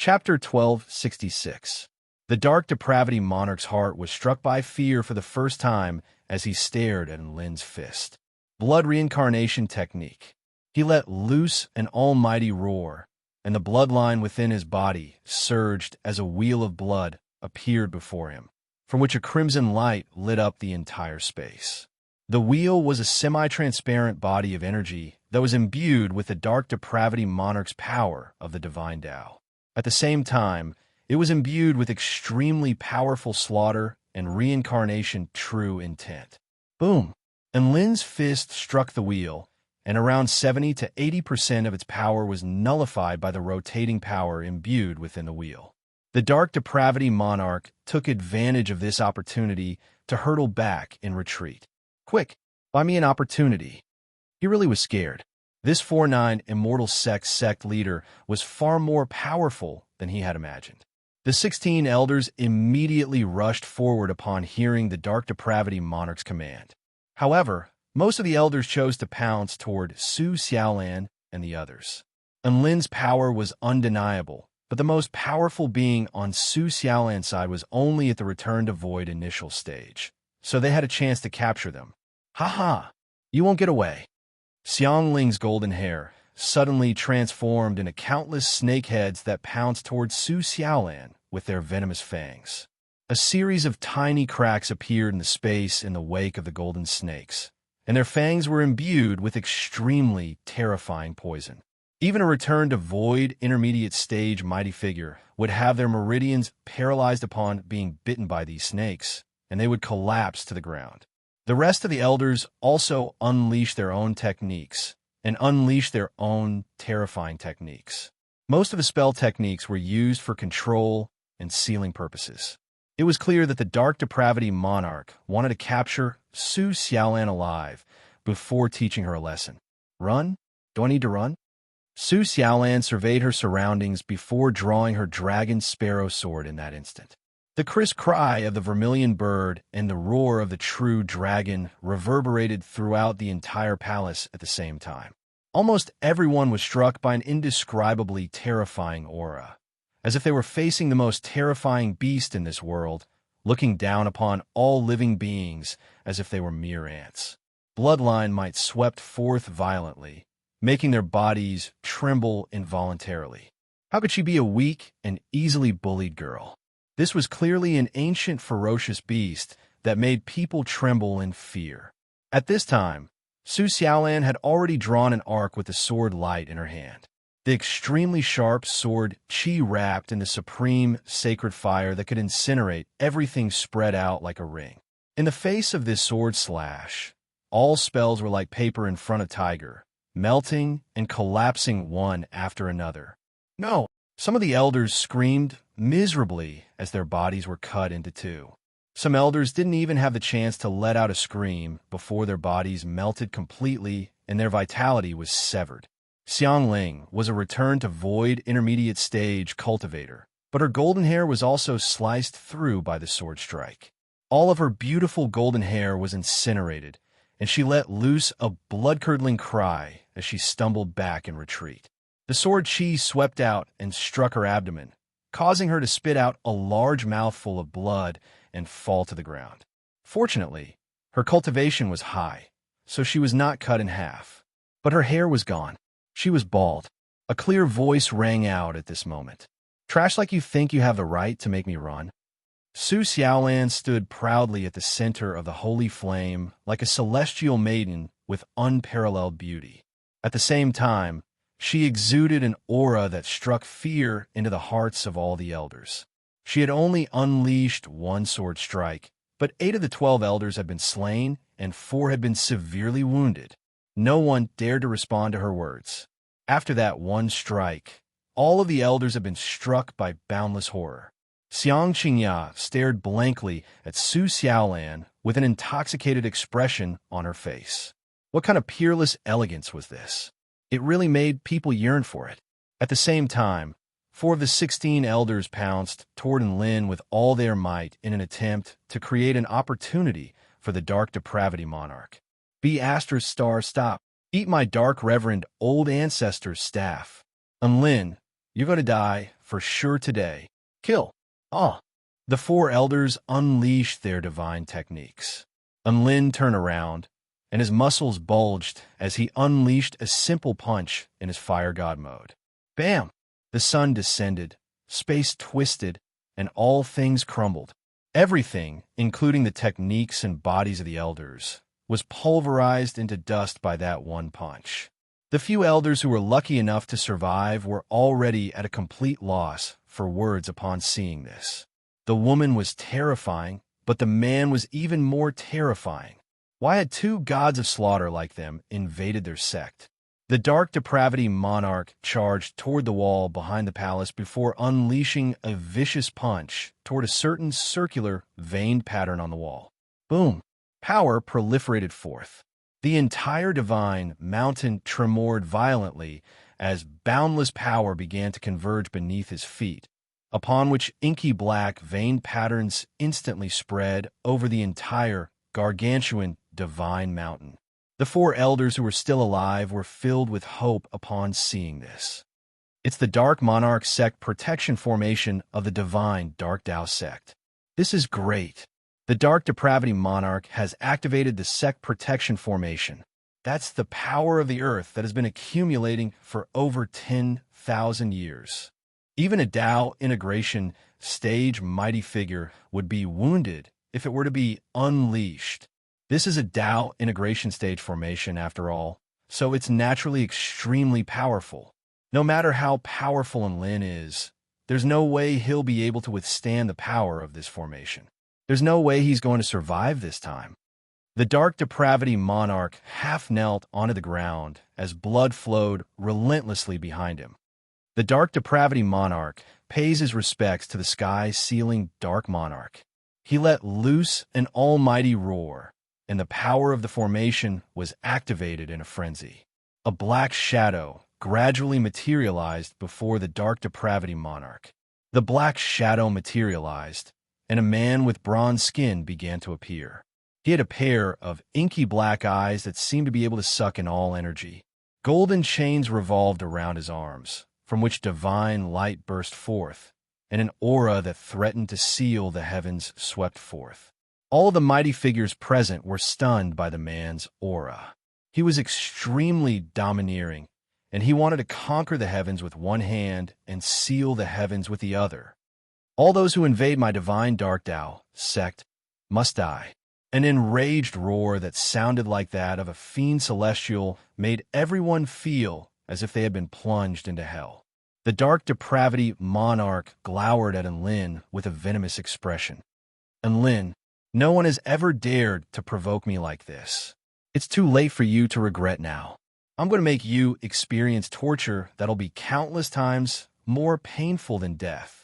Chapter 1266. The Dark Depravity Monarch's heart was struck by fear for the first time as he stared at Lin's fist. Blood reincarnation technique. He let loose an almighty roar, and the bloodline within his body surged as a wheel of blood appeared before him, from which a crimson light lit up the entire space. The wheel was a semi-transparent body of energy that was imbued with the Dark Depravity Monarch's power of the Divine Tao. At the same time, it was imbued with extremely powerful slaughter and reincarnation true intent. Boom! And Lin's fist struck the wheel, and around 70 to 80% of its power was nullified by the rotating power imbued within the wheel. The Dark Depravity Monarch took advantage of this opportunity to hurtle back in retreat. Quick, buy me an opportunity. He really was scared. This 4-9 immortal sect leader was far more powerful than he had imagined. The 16 elders immediately rushed forward upon hearing the Dark Depravity Monarch's command. However, most of the elders chose to pounce toward Su Xiaolan and the others. Lin's power was undeniable, but the most powerful being on Su Xiaolan's side was only at the Return to Void initial stage, so they had a chance to capture them. Ha! You won't get away. Xiangling's golden hair suddenly transformed into countless snakeheads that pounced toward Su Xiaolan with their venomous fangs. A series of tiny cracks appeared in the space in the wake of the golden snakes, and their fangs were imbued with extremely terrifying poison. Even a Return to Void intermediate stage mighty figure would have their meridians paralyzed upon being bitten by these snakes, and they would collapse to the ground. The rest of the elders also unleashed their own techniques, and unleashed their own terrifying techniques. Most of the spell techniques were used for control and sealing purposes. It was clear that the Dark Depravity Monarch wanted to capture Su Xiaolan alive before teaching her a lesson. Run? Do I need to run? Su Xiaolan surveyed her surroundings before drawing her dragon sparrow sword in that instant. The crisp cry of the vermilion bird and the roar of the true dragon reverberated throughout the entire palace at the same time. Almost everyone was struck by an indescribably terrifying aura, as if they were facing the most terrifying beast in this world, looking down upon all living beings as if they were mere ants. Bloodline might swept forth violently, making their bodies tremble involuntarily. How could she be a weak and easily bullied girl? This was clearly an ancient ferocious beast that made people tremble in fear. At this time, Su Xiaolan had already drawn an arc with the sword light in her hand. The extremely sharp sword qi wrapped in the supreme sacred fire that could incinerate everything spread out like a ring. In the face of this sword slash, all spells were like paper in front of tiger, melting and collapsing one after another. No! Some of the elders screamed miserably as their bodies were cut into two. Some elders didn't even have the chance to let out a scream before their bodies melted completely and their vitality was severed. Xiangling was a Return to Void intermediate stage cultivator, but her golden hair was also sliced through by the sword strike. All of her beautiful golden hair was incinerated, and she let loose a blood-curdling cry as she stumbled back in retreat. The sword qi swept out and struck her abdomen, causing her to spit out a large mouthful of blood and fall to the ground. Fortunately, her cultivation was high, so she was not cut in half. But her hair was gone. She was bald. A clear voice rang out at this moment. Trash like you think you have the right to make me run? Su Xiaolan stood proudly at the center of the holy flame like a celestial maiden with unparalleled beauty. At the same time, she exuded an aura that struck fear into the hearts of all the elders. She had only unleashed one sword strike, but 8 of the 12 elders had been slain and 4 had been severely wounded. No one dared to respond to her words. After that one strike, all of the elders had been struck by boundless horror. Xiang Qingya stared blankly at Su Xiaolan with an intoxicated expression on her face. What kind of peerless elegance was this? It really made people yearn for it. At the same time, 4 of the 16 elders pounced toward Lin with all their might in an attempt to create an opportunity for the Dark Depravity Monarch. Be ** stop. Eat my dark reverend old ancestor's staff. Lin, you're going to die for sure today. Kill. Ah. The four elders unleashed their divine techniques. Enlin turned around, and his muscles bulged as he unleashed a simple punch in his fire god mode. Bam! The sun descended, space twisted, and all things crumbled. Everything, including the techniques and bodies of the elders, was pulverized into dust by that one punch. The few elders who were lucky enough to survive were already at a complete loss for words upon seeing this. The woman was terrifying, but the man was even more terrifying. Why had two gods of slaughter like them invaded their sect? The dark depravity monarch charged toward the wall behind the palace before unleashing a vicious punch toward a certain circular, veined pattern on the wall. Boom! Power proliferated forth. The entire divine mountain tremored violently as boundless power began to converge beneath his feet, upon which inky black veined patterns instantly spread over the entire gargantuan divine mountain. The four elders who were still alive were filled with hope upon seeing this. It's the Dark Monarch sect protection formation of the divine Dark Tao sect. This is great. The Dark Depravity Monarch has activated the sect protection formation. That's the power of the earth that has been accumulating for over 10,000 years. Even a Tao integration stage mighty figure would be wounded if it were to be unleashed. This is a Tao integration stage formation, after all, so it's naturally extremely powerful. No matter how powerful Enlin is, there's no way he'll be able to withstand the power of this formation. There's no way he's going to survive this time. The Dark Depravity Monarch half knelt onto the ground as blood flowed relentlessly behind him. The Dark Depravity Monarch pays his respects to the sky-sealing Dark Monarch. He let loose an almighty roar, and the power of the formation was activated in a frenzy. A black shadow gradually materialized before the Dark Depravity Monarch. The black shadow materialized, and a man with bronze skin began to appear. He had a pair of inky black eyes that seemed to be able to suck in all energy. Golden chains revolved around his arms, from which divine light burst forth, and an aura that threatened to seal the heavens swept forth. All the mighty figures present were stunned by the man's aura. He was extremely domineering, and he wanted to conquer the heavens with one hand and seal the heavens with the other. All those who invade my divine Dark Tao sect must die. An enraged roar that sounded like that of a fiend celestial made everyone feel as if they had been plunged into hell. The Dark Depravity Monarch glowered at Enlin with a venomous expression. Enlin, no one has ever dared to provoke me like this. It's too late for you to regret now. I'm going to make you experience torture that'll be countless times more painful than death.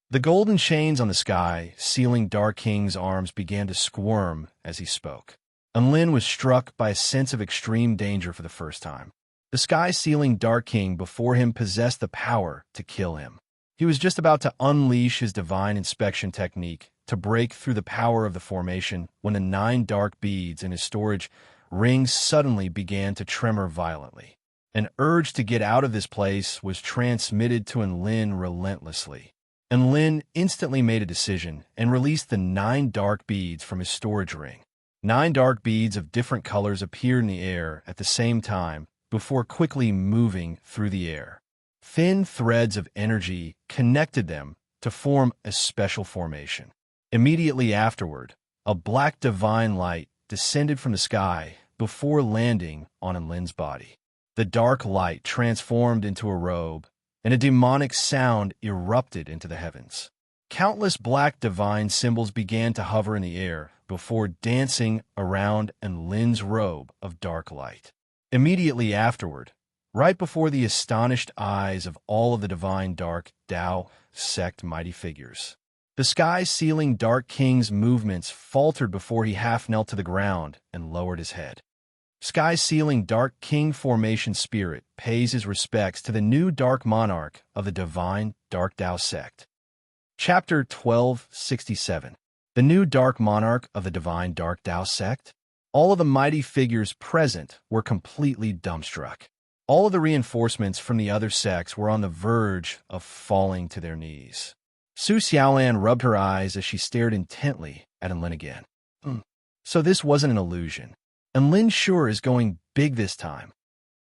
The golden chains on the sky, sealing Dark King's arms, began to squirm as he spoke. Enlin was struck by a sense of extreme danger for the first time. The sky-sealing Dark King before him possessed the power to kill him. He was just about to unleash his divine inspection technique to break through the power of the formation when the 9 dark beads in his storage ring suddenly began to tremor violently. An urge to get out of this place was transmitted to Enlin relentlessly. Enlin instantly made a decision and released the 9 dark beads from his storage ring. 9 dark beads of different colors appeared in the air at the same time before quickly moving through the air. Thin threads of energy connected them to form a special formation. Immediately afterward, a black divine light descended from the sky before landing on Enlin's body. The dark light transformed into a robe, and a demonic sound erupted into the heavens. Countless black divine symbols began to hover in the air before dancing around Enlin's robe of dark light. Immediately afterward, right before the astonished eyes of all of the divine Dark Tao sect mighty figures, the sky-sealing Dark King's movements faltered before he half knelt to the ground and lowered his head. Sky-sealing Dark King formation spirit pays his respects to the new Dark Monarch of the divine Dark Tao sect. Chapter 1267. The new Dark Monarch of the divine Dark Tao sect. All of the mighty figures present were completely dumbstruck. All of the reinforcements from the other sects were on the verge of falling to their knees. Su Xiaolan rubbed her eyes as she stared intently at Enlin again. So this wasn't an illusion. Enlin sure is going big this time.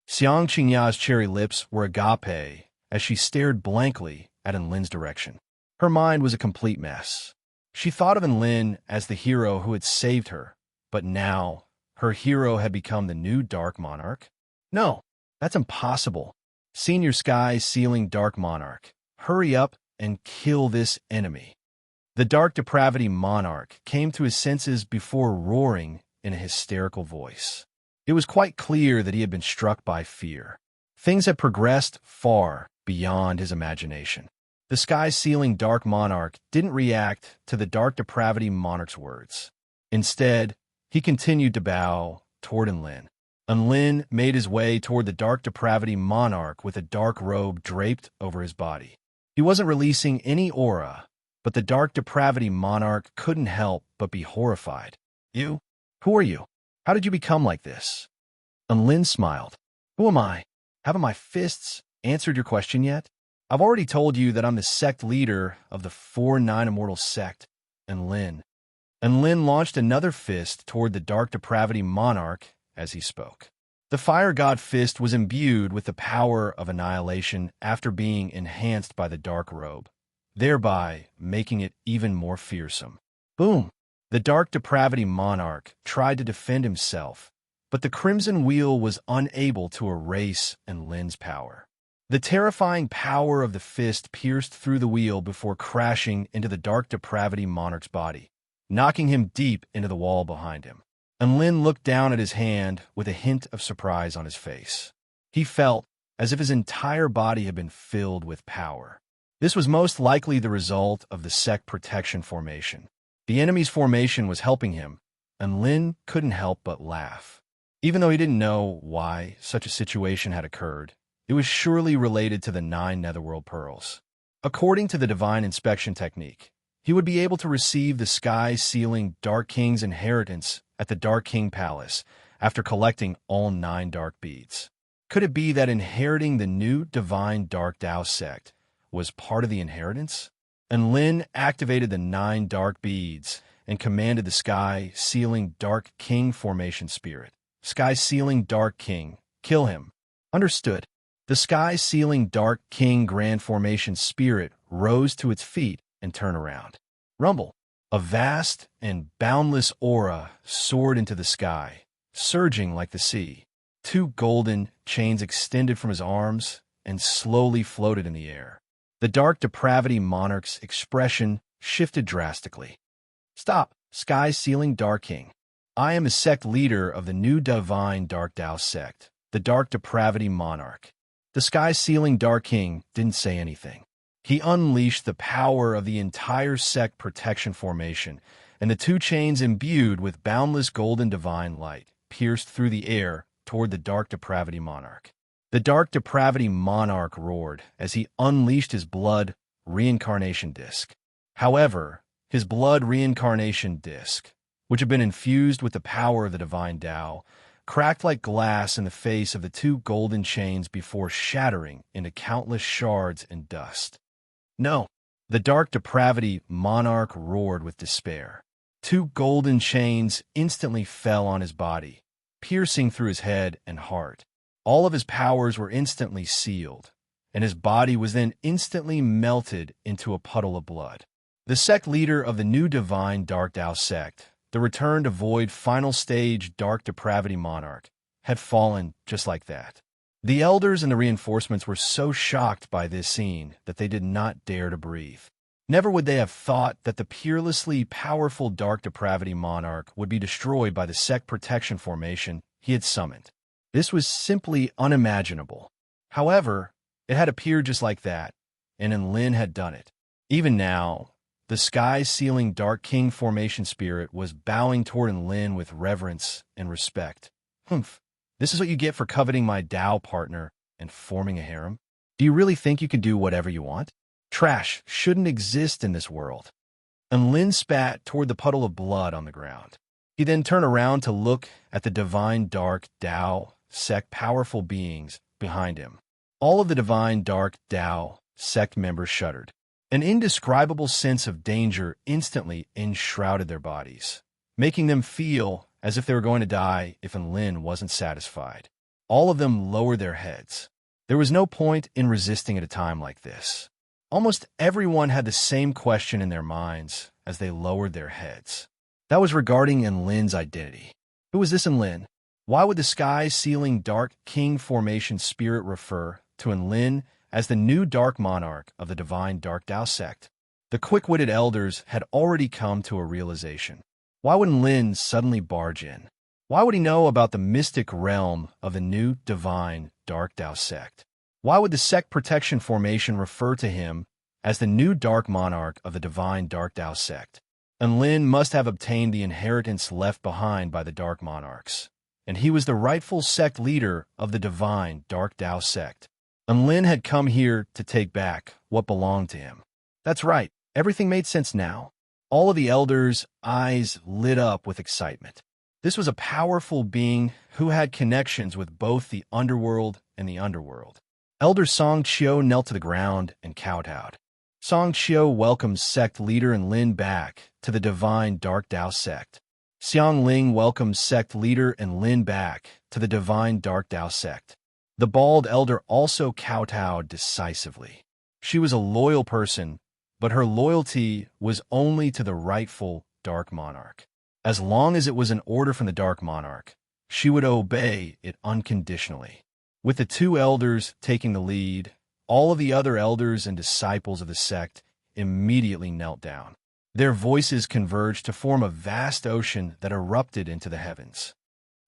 Xiang Qingya's cherry lips were agape as she stared blankly at Enlin's direction. Her mind was a complete mess. She thought of Enlin as the hero who had saved her, but now her hero had become the new Dark Monarch? No, that's impossible. Senior Sky Sealing Dark Monarch, hurry up and kill this enemy. The Dark Depravity Monarch came to his senses before roaring in a hysterical voice. It was quite clear that he had been struck by fear. Things had progressed far beyond his imagination. The sky-sealing Dark Monarch didn't react to the Dark Depravity Monarch's words. Instead, he continued to bow toward Enlin. Enlin made his way toward the Dark Depravity Monarch with a dark robe draped over his body. He wasn't releasing any aura, but the Dark Depravity Monarch couldn't help but be horrified. You? Who are you? How did you become like this? Enlin smiled. Who am I? Haven't my fists answered your question yet? I've already told you that I'm the sect leader of the 4-9 Immortal sect, Enlin. Enlin launched another fist toward the Dark Depravity Monarch as he spoke. The Fire God Fist was imbued with the power of annihilation after being enhanced by the Dark Robe, thereby making it even more fearsome. Boom! The Dark Depravity Monarch tried to defend himself, but the Crimson Wheel was unable to erase Enlin's power. The terrifying power of the fist pierced through the wheel before crashing into the Dark Depravity Monarch's body, knocking him deep into the wall behind him. Enlin looked down at his hand with a hint of surprise on his face. He felt as if his entire body had been filled with power. This was most likely the result of the sect protection formation. The enemy's formation was helping him, and Lin couldn't help but laugh. Even though he didn't know why such a situation had occurred, it was surely related to the 9 Netherworld Pearls. According to the Divine Inspection Technique, he would be able to receive the sky-sealing Dark King's inheritance at the Dark King Palace after collecting all 9 dark beads. Could it be that inheriting the new Divine Dark Dao sect was part of the inheritance? And Lin activated the 9 dark beads and commanded the sky-sealing Dark King formation spirit. Sky-sealing Dark King, kill him. Understood. The sky-sealing Dark King Grand Formation spirit rose to its feet and turned around. Rumble. A vast and boundless aura soared into the sky, surging like the sea. 2 golden chains extended from his arms and slowly floated in the air. The Dark Depravity Monarch's expression shifted drastically. Stop, sky-sealing Dark King. I am a sect leader of the new Divine Dark Dao sect, the Dark Depravity Monarch. The sky-sealing Dark King didn't say anything. He unleashed the power of the entire sect protection formation, and the 2 chains imbued with boundless golden divine light pierced through the air toward the Dark Depravity Monarch. The Dark Depravity Monarch roared as he unleashed his blood reincarnation disc. However, his blood reincarnation disc, which had been infused with the power of the Divine Tao, cracked like glass in the face of the 2 golden chains before shattering into countless shards and dust. No, the Dark Depravity Monarch roared with despair. 2 golden chains instantly fell on his body, piercing through his head and heart. All of his powers were instantly sealed, and his body was then instantly melted into a puddle of blood. The sect leader of the new Divine Dark Dao sect, the Return to Void Final Stage Dark Depravity Monarch, had fallen just like that. The elders and the reinforcements were so shocked by this scene that they did not dare to breathe. Never would they have thought that the peerlessly powerful Dark Depravity Monarch would be destroyed by the sect protection formation he had summoned. This was simply unimaginable. However, it had appeared just like that, and Enlin had done it. Even now, the sky-sealing Dark King formation spirit was bowing toward Enlin with reverence and respect. Humph. This is what you get for coveting my Tao partner and forming a harem? Do you really think you can do whatever you want? Trash shouldn't exist in this world. And Lin spat toward the puddle of blood on the ground. He then turned around to look at the Divine Dark Tao sect powerful beings behind him. All of the divine dark Tao sect members shuddered. An indescribable sense of danger instantly enshrouded their bodies, making them feel as if they were going to die if Enlin wasn't satisfied. All of them lowered their heads. There was no point in resisting at a time like this. Almost everyone had the same question in their minds as they lowered their heads. That was regarding Enlin's identity. Who was this Enlin? Why would the sky-sealing dark king formation spirit refer to Enlin as the new dark monarch of the divine dark Tao sect? The quick-witted elders had already come to a realization. Why would Enlin suddenly barge in? Why would he know about the mystic realm of the new divine dark Tao sect? Why would the sect protection formation refer to him as the new dark monarch of the divine dark Tao sect? Enlin must have obtained the inheritance left behind by the dark monarchs, and he was the rightful sect leader of the divine dark Tao sect. Enlin had come here to take back what belonged to him. That's right, everything made sense now. All of the elders' eyes lit up with excitement. This was a powerful being who had connections with both the underworld and the underworld. Elder Song Chio knelt to the ground and kowtowed. Song Chio welcomes sect leader Enlin back to the divine dark Tao sect. Xiang Ling welcomes sect leader Enlin back to the divine dark Tao sect. The bald elder also kowtowed decisively. She was a loyal person, but her loyalty was only to the rightful dark monarch. As long as it was an order from the dark monarch, she would obey it unconditionally. With the two elders taking the lead, all of the other elders and disciples of the sect immediately knelt down. Their voices converged to form a vast ocean that erupted into the heavens.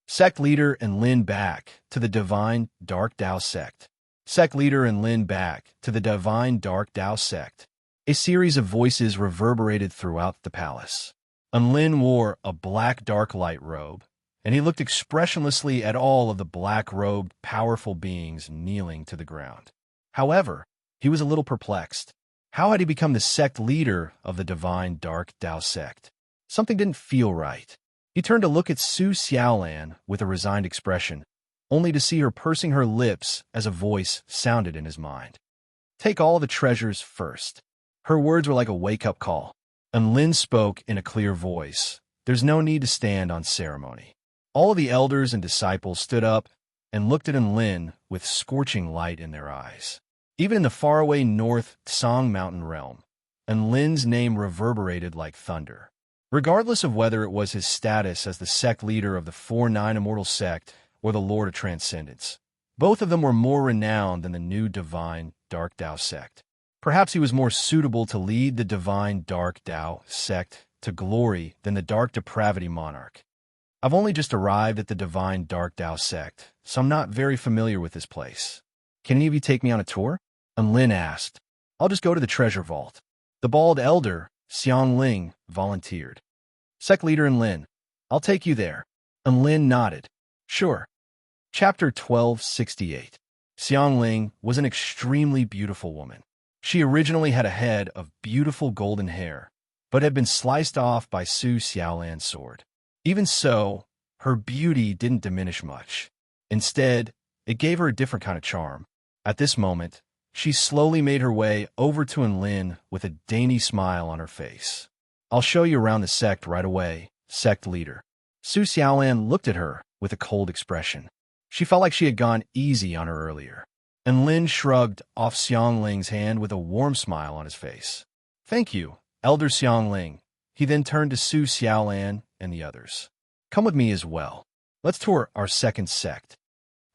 Sect leader Enlin back to the divine dark Tao sect. Sect leader Enlin back to the divine dark Tao sect. A series of voices reverberated throughout the palace. Enlin wore a black dark light robe, and he looked expressionlessly at all of the black-robed, powerful beings kneeling to the ground. However, he was a little perplexed. How had he become the sect leader of the divine dark Tao sect? Something didn't feel right. He turned to look at Su Xiaolan with a resigned expression, only to see her pursing her lips as a voice sounded in his mind. Take all the treasures first. Her words were like a wake-up call. Enlin spoke in a clear voice. There's no need to stand on ceremony. All of the elders and disciples stood up and looked at Enlin with scorching light in their eyes. Even in the faraway North Tsang Mountain realm, Enlin's name reverberated like thunder. Regardless of whether it was his status as the sect leader of the 4-9 Immortal sect or the Lord of Transcendence, both of them were more renowned than the new divine Dark Tao sect. Perhaps he was more suitable to lead the divine Dark Tao sect to glory than the Dark Depravity monarch. I've only just arrived at the divine Dark Tao sect, so I'm not very familiar with this place. Can any of you take me on a tour? Enlin asked. I'll just go to the treasure vault. The bald elder, Xiang Ling, volunteered. Sect leader Enlin, I'll take you there. Enlin nodded. Sure. Chapter 1268. Xiang Ling was an extremely beautiful woman. She originally had a head of beautiful golden hair, but had been sliced off by Su Xiaolan's sword. Even so, her beauty didn't diminish much. Instead, it gave her a different kind of charm. At this moment, she slowly made her way over to Enlin with a dainty smile on her face. I'll show you around the sect right away, sect leader. Su Xiaolan looked at her with a cold expression. She felt like she had gone easy on her earlier. Enlin shrugged off Xiang Ling's hand with a warm smile on his face. Thank you, Elder Xiang Ling. He then turned to Su Xiaolan and the others. Come with me as well. Let's tour our second sect.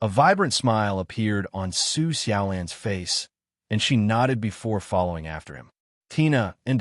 A vibrant smile appeared on Su Xiaolan's face, and she nodded before following after him. Tina and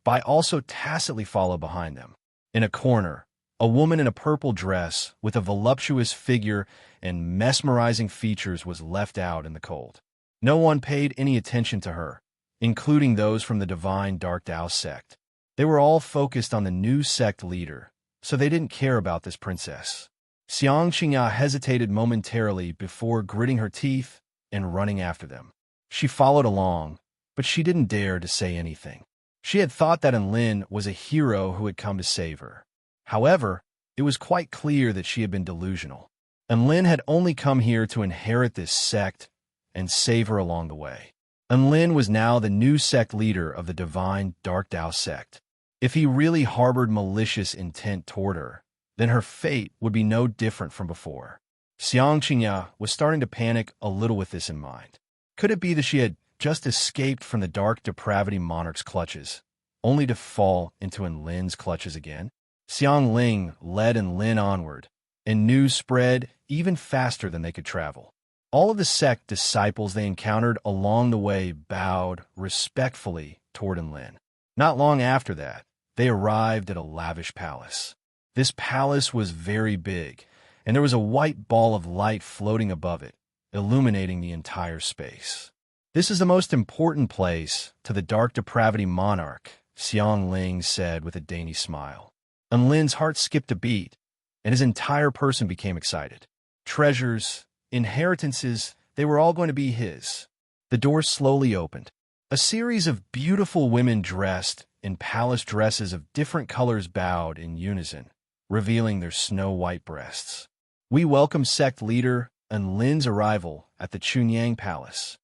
Bai also tacitly followed behind them. In a corner, a woman in a purple dress with a voluptuous figure and mesmerizing features was left out in the cold. No one paid any attention to her, including those from the divine Dark Tao sect. They were all focused on the new sect leader, so they didn't care about this princess. Xiang Qingya hesitated momentarily before gritting her teeth and running after them. She followed along, but she didn't dare to say anything. She had thought that Enlin was a hero who had come to save her. However, it was quite clear that she had been delusional. And Lin had only come here to inherit this sect and save her along the way. And Lin was now the new sect leader of the divine Dark Dao sect. If he really harbored malicious intent toward her, then her fate would be no different from before. Xiang Qingya was starting to panic a little with this in mind. Could it be that she had just escaped from the dark depravity monarch's clutches, only to fall into Lin's clutches again? Xiang Ling led Lin onward, and news spread even faster than they could travel. All of the sect disciples they encountered along the way bowed respectfully toward Lin. Not long after that, they arrived at a lavish palace. This palace was very big, and there was a white ball of light floating above it, illuminating the entire space. This is the most important place to the dark depravity monarch, Xiang Ling said with a dainty smile. And Lin's heart skipped a beat, and his entire person became excited. Treasures, inheritances, they were all going to be his. The door slowly opened. A series of beautiful women dressed in palace dresses of different colors bowed in unison, revealing their snow-white breasts. We welcome sect leader Lin's arrival at the Chunyang Palace.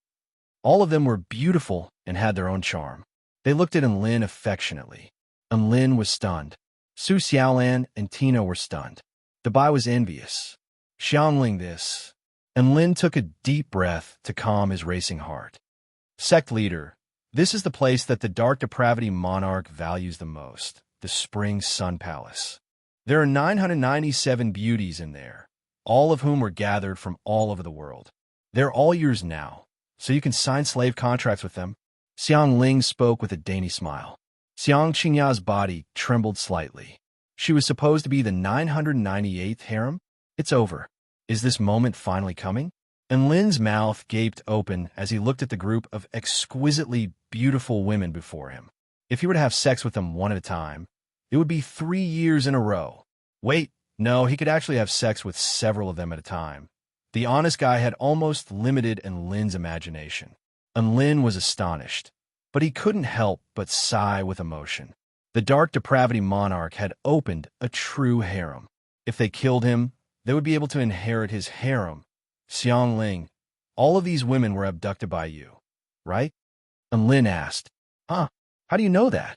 All of them were beautiful and had their own charm. They looked at Lin affectionately. Lin was stunned. Su Xiaolan and Tina were stunned. Dabai was envious. Xiangling this. Lin took a deep breath to calm his racing heart. Sect leader, this is the place that the dark depravity monarch values the most, the Spring Sun Palace. There are 997 beauties in there, all of whom were gathered from all over the world. They're all yours now, so you can sign slave contracts with them. Xiang Ling spoke with a dainty smile. Xiang Qingya's body trembled slightly. She was supposed to be the 998th harem? It's over. Is this moment finally coming? And Lin's mouth gaped open as he looked at the group of exquisitely beautiful women before him. If he were to have sex with them one at a time, it would be 3 years in a row. Wait, no, he could actually have sex with several of them at a time. The honest guy had almost limited Lin's imagination. And Lin was astonished, but he couldn't help but sigh with emotion. The dark depravity monarch had opened a true harem. If they killed him, they would be able to inherit his harem. Xiang Ling, all of these women were abducted by you, right? And Lin asked, Huh? How do you know that?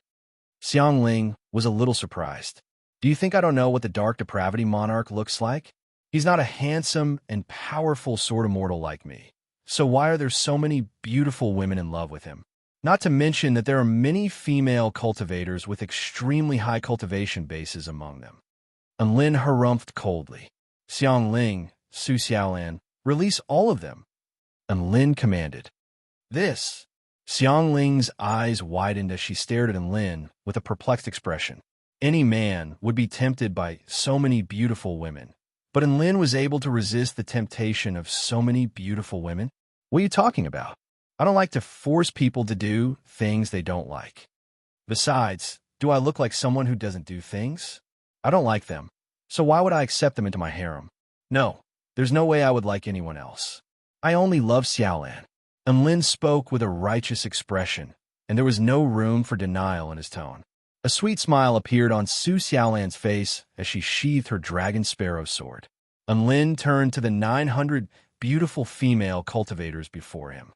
Xiang Ling was a little surprised. Do you think I don't know what the dark depravity monarch looks like? He's not a handsome and powerful sort of mortal like me. So why are there so many beautiful women in love with him? Not to mention that there are many female cultivators with extremely high cultivation bases among them. And Lin harumphed coldly. Xiang Ling, Su Xiaolan, release all of them. And Lin commanded. This. Xiang Ling's eyes widened as she stared at Lin with a perplexed expression. Any man would be tempted by so many beautiful women. But Lin was able to resist the temptation of so many beautiful women? What are you talking about? I don't like to force people to do things they don't like. Besides, do I look like someone who doesn't do things? I don't like them. So why would I accept them into my harem? No, there's no way I would like anyone else. I only love Xiaolan. And Lin spoke with a righteous expression, and there was no room for denial in his tone. A sweet smile appeared on Su Xiaolan's face as she sheathed her dragon sparrow sword. And Lin turned to the 900 beautiful female cultivators before him.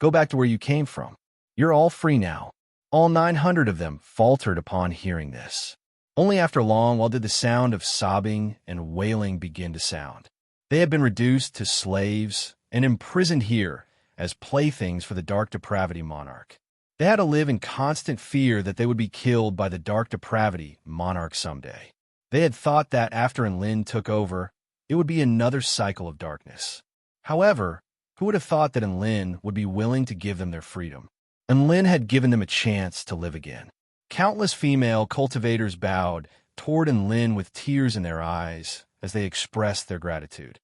Go back to where you came from. You're all free now. All 900 of them faltered upon hearing this. Only after long while did the sound of sobbing and wailing begin to sound. They had been reduced to slaves and imprisoned here as playthings for the dark depravity monarch. They had to live in constant fear that they would be killed by the dark depravity monarch someday. They had thought that after Lin took over, it would be another cycle of darkness. However, who would have thought that Lin would be willing to give them their freedom? And Lin had given them a chance to live again. Countless female cultivators bowed toward Lin with tears in their eyes as they expressed their gratitude.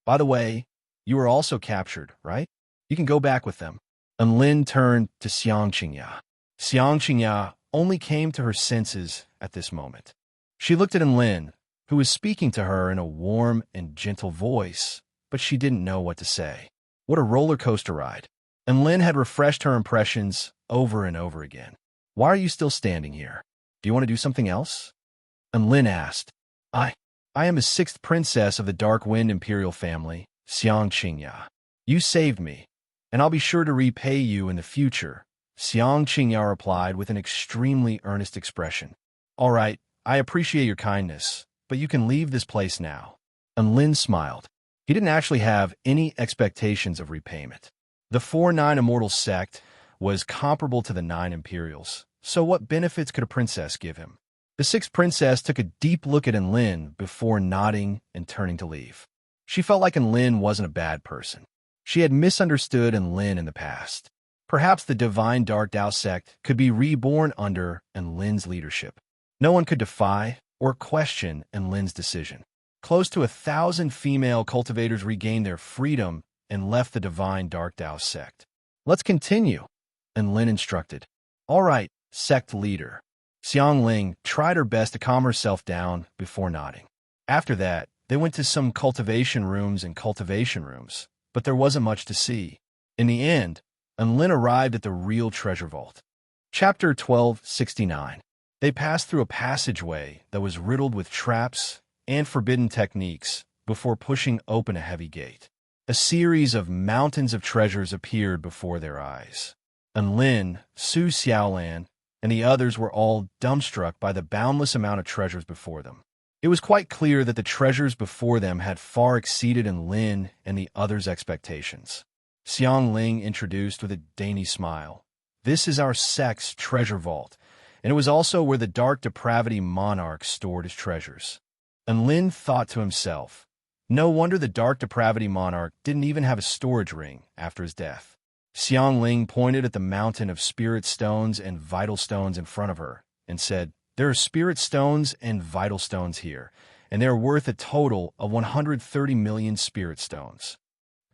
By the way, you were also captured, right? You can go back with them. And Lin turned to Xiang Qingya. Xiang Qingya only came to her senses at this moment. She looked at Lin, who was speaking to her in a warm and gentle voice, but she didn't know what to say. What a roller coaster ride. And Lin had refreshed her impressions over and over again. Why are you still standing here? Do you want to do something else? And Lin asked. I am a sixth princess of the Dark Wind Imperial family, Xiang Qingya. You saved me, and I'll be sure to repay you in the future, Xiang Qingya replied with an extremely earnest expression. All right, I appreciate your kindness, but you can leave this place now. And Lin smiled. He didn't actually have any expectations of repayment. The 4-9 Immortal sect was comparable to the 9 Imperials, so what benefits could a princess give him? The sixth princess took a deep look at Enlin before nodding and turning to leave. She felt like Enlin wasn't a bad person. She had misunderstood Enlin in the past. Perhaps the Divine Dark Tao sect could be reborn under Enlin's leadership. No one could defy or question Enlin's decision. Close to 1,000 female cultivators regained their freedom and left the Divine Dark Tao sect. Let's continue, Enlin instructed. All right, sect leader. Xiang Ling tried her best to calm herself down before nodding. After that, they went to some cultivation rooms and cultivation rooms, but there wasn't much to see. In the end, Enlin arrived at the real treasure vault. Chapter 1269. They passed through a passageway that was riddled with traps and forbidden techniques before pushing open a heavy gate. A series of mountains of treasures appeared before their eyes. Enlin, Su Xiaolan, and the others were all dumbstruck by the boundless amount of treasures before them. It was quite clear that the treasures before them had far exceeded Enlin and the others' expectations. Xiang Ling introduced with a dainty smile. This is our sect's treasure vault, and it was also where the Dark Depravity Monarch stored his treasures. Enlin thought to himself, no wonder the Dark Depravity Monarch didn't even have a storage ring after his death. Xiang Ling pointed at the mountain of spirit stones and vital stones in front of her and said, there are spirit stones and vital stones here, and they are worth a total of 130 million spirit stones.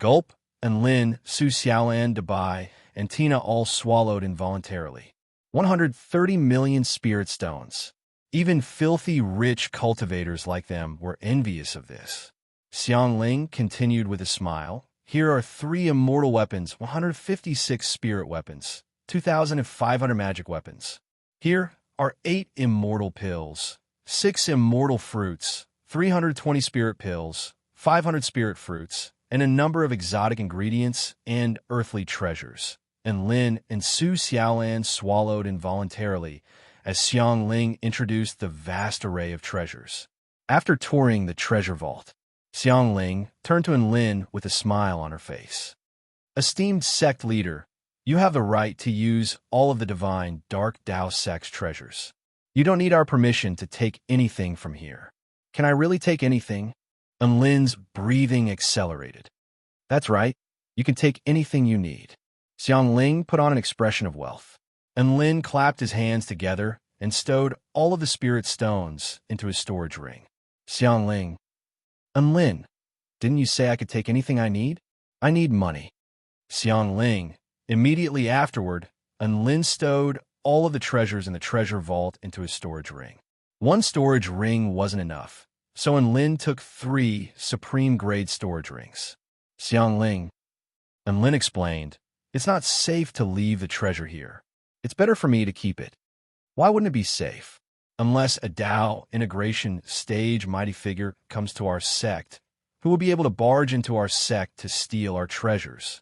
Gulp, Enlin, Su Xiaolan, Dabai, and Tina all swallowed involuntarily. 130 million spirit stones. Even filthy rich cultivators like them were envious of this. Xiang Ling continued with a smile. Here are 3 immortal weapons, 156 spirit weapons, 2,500 magic weapons. Here are 8 immortal pills, 6 immortal fruits, 320 spirit pills, 500 spirit fruits, and a number of exotic ingredients and earthly treasures. Enlin and Su Xiaolan swallowed involuntarily as Xiang Ling introduced the vast array of treasures. After touring the treasure vault, Xiang Ling turned to Enlin with a smile on her face. Esteemed sect leader, you have the right to use all of the Divine Dark Tao sect's treasures. You don't need our permission to take anything from here. Can I really take anything? Enlin's breathing accelerated. That's right. You can take anything you need. Xiang Ling put on an expression of wealth. Enlin clapped his hands together and stowed all of the spirit stones into his storage ring. Xiang Ling, Enlin, didn't you say I could take anything I need? I need money. Xiang Ling. Immediately afterward, Enlin stowed all of the treasures in the treasure vault into his storage ring. One storage ring wasn't enough, so Enlin took 3 supreme-grade storage rings. Xiang Ling. Enlin explained, it's not safe to leave the treasure here. It's better for me to keep it. Why wouldn't it be safe? Unless a Dao integration stage mighty figure comes to our sect, who will be able to barge into our sect to steal our treasures.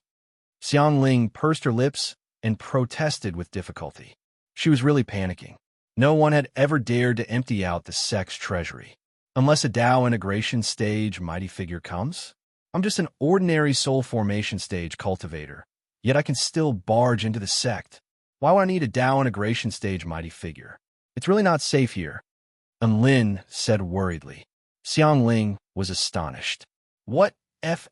Xiang Ling pursed her lips and protested with difficulty. She was really panicking. No one had ever dared to empty out the sect's treasury. Unless a Dao integration stage mighty figure comes? I'm just an ordinary soul formation stage cultivator, yet I can still barge into the sect. Why would I need a Dao integration stage mighty figure? It's really not safe here. Enlin said worriedly. Xiang Ling was astonished. What F**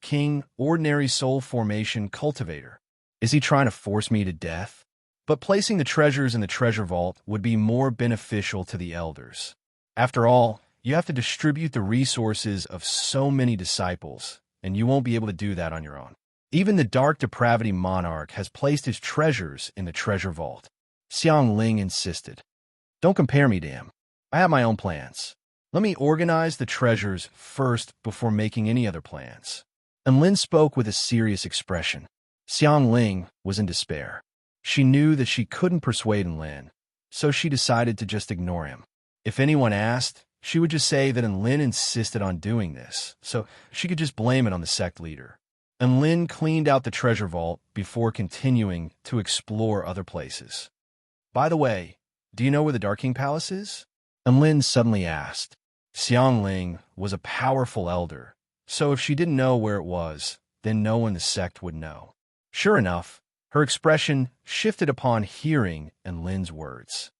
King ordinary soul formation cultivator? Is he trying to force me to death? But placing the treasures in the treasure vault would be more beneficial to the elders. After all, you have to distribute the resources of so many disciples, and you won't be able to do that on your own. Even the Dark Depravity Monarch has placed his treasures in the treasure vault. Xiang Ling insisted. Don't compare me to him. I have my own plans. Let me organize the treasures first before making any other plans. Enlin spoke with a serious expression. Xiang Ling was in despair. She knew that she couldn't persuade Enlin, so she decided to just ignore him. If anyone asked, she would just say that Enlin insisted on doing this, so she could just blame it on the sect leader. Enlin cleaned out the treasure vault before continuing to explore other places. By the way, do you know where the Dark King Palace is? Enlin suddenly asked. Xiangling was a powerful elder, so if she didn't know where it was, then no one in the sect would know. Sure enough, her expression shifted upon hearing Enlin's words.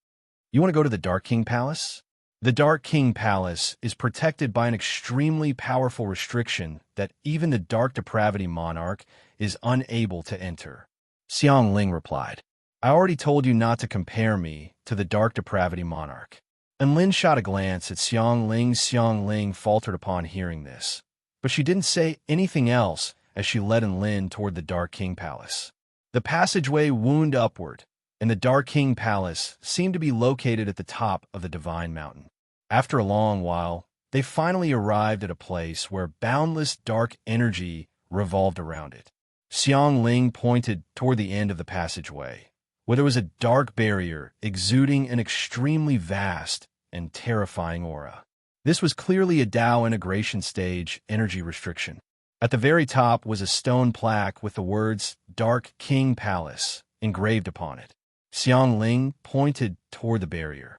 You want to go to the Dark King Palace? The Dark King Palace is protected by an extremely powerful restriction that even the Dark Depravity Monarch is unable to enter. Xiangling replied, I already told you not to compare me to the Dark Depravity Monarch. Enlin shot a glance at Xiangling. Xiangling faltered upon hearing this, but she didn't say anything else as she led Enlin toward the Dark King Palace. The passageway wound upward, and the Dark King Palace seemed to be located at the top of the Divine Mountain. After a long while, they finally arrived at a place where boundless dark energy revolved around it. Xiangling pointed toward the end of the passageway, where there was a dark barrier exuding an extremely vast and terrifying aura. This was clearly a Dao integration stage energy restriction. At the very top was a stone plaque with the words Dark King Palace engraved upon it. Xiangling pointed toward the barrier.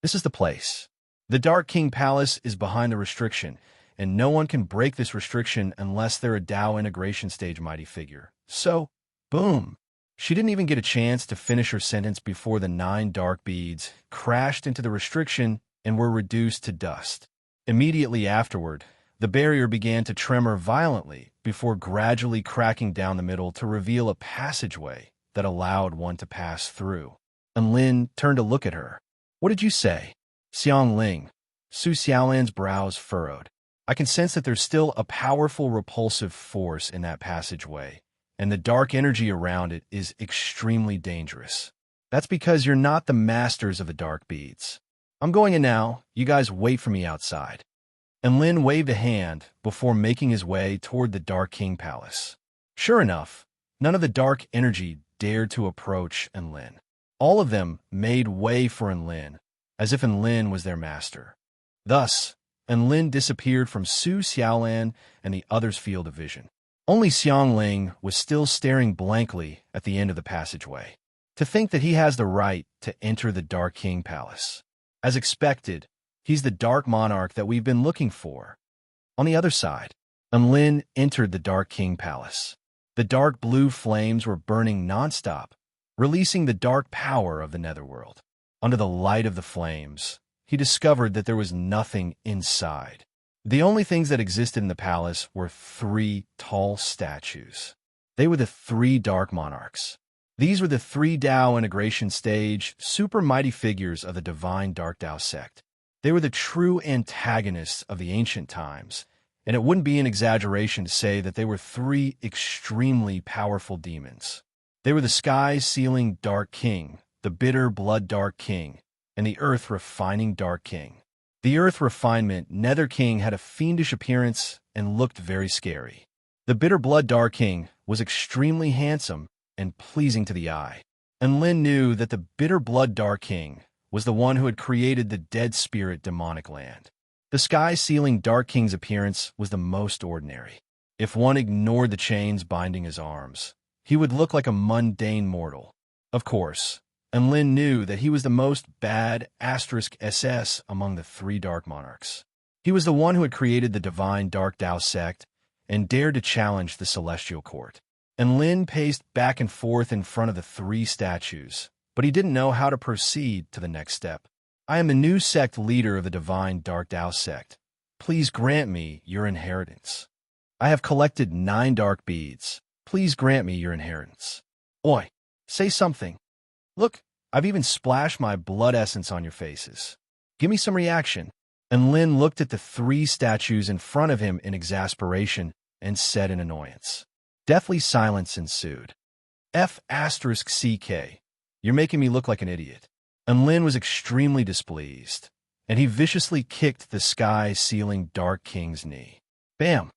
This is the place. The Dark King Palace is behind the restriction, and no one can break this restriction unless they're a Dao integration stage mighty figure. So, boom! She didn't even get a chance to finish her sentence before the 9 dark beads crashed into the restriction and were reduced to dust. Immediately afterward, the barrier began to tremor violently before gradually cracking down the middle to reveal a passageway that allowed one to pass through. Enlin turned to look at her. What did you say? Xiangling. Su Xiaolan's brows furrowed. I can sense that there's still a powerful repulsive force in that passageway, and the dark energy around it is extremely dangerous. That's because you're not the masters of the dark beads. I'm going in now. You guys wait for me outside. Enlin waved a hand before making his way toward the Dark King Palace. Sure enough, none of the dark energy dared to approach Enlin. All of them made way for Enlin, as if Enlin was their master. Thus, Enlin disappeared from Su Xiaolan and the others' field of vision. Only Xiangling was still staring blankly at the end of the passageway. To think that he has the right to enter the Dark King Palace. As expected, he's the Dark Monarch that we've been looking for. On the other side, Enlin entered the Dark King Palace. The dark blue flames were burning nonstop, releasing the dark power of the netherworld. Under the light of the flames, he discovered that there was nothing inside. The only things that existed in the palace were 3 tall statues. They were the 3 Dark Monarchs. These were the 3 Dao integration stage, super mighty figures of the divine Dark Dao sect. They were the true antagonists of the ancient times, and it wouldn't be an exaggeration to say that they were 3 extremely powerful demons. They were the sky-sealing Dark King, the bitter blood Dark King, and the earth-refining Dark King. The Earth Refinement Nether King had a fiendish appearance and looked very scary. The Bitter Blood Dark King was extremely handsome and pleasing to the eye. Enlin knew that the Bitter Blood Dark King was the one who had created the Dead Spirit demonic land. The sky-sealing Dark King's appearance was the most ordinary. If one ignored the chains binding his arms, he would look like a mundane mortal. Of course, Enlin knew that he was the most bad *SS among the 3 Dark Monarchs. He was the one who had created the divine Dark Dao sect and dared to challenge the Celestial Court. Enlin paced back and forth in front of the 3 statues, but he didn't know how to proceed to the next step. I am the new sect leader of the divine Dark Dao sect. Please grant me your inheritance. I have collected 9 dark beads. Please grant me your inheritance. Oi, say something. Look, I've even splashed my blood essence on your faces. Give me some reaction. Enlin looked at the 3 statues in front of him in exasperation and said in annoyance. Deathly silence ensued. F*CK. You're making me look like an idiot. Enlin was extremely displeased, and he viciously kicked the sky-sealing Dark King's knee. Bam!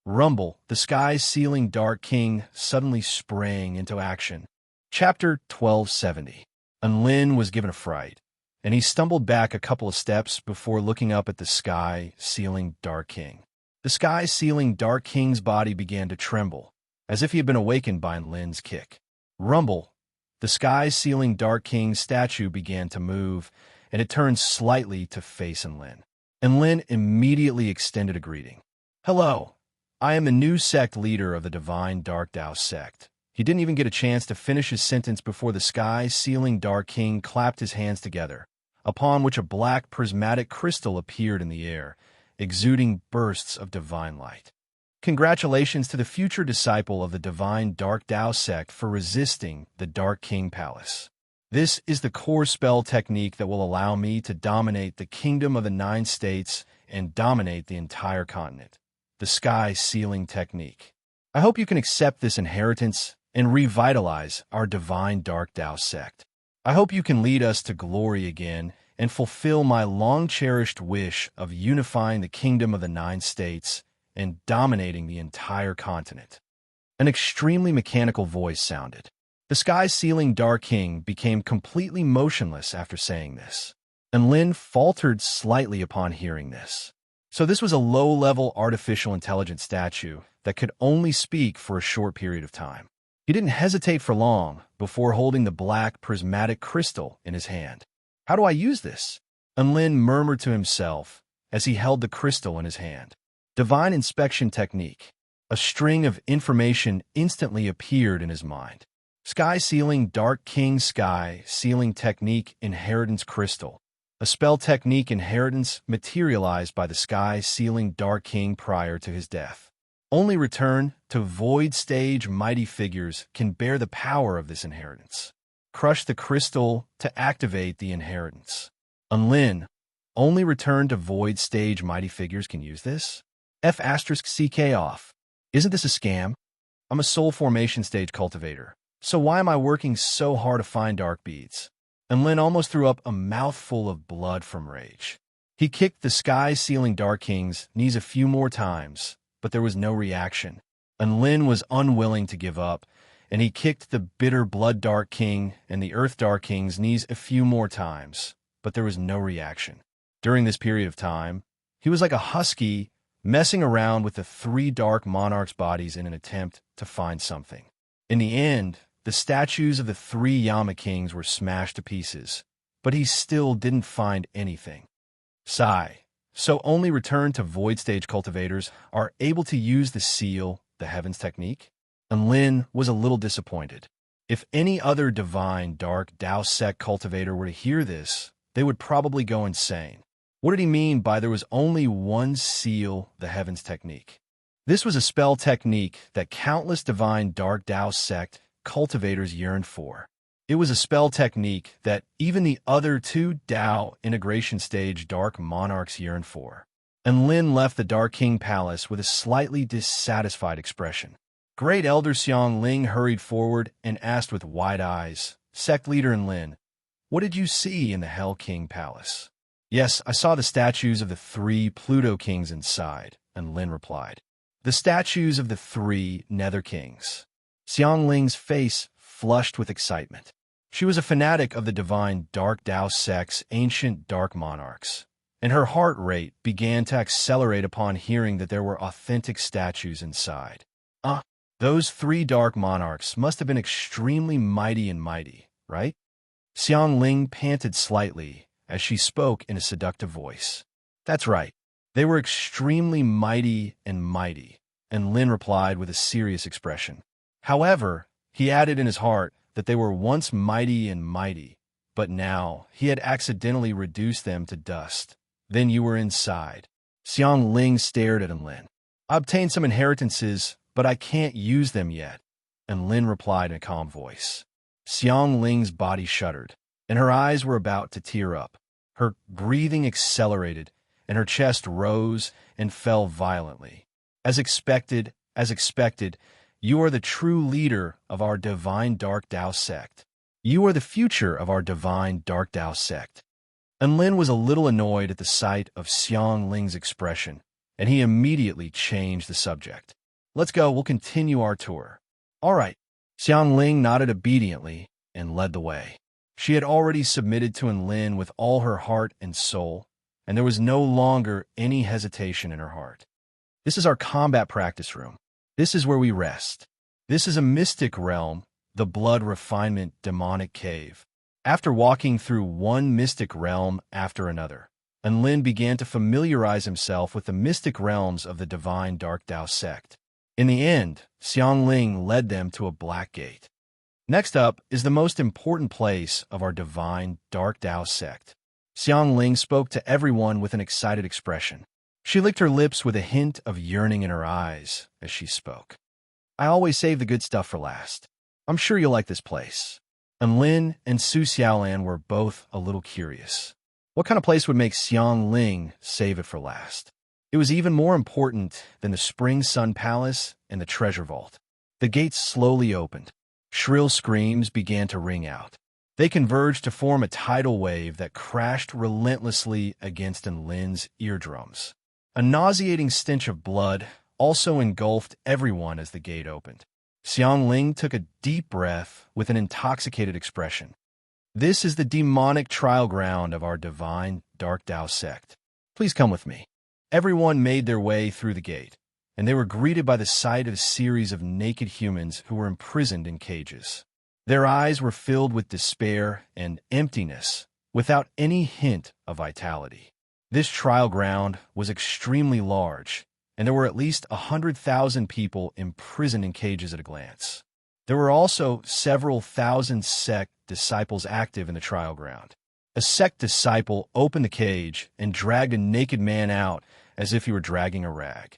Rumble, the sky-sealing Dark King suddenly sprang into action. Chapter 1270. Enlin was given a fright, and he stumbled back a couple of steps before looking up at the sky-sealing Dark King. The sky-sealing Dark King's body began to tremble, as if he had been awakened by Lin's kick. Rumble! The sky-sealing Dark King's statue began to move, and it turned slightly to face Lin. And Lin immediately extended a greeting. "Hello. I am the new sect leader of the Divine Dark Tao sect." He didn't even get a chance to finish his sentence before the sky-sealing Dark King clapped his hands together, upon which a black prismatic crystal appeared in the air, exuding bursts of divine light. Congratulations to the future disciple of the Divine Dark Tao sect for resisting the Dark King Palace. This is the core spell technique that will allow me to dominate the kingdom of the 9 states and dominate the entire continent. The sky-sealing technique. I hope you can accept this inheritance and revitalize our Divine Dark Tao sect. I hope you can lead us to glory again and fulfill my long-cherished wish of unifying the kingdom of the 9 states and dominating the entire continent. An extremely mechanical voice sounded. The sky-sealing Dark King became completely motionless after saying this, and Lin faltered slightly upon hearing this. So this was a low-level artificial intelligence statue that could only speak for a short period of time. He didn't hesitate for long before holding the black prismatic crystal in his hand. "How do I use this?" And Lin murmured to himself as he held the crystal in his hand. Divine inspection technique. A string of information instantly appeared in his mind. Sky-sealing Dark King sky-sealing technique inheritance crystal. A spell technique inheritance materialized by the sky-sealing Dark King prior to his death. Only return to void stage mighty figures can bear the power of this inheritance. Crush the crystal to activate the inheritance. Lin, only return to void stage mighty figures can use this? F***CK off. Isn't this a scam? I'm a soul formation stage cultivator, so why am I working so hard to find dark beads? And Lin almost threw up a mouthful of blood from rage. He kicked the sky-sealing Dark King's knees a few more times, but there was no reaction. And Lin was unwilling to give up, and he kicked the bitter Blood Dark King and the Earth Dark King's knees a few more times, but there was no reaction. During this period of time, he was like a husky messing around with the 3 Dark Monarchs' bodies in an attempt to find something. In the end, the statues of the 3 Yama Kings were smashed to pieces, but he still didn't find anything. Sigh. So only return to void stage cultivators are able to use the seal, the heavens technique? And Lin was a little disappointed. If any other divine dark Tao sect cultivator were to hear this, they would probably go insane. What did he mean by there was only one seal, the heavens technique? This was a spell technique that countless divine dark Tao sect cultivators yearned for. It was a spell technique that even the other 2 Tao integration stage Dark Monarchs yearned for. And Lin left the Dark King Palace with a slightly dissatisfied expression. Great Elder Xiang Ling hurried forward and asked with wide eyes, "Sect leader and Lin, what did you see in the Hell King Palace?" "Yes, I saw the statues of the 3 Pluto Kings inside," and Lin replied. "The statues of the 3 Nether Kings." Xiang Ling's face flushed with excitement. She was a fanatic of the divine Dark Tao sect's ancient Dark Monarchs, and her heart rate began to accelerate upon hearing that there were authentic statues inside. Those 3 Dark Monarchs must have been extremely mighty, right? Xiang Ling panted slightly as she spoke in a seductive voice. "That's right. They were extremely mighty, and Lin replied with a serious expression. However, he added in his heart that they were once mighty, but now he had accidentally reduced them to dust. Then you were inside. Xiang Ling stared at Lin. "I obtained some inheritances, but I can't use them yet," and Lin replied in a calm voice. Xiang Ling's body shuddered, and her eyes were about to tear up. Her breathing accelerated, and her chest rose and fell violently. As expected, you are the true leader of our divine Dark Tao sect. You are the future of our divine Dark Tao sect." And Lin was a little annoyed at the sight of Xiang Ling's expression, and he immediately changed the subject. "Let's go, we'll continue our tour." "All right." Xiang Ling nodded obediently and led the way. She had already submitted to Enlin with all her heart and soul, and there was no longer any hesitation in her heart. This is our combat practice room. This is where we rest. This is a mystic realm, the blood refinement demonic cave. After walking through one mystic realm after another, Enlin began to familiarize himself with the mystic realms of the divine Dark Dao sect. In the end, Xiangling led them to a black gate. Next up is the most important place of our divine Dark Dao sect. Xiangling spoke to everyone with an excited expression. She licked her lips with a hint of yearning in her eyes as she spoke. I always save the good stuff for last. I'm sure you'll like this place. Enlin and Su Xiaolan were both a little curious. What kind of place would make Xiangling save it for last? It was even more important than the Spring Sun Palace and the Treasure Vault. The gates slowly opened. Shrill screams began to ring out. They converged to form a tidal wave that crashed relentlessly against Enlin's eardrums. A nauseating stench of blood also engulfed everyone as the gate opened. Xiangling took a deep breath with an intoxicated expression. This is the demonic trial ground of our divine Dark Dao sect. Please come with me. Everyone made their way through the gate, and they were greeted by the sight of a series of naked humans who were imprisoned in cages. Their eyes were filled with despair and emptiness, without any hint of vitality. This trial ground was extremely large, and there were at least 100,000 people imprisoned in cages at a glance. There were also several thousand sect disciples active in the trial ground. A sect disciple opened the cage and dragged a naked man out as if he were dragging a rag.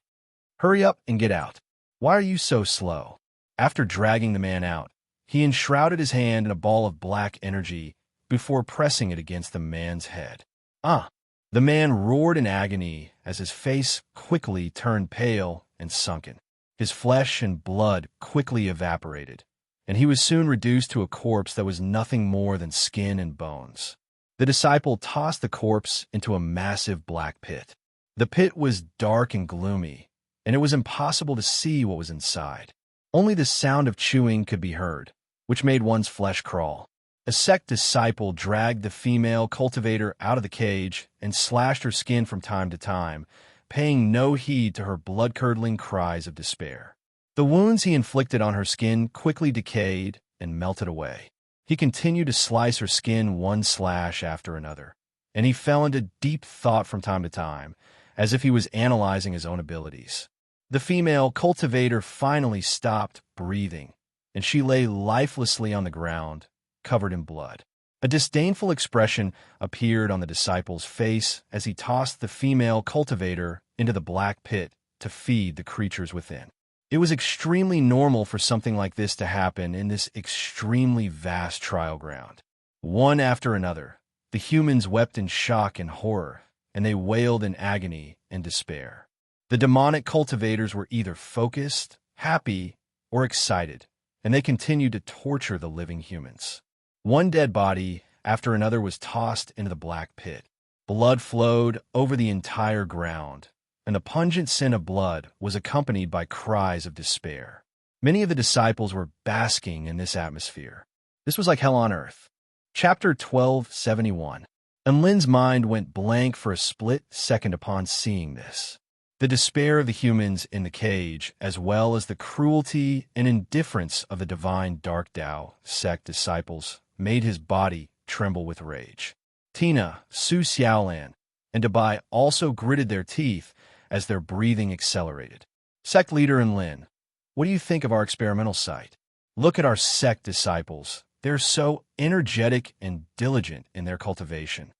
Hurry up and get out. Why are you so slow? After dragging the man out, he enshrouded his hand in a ball of black energy before pressing it against the man's head. Ah! The man roared in agony as his face quickly turned pale and sunken. His flesh and blood quickly evaporated, and he was soon reduced to a corpse that was nothing more than skin and bones. The disciple tossed the corpse into a massive black pit. The pit was dark and gloomy, and it was impossible to see what was inside. Only the sound of chewing could be heard, which made one's flesh crawl. A sect disciple dragged the female cultivator out of the cage and slashed her skin from time to time, paying no heed to her blood-curdling cries of despair. The wounds he inflicted on her skin quickly decayed and melted away. He continued to slice her skin one slash after another, and he fell into deep thought from time to time, as if he was analyzing his own abilities. The female cultivator finally stopped breathing, and she lay lifelessly on the ground, covered in blood. A disdainful expression appeared on the disciple's face as he tossed the female cultivator into the black pit to feed the creatures within. It was extremely normal for something like this to happen in this extremely vast trial ground. One after another, the humans wept in shock and horror, and they wailed in agony and despair. The demonic cultivators were either focused, happy, or excited, and they continued to torture the living humans. One dead body after another was tossed into the black pit. Blood flowed over the entire ground, and the pungent scent of blood was accompanied by cries of despair. Many of the disciples were basking in this atmosphere. This was like hell on earth. Chapter 1271. Enlin's mind went blank for a split second upon seeing this. The despair of the humans in the cage, as well as the cruelty and indifference of the divine Dark Dao sect disciples, made his body tremble with rage. Tina, Su Xiaolan, and Dabai also gritted their teeth as their breathing accelerated. Sect leader Enlin, what do you think of our experimental site? Look at our sect disciples. They're so energetic and diligent in their cultivation.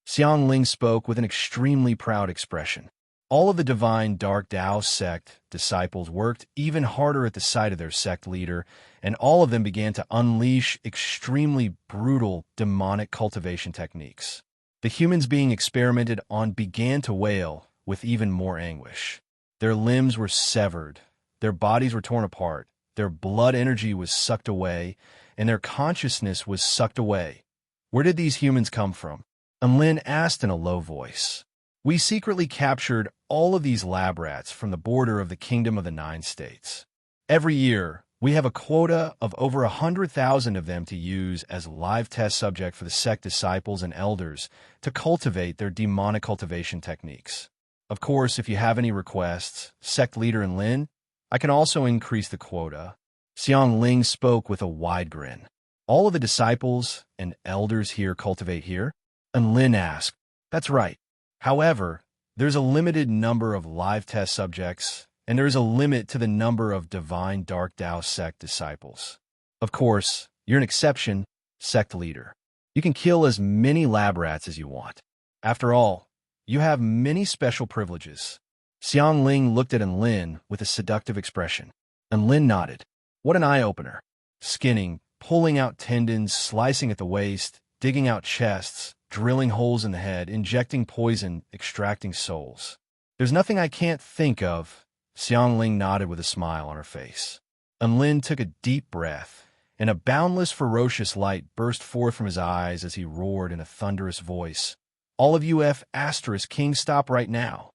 Xiangling spoke with an extremely proud expression. All of the divine Dark Dao sect disciples worked even harder at the sight of their sect leader, and all of them began to unleash extremely brutal demonic cultivation techniques. The humans being experimented on began to wail with even more anguish. Their limbs were severed, their bodies were torn apart, their blood energy was sucked away, and their consciousness was sucked away. Where did these humans come from? Enlin asked in a low voice. We secretly captured all of these lab rats from the border of the Kingdom of the Nine States. Every year, We have a quota of over 100,000 of them to use as live test subject for the sect disciples and elders to cultivate their demonic cultivation techniques. Of course, if you have any requests, sect leader and Lin, I can also increase the quota. Xiang Ling spoke with a wide grin. All of the disciples and elders here cultivate here? And Lin asked, that's right. However, there's a limited number of live test subjects, and there is a limit to the number of divine Dark Tao sect disciples. Of course, you're an exception, sect leader. You can kill as many lab rats as you want. After all, you have many special privileges. Xiang Ling looked at Lin with a seductive expression. And Lin nodded. What an eye-opener. Skinning, pulling out tendons, slicing at the waist, digging out chests, drilling holes in the head, injecting poison, extracting souls. There's nothing I can't think of. Xiang Ling nodded with a smile on her face. And Lin took a deep breath, and a boundless, ferocious light burst forth from his eyes as he roared in a thunderous voice. All of you King, stop right now.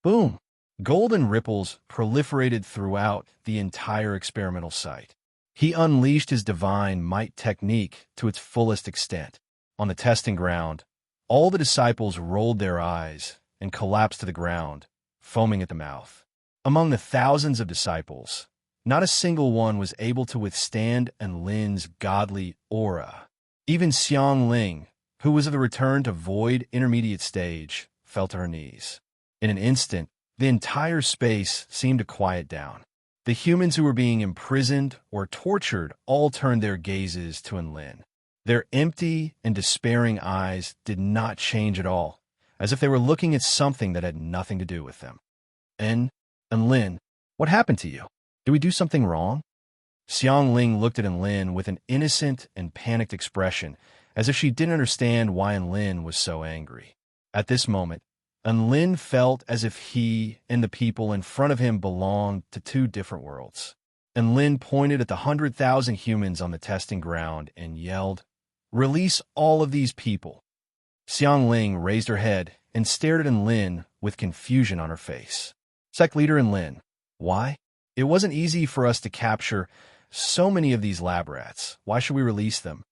Boom! Golden ripples proliferated throughout the entire experimental site. He unleashed his divine might technique to its fullest extent. On the testing ground, all the disciples rolled their eyes and collapsed to the ground, foaming at the mouth. Among the thousands of disciples, not a single one was able to withstand Lin's godly aura. Even Xiang Ling, who was of the return to void intermediate stage, fell to her knees. In an instant, the entire space seemed to quiet down. The humans who were being imprisoned or tortured all turned their gazes to Lin. Their empty and despairing eyes did not change at all, as if they were looking at something that had nothing to do with them. And Lin, what happened to you? Did we do something wrong? Xiang Ling looked at Lin with an innocent and panicked expression, as if she didn't understand why Lin was so angry. At this moment, Lin felt as if he and the people in front of him belonged to two different worlds. Lin pointed at the 100,000 humans on the testing ground and yelled, "Release all of these people." Xiang Ling raised her head and stared at Lin with confusion on her face. Sect leader Lin, why? It wasn't easy for us to capture so many of these lab rats. Why should we release them?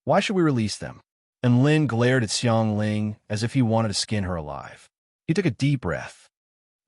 Why should we release them? And Lin glared at Xiang Ling as if he wanted to skin her alive. He took a deep breath.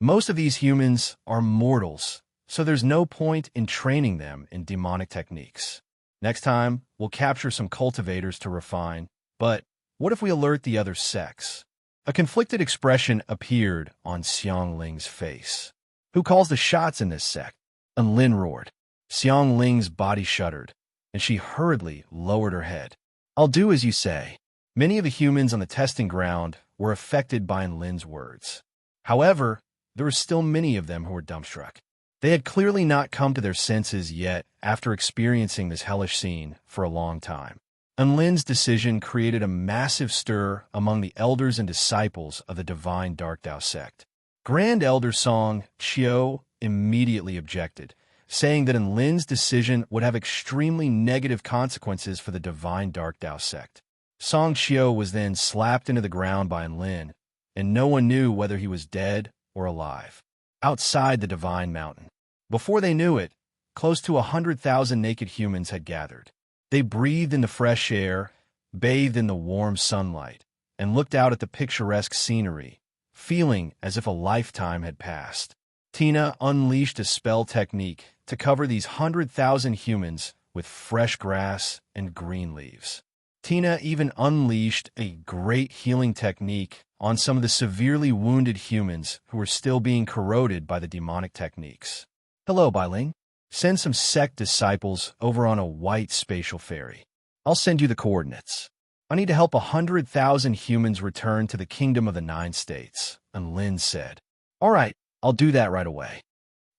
Most of these humans are mortals, so there's no point in training them in demonic techniques. Next time, we'll capture some cultivators to refine, but what if we alert the other sects? A conflicted expression appeared on Xiang Ling's face. Who calls the shots in this sect? And Lin roared. Xiang Ling's body shuddered, and she hurriedly lowered her head. I'll do as you say. Many of the humans on the testing ground were affected by Lin's words. However, there were still many of them who were dumbstruck. They had clearly not come to their senses yet after experiencing this hellish scene for a long time. And Lin's decision created a massive stir among the elders and disciples of the divine Dark Tao sect. Grand Elder Song Chiu immediately objected, saying that Lin's decision would have extremely negative consequences for the divine Dark Tao sect. Song Chiu was then slapped into the ground by Lin, and no one knew whether he was dead or alive. Outside the divine mountain. Before they knew it, close to 100,000 naked humans had gathered. They breathed in the fresh air, bathed in the warm sunlight, and looked out at the picturesque scenery, feeling as if a lifetime had passed. Tina unleashed a spell technique to cover these 100,000 humans with fresh grass and green leaves. Tina even unleashed a great healing technique on some of the severely wounded humans who were still being corroded by the demonic techniques. Hello, Bailing. Send some sect disciples over on a white spatial ferry. I'll send you the coordinates. I need to help 100,000 humans return to the Kingdom of the Nine States, and Lin said. All right, I'll do that right away.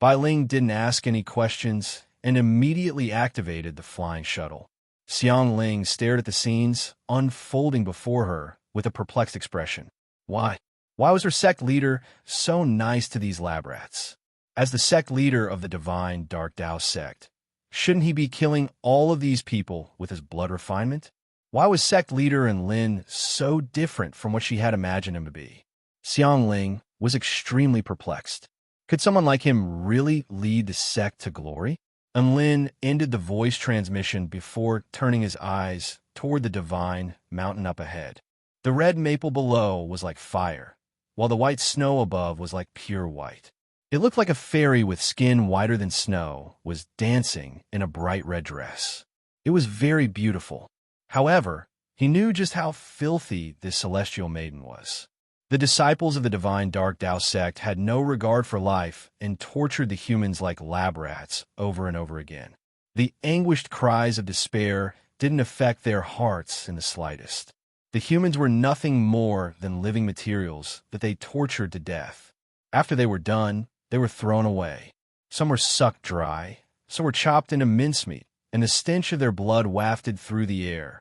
Bailing didn't ask any questions and immediately activated the flying shuttle. Xiang Ling stared at the scenes unfolding before her with a perplexed expression. Why? Why was her sect leader so nice to these lab rats? As the sect leader of the divine Dark Tao sect, shouldn't he be killing all of these people with his blood refinement? Why was sect leader Lin so different from what she had imagined him to be? Xiang Ling was extremely perplexed. Could someone like him really lead the sect to glory? Enlin ended the voice transmission before turning his eyes toward the divine mountain up ahead. The red maple below was like fire, while the white snow above was like pure white. It looked like a fairy with skin whiter than snow was dancing in a bright red dress. It was very beautiful. However, he knew just how filthy this celestial maiden was. The disciples of the divine Dark Tao sect had no regard for life and tortured the humans like lab rats over and over again. The anguished cries of despair didn't affect their hearts in the slightest. The humans were nothing more than living materials that they tortured to death. After they were done, they were thrown away. Some were sucked dry, some were chopped into mincemeat, and the stench of their blood wafted through the air.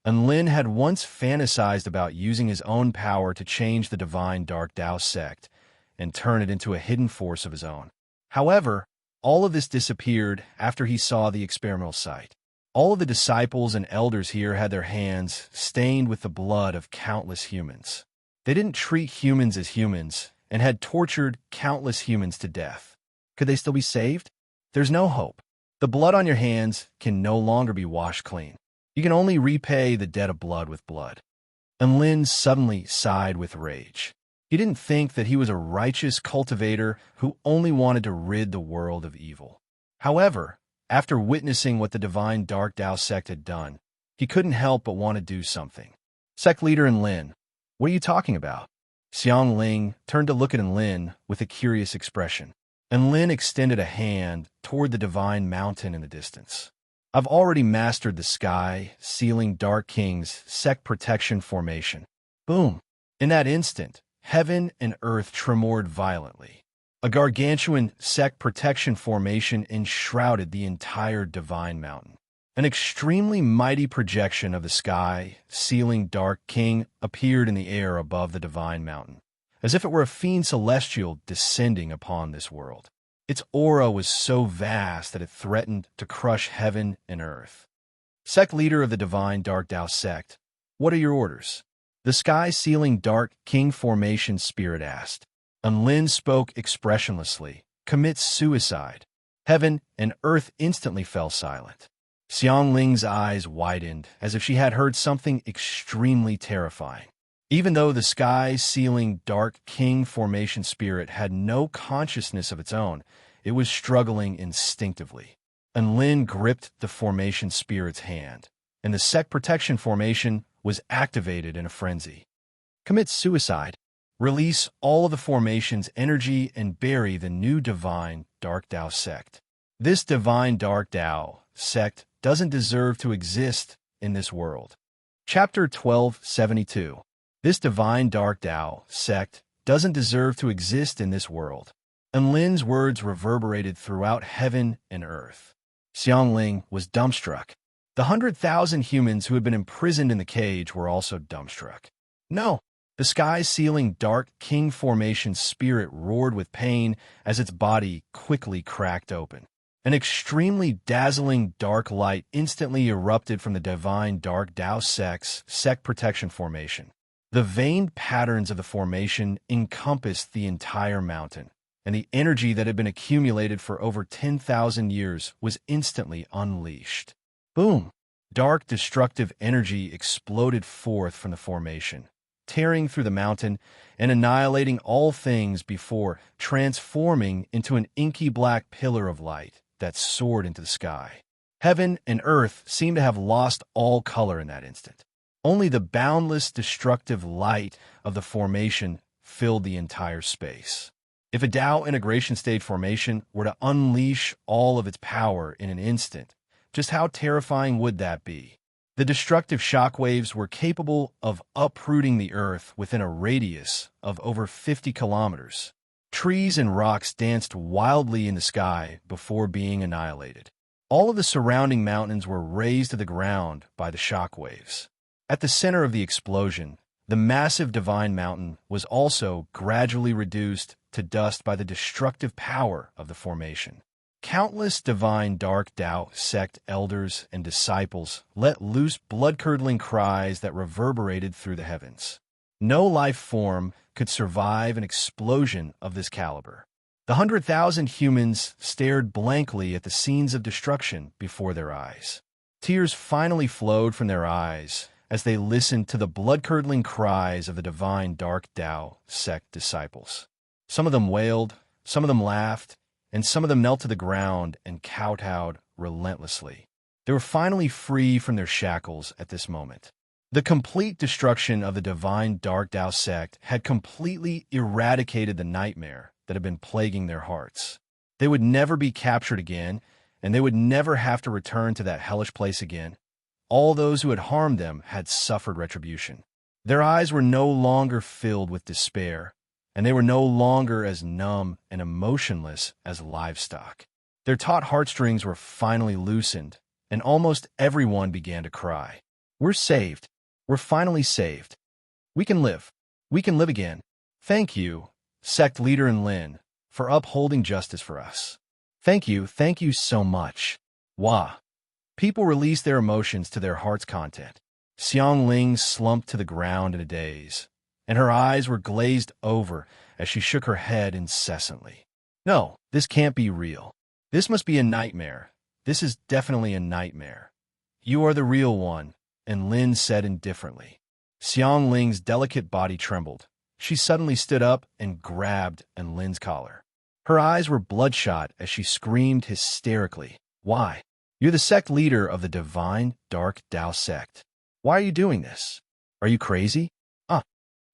Enlin had once fantasized about using his own power to change the divine Dark Tao sect and turn it into a hidden force of his own. However, all of this disappeared after he saw the experimental site. All of the disciples and elders here had their hands stained with the blood of countless humans. They didn't treat humans as humans and had tortured countless humans to death. Could they still be saved? There's no hope. The blood on your hands can no longer be washed clean. You can only repay the debt of blood with blood. Enlin suddenly sighed with rage. He didn't think that he was a righteous cultivator who only wanted to rid the world of evil. However, after witnessing what the divine Dark Tao sect had done, he couldn't help but want to do something. Sect leader Enlin, what are you talking about? Xiang Ling turned to look at Enlin with a curious expression. Enlin extended a hand toward the divine mountain in the distance. I've already mastered the sky, sealing Dark King's sect protection formation. Boom! In that instant, heaven and earth tremored violently. A gargantuan sect protection formation enshrouded the entire divine mountain. An extremely mighty projection of the sky, sealing Dark King, appeared in the air above the divine mountain, as if it were a fiend celestial descending upon this world. Its aura was so vast that it threatened to crush heaven and earth. Sect leader of the divine Dark Tao sect, what are your orders? The sky-sealing Dark King formation spirit asked. Enlin spoke expressionlessly. Commit suicide. Heaven and earth instantly fell silent. Xiang Ling's eyes widened as if she had heard something extremely terrifying. Even though the sky-sealing Dark King formation spirit had no consciousness of its own, it was struggling instinctively. Enlin gripped the formation spirit's hand, and the sect protection formation was activated in a frenzy. Commit suicide. Release all of the formation's energy and bury the new divine Dark Tao sect. This divine Dark Tao sect doesn't deserve to exist in this world. Chapter 1272. This divine Dark Tao sect doesn't deserve to exist in this world. Enlin's words reverberated throughout heaven and earth. Xiang Ling was dumbstruck. The 100,000 humans who had been imprisoned in the cage were also dumbstruck. No, the sky-sealing Dark King formation spirit roared with pain as its body quickly cracked open. An extremely dazzling dark light instantly erupted from the divine Dark Tao sect's sect protection formation. The veined patterns of the formation encompassed the entire mountain, and the energy that had been accumulated for over 10,000 years was instantly unleashed. Boom! Dark, destructive energy exploded forth from the formation, tearing through the mountain and annihilating all things before transforming into an inky black pillar of light that soared into the sky. Heaven and earth seemed to have lost all color in that instant. Only the boundless, destructive light of the formation filled the entire space. If a Tao integration stage formation were to unleash all of its power in an instant, just how terrifying would that be? The destructive shockwaves were capable of uprooting the earth within a radius of over 50 kilometers. Trees and rocks danced wildly in the sky before being annihilated. All of the surrounding mountains were razed to the ground by the shockwaves. At the center of the explosion, the massive divine mountain was also gradually reduced to dust by the destructive power of the formation. Countless divine Dark Tao sect elders and disciples let loose blood-curdling cries that reverberated through the heavens. No life form could survive an explosion of this caliber. The 100,000 humans stared blankly at the scenes of destruction before their eyes. Tears finally flowed from their eyes as they listened to the blood-curdling cries of the divine Dark Tao sect disciples. Some of them wailed, some of them laughed, and some of them knelt to the ground and kowtowed relentlessly. They were finally free from their shackles at this moment. The complete destruction of the divine Dark Tao sect had completely eradicated the nightmare that had been plaguing their hearts. They would never be captured again, and they would never have to return to that hellish place again. All those who had harmed them had suffered retribution. Their eyes were no longer filled with despair, and they were no longer as numb and emotionless as livestock. Their taut heartstrings were finally loosened, and almost everyone began to cry. We're saved. We're finally saved. We can live. We can live again. Thank you, sect leader Lin, for upholding justice for us. Thank you so much. Wah. People released their emotions to their heart's content. Xiang Ling slumped to the ground in a daze, and her eyes were glazed over as she shook her head incessantly. No, this can't be real. This must be a nightmare. This is definitely a nightmare. You are the real one, and Lin said indifferently. Xiang Ling's delicate body trembled. She suddenly stood up and grabbed Lin's collar. Her eyes were bloodshot as she screamed hysterically. Why? You're the sect leader of the divine Dark Tao sect. Why are you doing this? Are you crazy?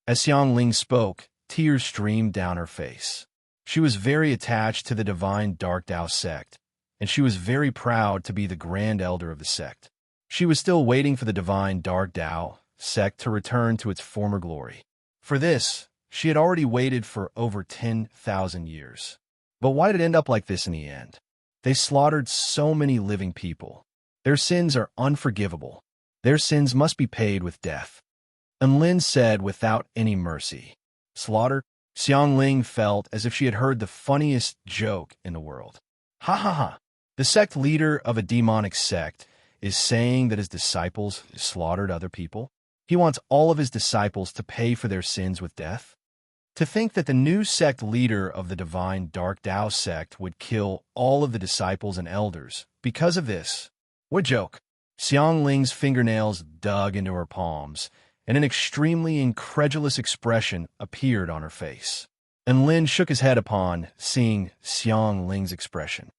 As Xiang Ling spoke, tears streamed down her face. She was very attached to the divine Dark Tao sect, and she was very proud to be the grand elder of the sect. She was still waiting for the divine Dark Tao sect to return to its former glory. For this, she had already waited for over 10,000 years. But why did it end up like this in the end? They slaughtered so many living people. Their sins are unforgivable. Their sins must be paid with death. And Lin said without any mercy. Slaughter? Xiang Ling felt as if she had heard the funniest joke in the world. Ha ha ha. The sect leader of a demonic sect is saying that his disciples slaughtered other people. He wants all of his disciples to pay for their sins with death. To think that the new sect leader of the divine Dark Tao sect would kill all of the disciples and elders because of this. What a joke. Xiang Ling's fingernails dug into her palms, and an extremely incredulous expression appeared on her face. And Lin shook his head upon seeing Xiang Ling's expression.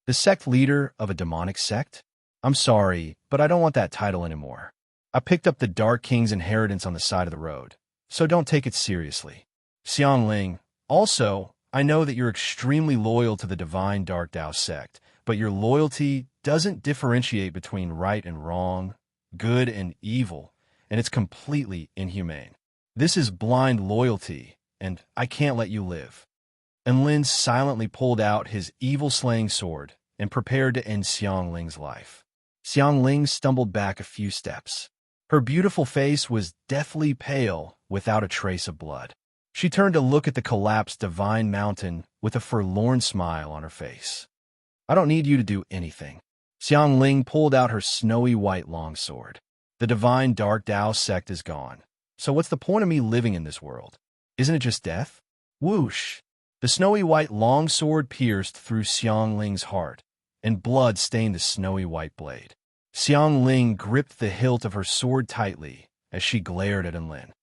The sect leader of a demonic sect? I'm sorry, but I don't want that title anymore. I picked up the Dark King's inheritance on the side of the road, so don't take it seriously. Xiang Ling, also, I know that you're extremely loyal to the divine Dark Tao sect, but your loyalty doesn't differentiate between right and wrong, good and evil, and it's completely inhumane. This is blind loyalty, and I can't let you live. And Lin silently pulled out his evil-slaying sword and prepared to end Xiang Ling's life. Xiang Ling stumbled back a few steps. Her beautiful face was deathly pale without a trace of blood. She turned to look at the collapsed divine mountain with a forlorn smile on her face. I don't need you to do anything. Xiang Ling pulled out her snowy white longsword. The divine Dark Tao sect is gone. So what's the point of me living in this world? Isn't it just death? Whoosh! The snowy white longsword pierced through Xiang Ling's heart, and blood stained the snowy white blade. Xiang Ling gripped the hilt of her sword tightly as she glared at Lin.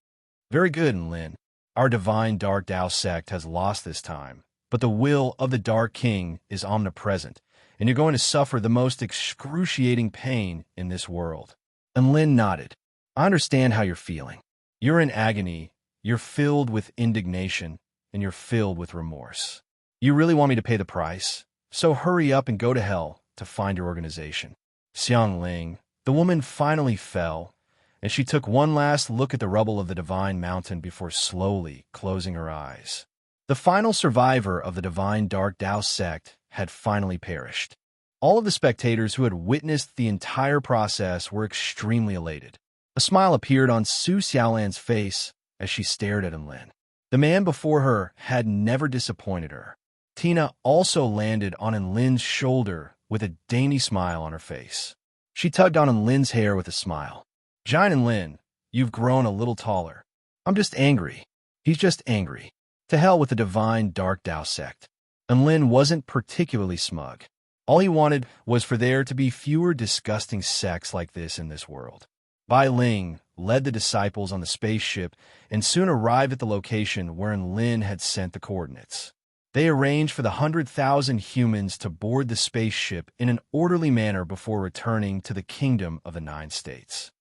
Very good, Lin. Our divine Dark Tao sect has lost this time, but the will of the Dark King is omnipresent, and you're going to suffer the most excruciating pain in this world. And Lin nodded. I understand how you're feeling. You're in agony, you're filled with indignation, and you're filled with remorse. You really want me to pay the price? So hurry up and go to hell to find your organization. Xiang Ling, the woman finally fell, and she took one last look at the rubble of the divine mountain before slowly closing her eyes. The final survivor of the divine Dark Tao sect had finally perished. All of the spectators who had witnessed the entire process were extremely elated. A smile appeared on Su Xiaolan's face as she stared at Lin. The man before her had never disappointed her. Tina also landed on Lin's shoulder with a dainty smile on her face. She tugged on Lin's hair with a smile. Jin Lin, you've grown a little taller. I'm just angry. He's just angry. To hell with the divine Dark Tao sect. And Lin wasn't particularly smug. All he wanted was for there to be fewer disgusting sects like this in this world. Bai Ling led the disciples on the spaceship and soon arrived at the location wherein Lin had sent the coordinates. They arranged for the 100,000 humans to board the spaceship in an orderly manner before returning to the kingdom of the 9 states.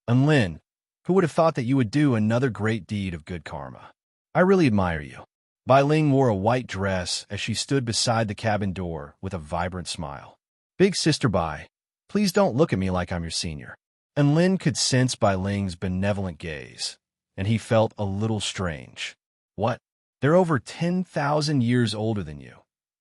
And Lin, who would have thought that you would do another great deed of good karma? I really admire you. Bai Ling wore a white dress as she stood beside the cabin door with a vibrant smile. Big Sister Bai, please don't look at me like I'm your senior. And Lin could sense Bai Ling's benevolent gaze, and he felt a little strange. What? They're over 10,000 years older than you,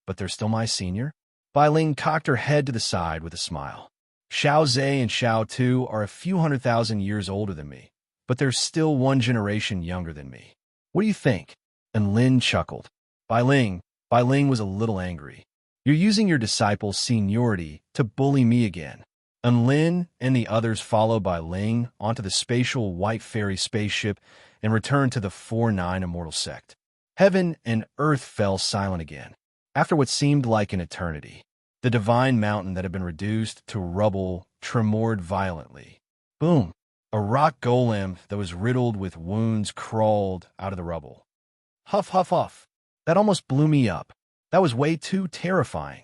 but they're still my senior? Bai Ling cocked her head to the side with a smile. Xiao Zhe and Xiao Tu are a few 100,000 years older than me, but they're still one generation younger than me. What do you think? And Lin chuckled. Bai Ling was a little angry. You're using your disciples' seniority to bully me again. And Lin and the others followed Bai Ling onto the spatial White Fairy spaceship and returned to the 4-9 Immortal Sect. Heaven and earth fell silent again. After what seemed like an eternity, the divine mountain that had been reduced to rubble tremored violently. Boom! A rock golem that was riddled with wounds crawled out of the rubble. Huff, huff, huff. That almost blew me up. That was way too terrifying.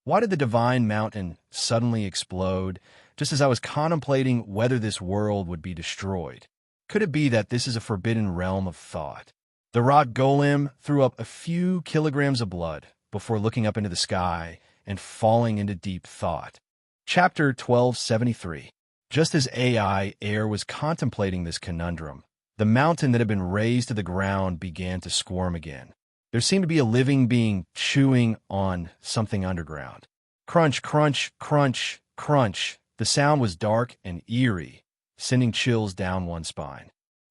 Why did the divine mountain suddenly explode just as I was contemplating whether this world would be destroyed? Could it be that this is a forbidden realm of thought? The rock golem threw up a few kilograms of blood before looking up into the sky and falling into deep thought. Chapter 1273. Just as AI Air was contemplating this conundrum, the mountain that had been razed to the ground began to squirm again. There seemed to be a living being chewing on something underground. Crunch, crunch, crunch, crunch. The sound was dark and eerie, sending chills down one's spine.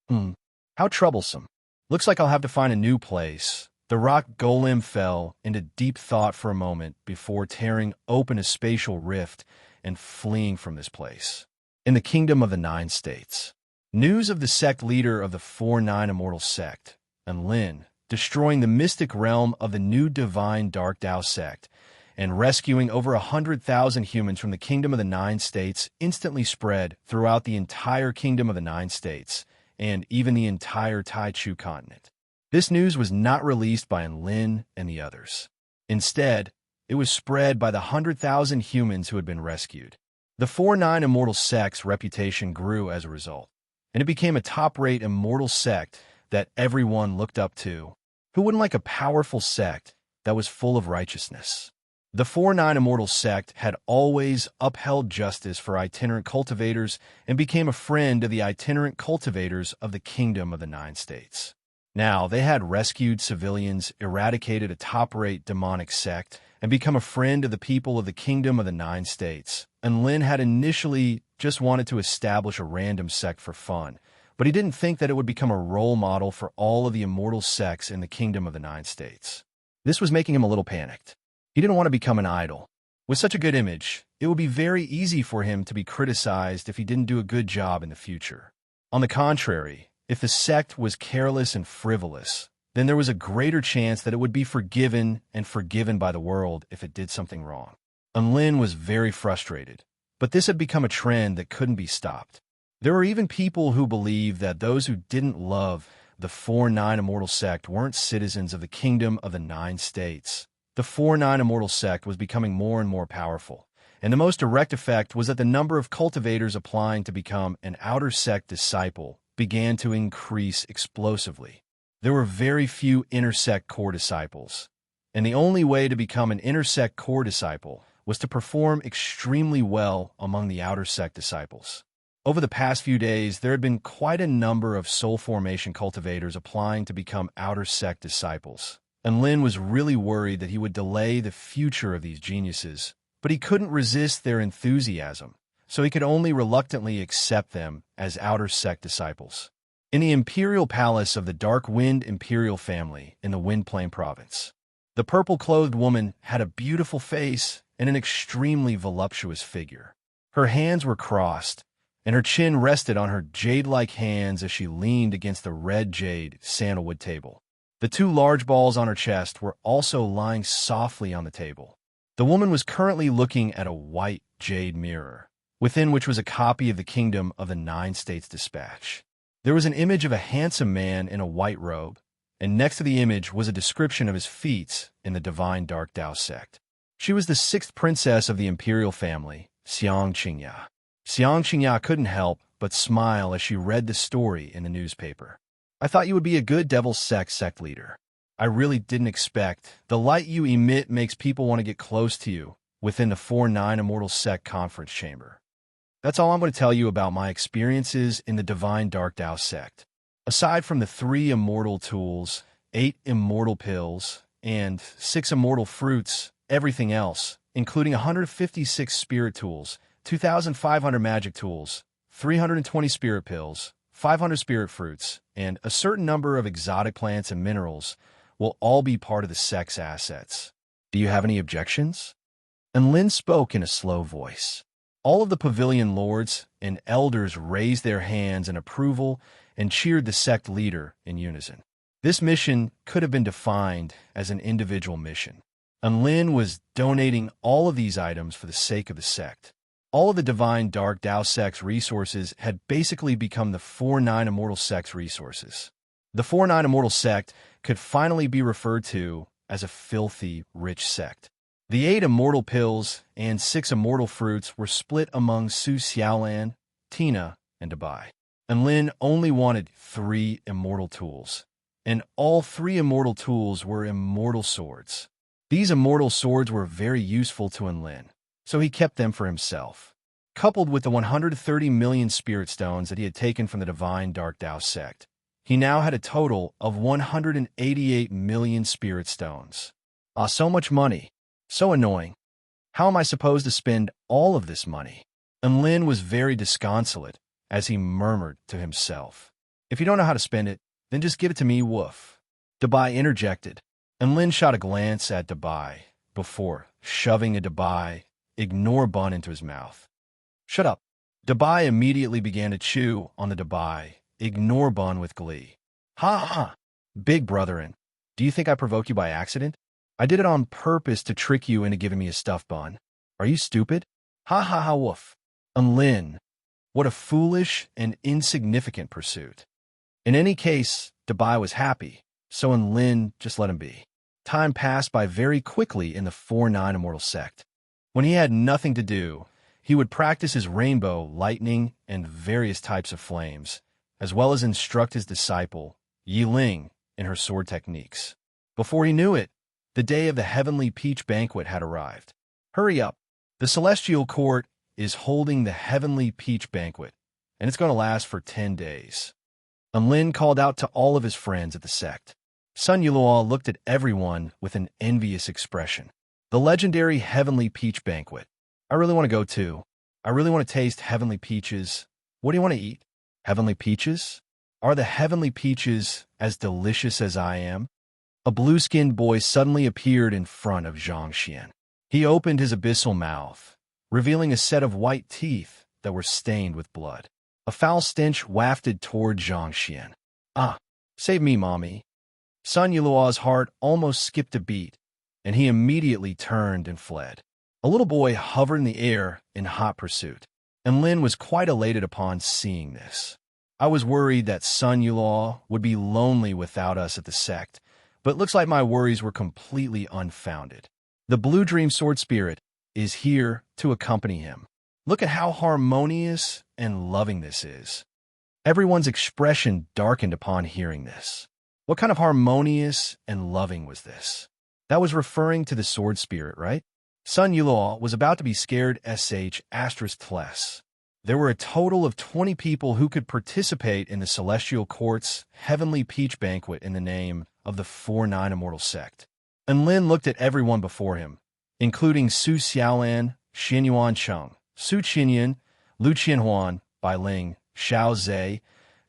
How troublesome. Looks like I'll have to find a new place. The rock golem fell into deep thought for a moment before tearing open a spatial rift and fleeing from this place. In the kingdom of the 9 states, news of the sect leader of the 4-9 Immortal Sect, and Lin, destroying the mystic realm of the new divine Dark Dao sect, and rescuing over 100,000 humans from the kingdom of the 9 states instantly spread throughout the entire kingdom of the 9 states, and even the entire Taichu continent. This news was not released by Lin and the others. Instead, it was spread by the 100,000 humans who had been rescued. The 4-9 Immortal Sect's reputation grew as a result, and it became a top-rate immortal sect that everyone looked up to. Who wouldn't like a powerful sect that was full of righteousness? The 4-9 Immortal Sect had always upheld justice for itinerant cultivators and became a friend of the itinerant cultivators of the kingdom of the 9 states. Now, they had rescued civilians, eradicated a top-rate demonic sect, and become a friend of the people of the kingdom of the 9 states. And Lin had initially just wanted to establish a random sect for fun, but he didn't think that it would become a role model for all of the immortal sects in the kingdom of the 9 states. This was making him a little panicked. He didn't want to become an idol. With such a good image, it would be very easy for him to be criticized if he didn't do a good job in the future. On the contrary, if the sect was careless and frivolous, then there was a greater chance that it would be forgiven and forgiven by the world if it did something wrong. And Lin was very frustrated, but this had become a trend that couldn't be stopped. There were even people who believed that those who didn't love the 4-9 Immortal Sect weren't citizens of the kingdom of the 9 states. The 4-9 Immortal Sect was becoming more and more powerful, and the most direct effect was that the number of cultivators applying to become an outer sect disciple began to increase explosively. There were very few inner sect core disciples, and the only way to become an inner sect core disciple was to perform extremely well among the outer sect disciples. Over the past few days, there had been quite a number of soul formation cultivators applying to become outer sect disciples, and Lin was really worried that he would delay the future of these geniuses, but he couldn't resist their enthusiasm, so he could only reluctantly accept them as outer sect disciples. In the imperial palace of the Dark Wind Imperial family in the Wind Plain province, the purple-clothed woman had a beautiful face and an extremely voluptuous figure. Her hands were crossed, and her chin rested on her jade-like hands as she leaned against the red jade sandalwood table. The 2 large balls on her chest were also lying softly on the table. The woman was currently looking at a white jade mirror, within which was a copy of the Kingdom of the 9 States Dispatch. There was an image of a handsome man in a white robe, and next to the image was a description of his feats in the Divine Dark Tao sect. She was the 6th princess of the imperial family, Xiang Qingya. Xiang Qingya couldn't help but smile as she read the story in the newspaper. I thought you would be a good Devil's sect leader. I really didn't expect. The light you emit makes people want to get close to you within the 4-9 Immortal Sect conference chamber. That's all I'm going to tell you about my experiences in the Divine Dark Tao sect. Aside from the 3 immortal tools, 8 immortal pills, and 6 immortal fruits, everything else, including 156 spirit tools, 2,500 magic tools, 320 spirit pills, 500 spirit fruits, and a certain number of exotic plants and minerals, will all be part of the sect's assets. Do you have any objections? And Lin spoke in a slow voice. All of the pavilion lords and elders raised their hands in approval and cheered the sect leader in unison. This mission could have been defined as an individual mission, and Lin was donating all of these items for the sake of the sect. All of the Divine Dark Tao sect's resources had basically become the 4-9 Immortal Sect's resources. The 4-9 Immortal Sect could finally be referred to as a filthy, rich sect. The 8 immortal pills and 6 immortal fruits were split among Su Xiaolan, Tina, and Dabai. And Lin only wanted 3 immortal tools, and all 3 immortal tools were immortal swords. These immortal swords were very useful to Lin, so he kept them for himself. Coupled with the 130 million spirit stones that he had taken from the Divine Dark Tao sect, he now had a total of 188 million spirit stones. Ah, so much money. So annoying. How am I supposed to spend all of this money? And Lin was very disconsolate as he murmured to himself. If you don't know how to spend it, then just give it to me, woof. Dabai interjected, and Lin shot a glance at Dabai before shoving a Dabai ignore bun into his mouth. Shut up. Dabai immediately began to chew on the Dabai ignore bun with glee. Ha ha! Big brotherin, do you think I provoked you by accident? I did it on purpose to trick you into giving me a stuffed bun. Are you stupid? Ha ha ha woof. And Lin, what a foolish and insignificant pursuit. In any case, Dabai was happy, so Lin just let him be. Time passed by very quickly in the 4-9 Immortal Sect. When he had nothing to do, he would practice his rainbow, lightning, and various types of flames, as well as instruct his disciple, Yi Ling, in her sword techniques. Before he knew it, the day of the Heavenly Peach Banquet had arrived. Hurry up. The Celestial Court is holding the Heavenly Peach Banquet, and it's going to last for 10 days. And Lin called out to all of his friends at the sect. Sun Yulua looked at everyone with an envious expression. The legendary Heavenly Peach Banquet. I really want to go too. I really want to taste Heavenly Peaches. What do you want to eat? Heavenly Peaches? Are the Heavenly Peaches as delicious as I am? A blue-skinned boy suddenly appeared in front of Zhang Xian. He opened his abyssal mouth, revealing a set of white teeth that were stained with blood. A foul stench wafted toward Zhang Xian. Ah, save me, Mommy. Sun Yulua's heart almost skipped a beat, and he immediately turned and fled. A little boy hovered in the air in hot pursuit, and Lin was quite elated upon seeing this. I was worried that Sun Yulua would be lonely without us at the sect, but it looks like my worries were completely unfounded. The Blue Dream Sword Spirit is here to accompany him. Look at how harmonious and loving this is. Everyone's expression darkened upon hearing this. What kind of harmonious and loving was this? That was referring to the Sword Spirit, right? Sun Yulua was about to be scared ***. There were a total of 20 people who could participate in the Celestial Court's Heavenly Peach Banquet in the name of the 4-9 Immortal Sect. And Lin looked at everyone before him, including Su Xiaolan, Xianyuan Cheng, Su Qinyan, Lu Qianhuan, Bai Ling, Xiao Zhe,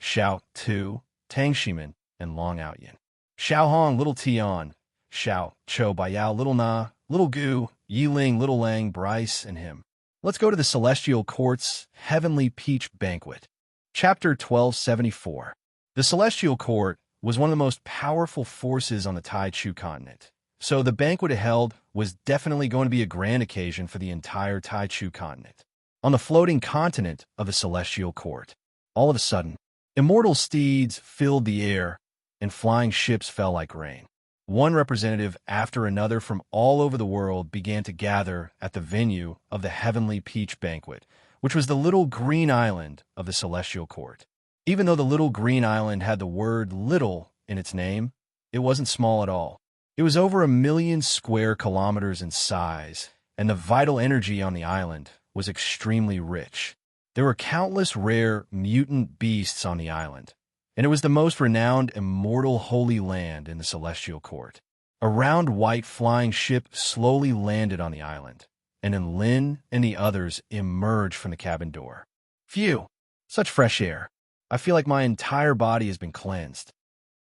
Xiao Tu, Tang Shiman, and Long Outyin. Xiao Hong, Little Tian, Xiao Cho Baiyao, Little Na, Little Gu, Yi Ling, Little Lang, Bryce, and him. Let's go to the Celestial Court's Heavenly Peach Banquet. Chapter 1274. The Celestial Court was one of the most powerful forces on the Tai-Chu continent. So the banquet it held was definitely going to be a grand occasion for the entire Tai-Chu continent. On the floating continent of the celestial court, all of a sudden, immortal steeds filled the air and flying ships fell like rain. One representative after another from all over the world began to gather at the venue of the Heavenly Peach Banquet, which was the little green island of the celestial court. Even though the little green island had the word little in its name, it wasn't small at all. It was over 1,000,000 square kilometers in size, and the vital energy on the island was extremely rich. There were countless rare mutant beasts on the island, and it was the most renowned immortal holy land in the celestial court. A round white flying ship slowly landed on the island, and then Lin and the others emerged from the cabin door. Phew, such fresh air. I feel like my entire body has been cleansed.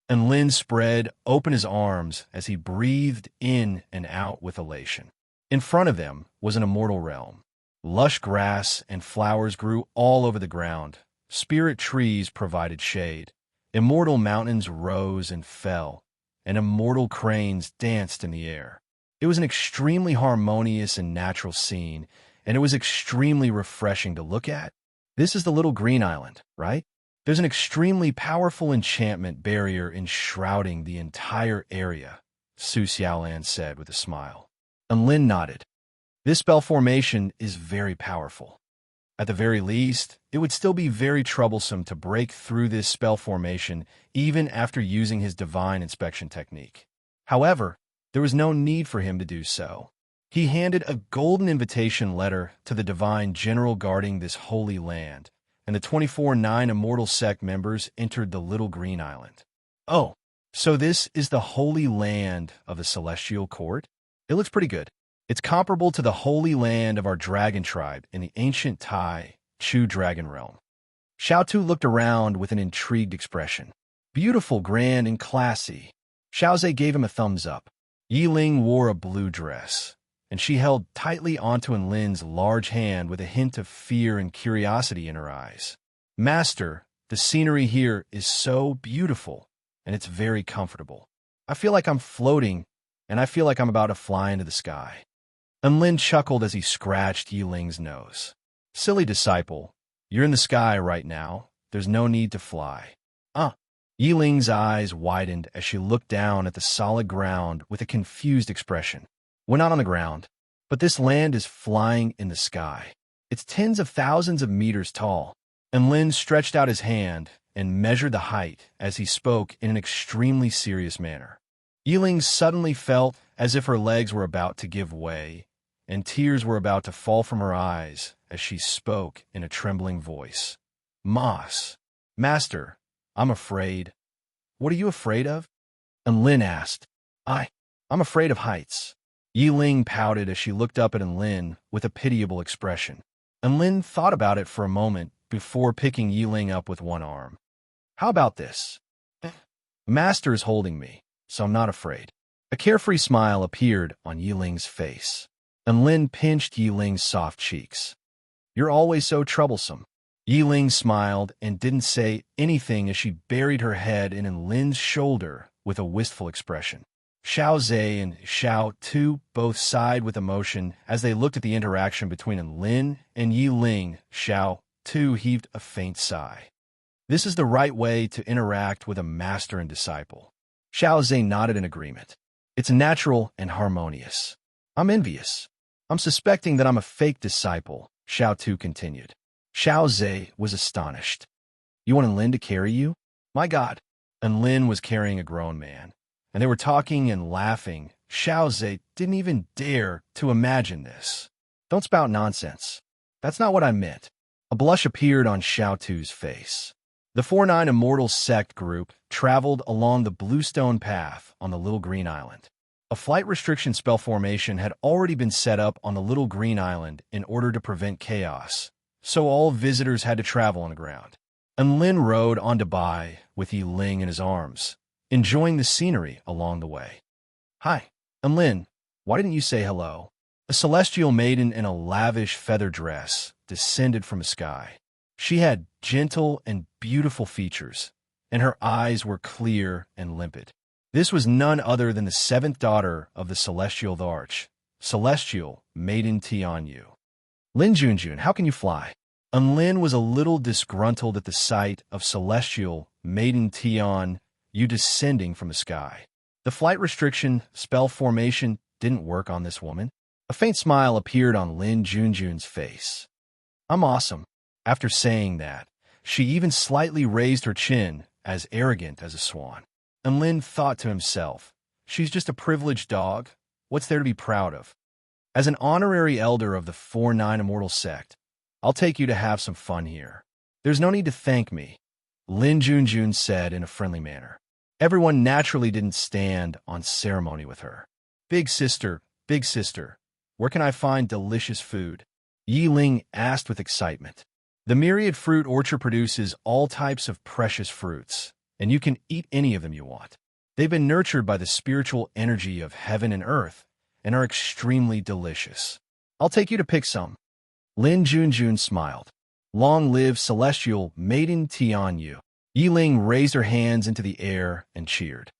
And Lin spread open his arms as he breathed in and out with elation. In front of them was an immortal realm. Lush grass and flowers grew all over the ground. Spirit trees provided shade. Immortal mountains rose and fell, and immortal cranes danced in the air. It was an extremely harmonious and natural scene, and it was extremely refreshing to look at. This is the little green island, right? There's an extremely powerful enchantment barrier enshrouding the entire area, Su Xiaolan said with a smile. And Lin nodded. This spell formation is very powerful. At the very least, it would still be very troublesome to break through this spell formation even after using his divine inspection technique. However, there was no need for him to do so. He handed a golden invitation letter to the divine general guarding this holy land, and the 24-9 Immortal Sect members entered the little green island. Oh, so this is the holy land of the Celestial Court? It looks pretty good. It's comparable to the holy land of our dragon tribe in the ancient Tai-Chu dragon realm. Xiaotu looked around with an intrigued expression. Beautiful, grand, and classy. Xiaozhe gave him a thumbs up. Yiling wore a blue dress, and she held tightly onto Lin's large hand with a hint of fear and curiosity in her eyes. Master, the scenery here is so beautiful, and it's very comfortable. I feel like I'm floating, and I feel like I'm about to fly into the sky. And Lin chuckled as he scratched Yiling's nose. Silly disciple, you're in the sky right now. There's no need to fly. Yiling's eyes widened as she looked down at the solid ground with a confused expression. We're not on the ground, but this land is flying in the sky. It's tens of thousands of meters tall. And Lin stretched out his hand and measured the height as he spoke in an extremely serious manner. Yiling suddenly felt as if her legs were about to give way, and tears were about to fall from her eyes as she spoke in a trembling voice. Master, I'm afraid. What are you afraid of? And Lin asked. I'm afraid of heights. Yiling pouted as she looked up at Lin with a pitiable expression. And Lin thought about it for a moment before picking Yiling up with one arm. How about this? Master is holding me, so I'm not afraid. A carefree smile appeared on Yiling's face, and Lin pinched Yiling's soft cheeks. You're always so troublesome. Yiling smiled and didn't say anything as she buried her head in Lin's shoulder with a wistful expression. Xiaozhe and Xiaotu both sighed with emotion as they looked at the interaction between Lin and Yiling. Xiaotu heaved a faint sigh. This is the right way to interact with a master and disciple. Xiaozhe nodded in agreement. It's natural and harmonious. I'm envious. I'm suspecting that I'm a fake disciple, Xiaotu continued. Xiaozhe was astonished. You want Lin to carry you? My God. And Lin was carrying a grown man, and they were talking and laughing. Xiaozhe didn't even dare to imagine this. Don't spout nonsense. That's not what I meant. A blush appeared on Xiaotu's face. The 4-9 Immortal Sect group traveled along the Bluestone Path on the Little Green Island. A flight restriction spell formation had already been set up on the Little Green Island in order to prevent chaos, so all visitors had to travel on the ground. And Lin rode on to Bai with Yiling in his arms, enjoying the scenery along the way. Hi, I'm Lin. Why didn't you say hello? A celestial maiden in a lavish feather dress descended from the sky. She had gentle and beautiful features, and her eyes were clear and limpid. This was none other than the seventh daughter of the Celestial Arch, Celestial Maiden Tianyu. Lin Junjun, how can you fly? Lin was a little disgruntled at the sight of Celestial Maiden Tianyu descending from the sky. The flight restriction spell formation didn't work on this woman. A faint smile appeared on Lin Junjun's face. I'm awesome. After saying that, she even slightly raised her chin, as arrogant as a swan. And Lin thought to himself, she's just a privileged dog. What's there to be proud of? As an honorary elder of the 4-9 Immortal Sect, I'll take you to have some fun here. There's no need to thank me, Lin Junjun said in a friendly manner. Everyone naturally didn't stand on ceremony with her. Big sister, where can I find delicious food? Yi Ling asked with excitement. The myriad fruit orchard produces all types of precious fruits, and you can eat any of them you want. They've been nurtured by the spiritual energy of heaven and earth, and are extremely delicious. I'll take you to pick some. Lin Junjun smiled. Long live Celestial Maiden Tianyu. Yi Ling raised her hands into the air and cheered.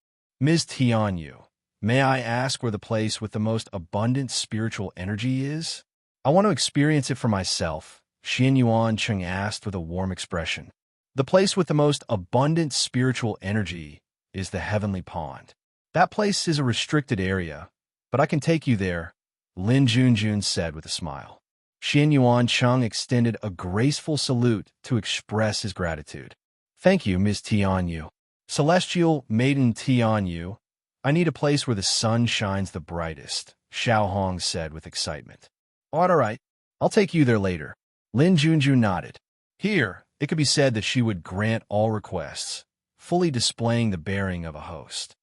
Ms. Tianyu, may I ask where the place with the most abundant spiritual energy is? I want to experience it for myself, Xian Yuan Cheng asked with a warm expression. The place with the most abundant spiritual energy is the Heavenly Pond. That place is a restricted area, but I can take you there, Lin Junjun said with a smile. Xian Yuan Cheng extended a graceful salute to express his gratitude. Thank you, Ms. Tianyu. Celestial Maiden Tianyu, I need a place where the sun shines the brightest, Xiao Hong said with excitement. All right, I'll take you there later. Lin Junjun nodded. Here, it could be said that she would grant all requests, fully displaying the bearing of a host.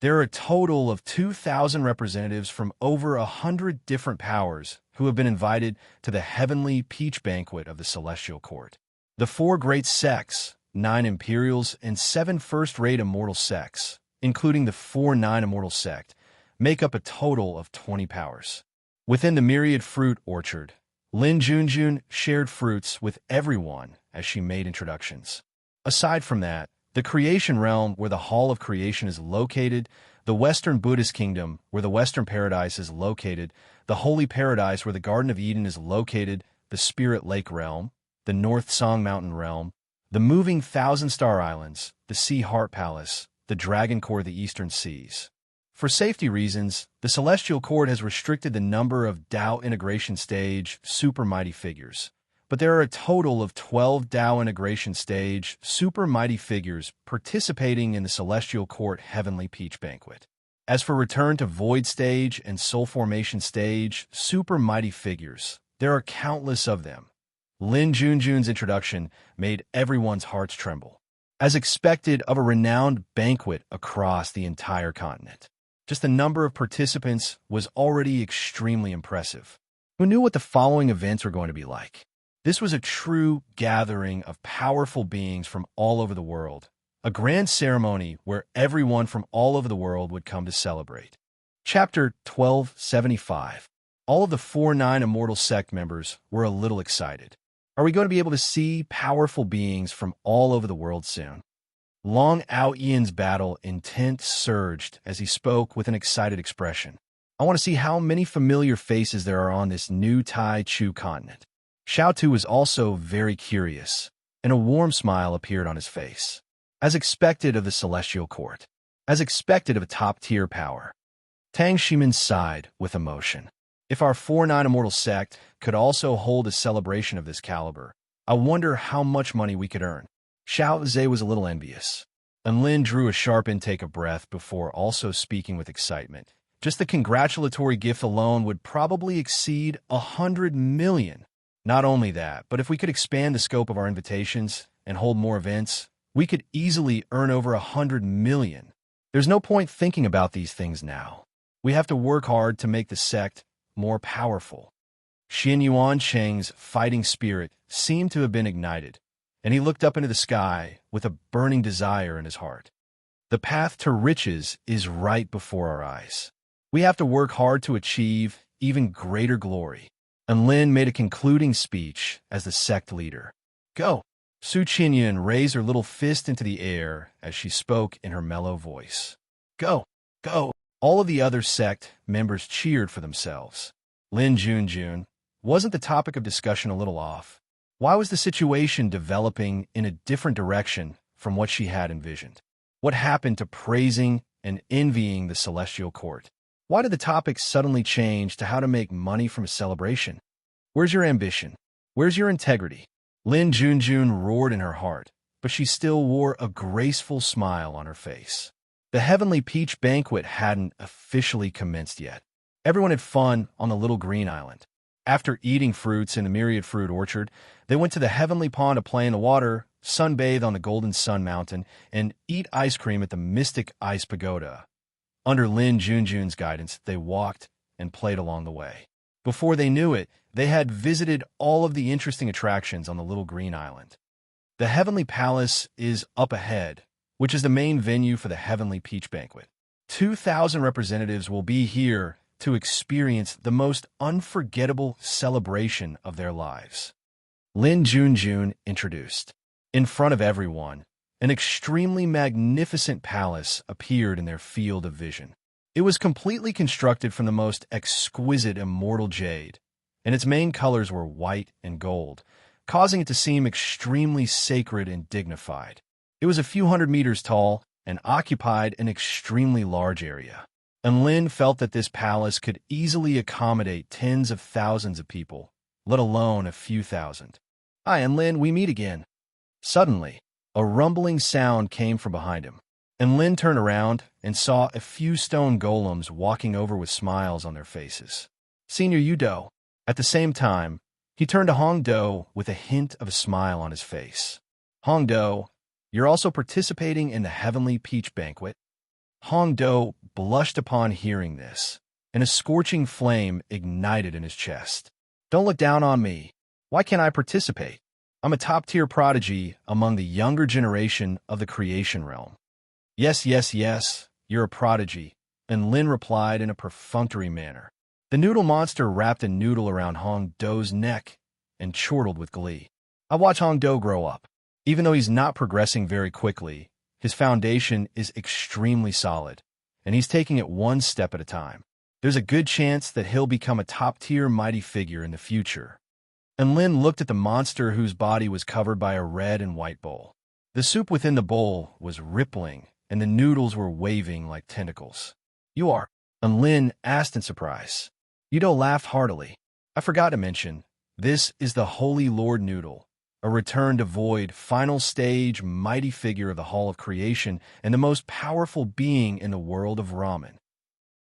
There are a total of 2,000 representatives from over 100 different powers who have been invited to the heavenly peach banquet of the Celestial Court. The 4 great sects, 9 Imperials and 7 first-rate immortal sects, including the 4-9 Immortal Sect, make up a total of 20 powers. Within the myriad fruit orchard, Lin Junjun shared fruits with everyone as she made introductions. Aside from that, the creation realm where the Hall of Creation is located, the Western Buddhist Kingdom where the Western Paradise is located, the Holy Paradise where the Garden of Eden is located, the Spirit Lake Realm, the North Song Mountain Realm, the moving Thousand Star Islands, the Sea Heart Palace, the Dragon Core of the Eastern Seas. For safety reasons, the Celestial Court has restricted the number of Dao Integration Stage Super Mighty figures, but there are a total of 12 Dao Integration Stage Super Mighty figures participating in the Celestial Court Heavenly Peach Banquet. As for Return to Void Stage and Soul Formation Stage Super Mighty figures, there are countless of them. Lin Junjun's introduction made everyone's hearts tremble, as expected of a renowned banquet across the entire continent. Just the number of participants was already extremely impressive. Who knew what the following events were going to be like? This was a true gathering of powerful beings from all over the world, a grand ceremony where everyone from all over the world would come to celebrate. Chapter 1275. All of the 4-9 Immortal Sect members were a little excited. Are we going to be able to see powerful beings from all over the world soon? Long Ao Ian's battle intent surged as he spoke with an excited expression. I want to see how many familiar faces there are on this new Tai Chu continent. Xiao Tu was also very curious, and a warm smile appeared on his face. As expected of the Celestial Court, as expected of a top-tier power. Tang Shimin sighed with emotion. If our 4-9 Immortal Sect could also hold a celebration of this caliber, I wonder how much money we could earn. Xiao Zhe was a little envious, and Lin drew a sharp intake of breath before also speaking with excitement. Just the congratulatory gift alone would probably exceed 100 million. Not only that, but if we could expand the scope of our invitations and hold more events, we could easily earn over 100 million. There's no point thinking about these things now. We have to work hard to make the sect more powerful. Xian Yuan Cheng's fighting spirit seemed to have been ignited, and he looked up into the sky with a burning desire in his heart. The path to riches is right before our eyes. We have to work hard to achieve even greater glory. And Lin made a concluding speech as the sect leader. Go! Su Qinyan raised her little fist into the air as she spoke in her mellow voice. Go, go. All of the other sect members cheered for themselves. Lin Junjun, wasn't the topic of discussion a little off? Why was the situation developing in a different direction from what she had envisioned? What happened to praising and envying the celestial court? Why did the topic suddenly change to how to make money from a celebration? Where's your ambition? Where's your integrity? Lin Junjun roared in her heart, but she still wore a graceful smile on her face. The Heavenly Peach Banquet hadn't officially commenced yet. Everyone had fun on the little green island. After eating fruits in the myriad fruit orchard, they went to the Heavenly Pond to play in the water, sunbathe on the Golden Sun Mountain, and eat ice cream at the Mystic Ice Pagoda. Under Lin Junjun's guidance, they walked and played along the way. Before they knew it, they had visited all of the interesting attractions on the little green island. The Heavenly Palace is up ahead, which is the main venue for the Heavenly Peach Banquet. 2,000 representatives will be here to experience the most unforgettable celebration of their lives. Lin Junjun introduced. In front of everyone, an extremely magnificent palace appeared in their field of vision. It was completely constructed from the most exquisite immortal jade, and its main colors were white and gold, causing it to seem extremely sacred and dignified. It was a few hundred meters tall and occupied an extremely large area. And Lin felt that this palace could easily accommodate tens of thousands of people, let alone a few thousand. Hi, and Lin, we meet again. Suddenly, a rumbling sound came from behind him, and Lin turned around and saw a few stone golems walking over with smiles on their faces. Senior Yudo. At the same time, he turned to Hong Do with a hint of a smile on his face. Hong Do, you're also participating in the Heavenly Peach Banquet? Hong Do blushed upon hearing this, and a scorching flame ignited in his chest. Don't look down on me. Why can't I participate? I'm a top-tier prodigy among the younger generation of the creation realm. Yes, yes, yes, you're a prodigy, and Lin replied in a perfunctory manner. The noodle monster wrapped a noodle around Hong Do's neck and chortled with glee. I watch Hong Do grow up. Even though he's not progressing very quickly, his foundation is extremely solid, and he's taking it one step at a time. There's a good chance that he'll become a top-tier mighty figure in the future. And Lin looked at the monster whose body was covered by a red and white bowl. The soup within the bowl was rippling, and the noodles were waving like tentacles. You are? And Lin asked in surprise. Yudo laughed heartily. I forgot to mention, this is the Holy Lord Noodle, a return to void, final stage, mighty figure of the Hall of Creation, and the most powerful being in the world of ramen.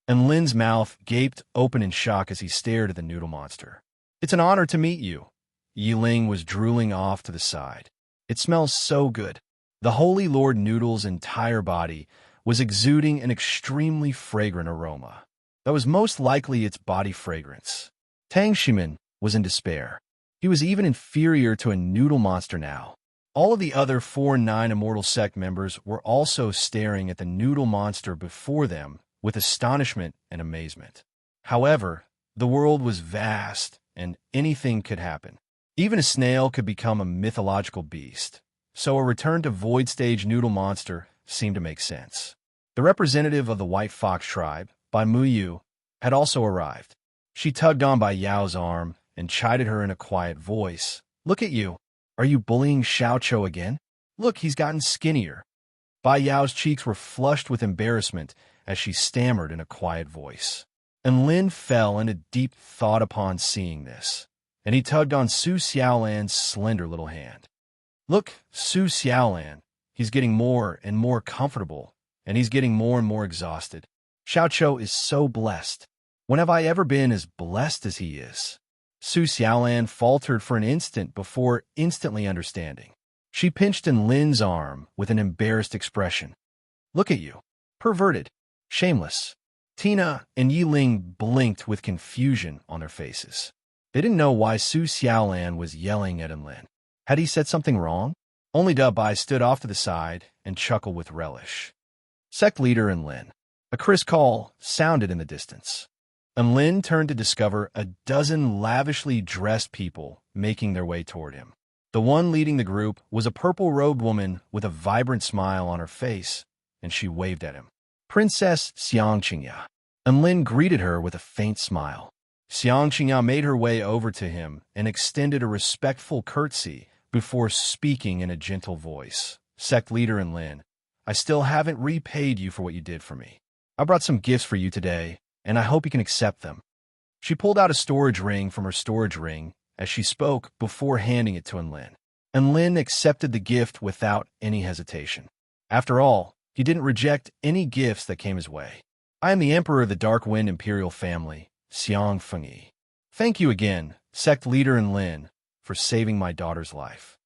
And Lin's mouth gaped open in shock as he stared at the noodle monster. It's an honor to meet you. Yiling was drooling off to the side. It smells so good. The Holy Lord Noodle's entire body was exuding an extremely fragrant aroma. That was most likely its body fragrance. Tang Shimin was in despair. He was even inferior to a noodle monster now. All of the other 4-9 Immortal Sect members were also staring at the noodle monster before them with astonishment and amazement. However, the world was vast, and anything could happen. Even a snail could become a mythological beast, so a return to Void Stage noodle monster seemed to make sense. The representative of the White Fox tribe, Bai Muyu, had also arrived. She tugged on Bai Yao's arm and chided her in a quiet voice. Look at you. Are you bullying Xiao Cho again? Look, he's gotten skinnier. Bai Yao's cheeks were flushed with embarrassment as she stammered in a quiet voice. And Lin fell into deep thought upon seeing this, and he tugged on Su Xiaolan's slender little hand. Look, Su Xiaolan, he's getting more and more comfortable, and he's getting more and more exhausted. Xiao Cho is so blessed. When have I ever been as blessed as he is? Su Xiaolan faltered for an instant before instantly understanding. She pinched in Lin's arm with an embarrassed expression. Look at you. Perverted. Shameless. Tina and Yiling blinked with confusion on their faces. They didn't know why Su Xiaolan was yelling at Lin. Had he said something wrong? Only Bai stood off to the side and chuckled with relish. Sect leader Lin. A crisp call sounded in the distance. And Lin turned to discover a dozen lavishly dressed people making their way toward him. The one leading the group was a purple-robed woman with a vibrant smile on her face, and she waved at him. Princess Xiangqingya. And Lin greeted her with a faint smile. Xiangqingya made her way over to him and extended a respectful curtsy before speaking in a gentle voice. Sect leader and Lin, I still haven't repaid you for what you did for me. I brought some gifts for you today, and I hope you can accept them. She pulled out a storage ring from her storage ring as she spoke before handing it to Enlin. Enlin accepted the gift without any hesitation. After all, he didn't reject any gifts that came his way. I am the Emperor of the Dark Wind Imperial Family, Xiang Fengyi. Thank you again, sect leader Enlin, for saving my daughter's life.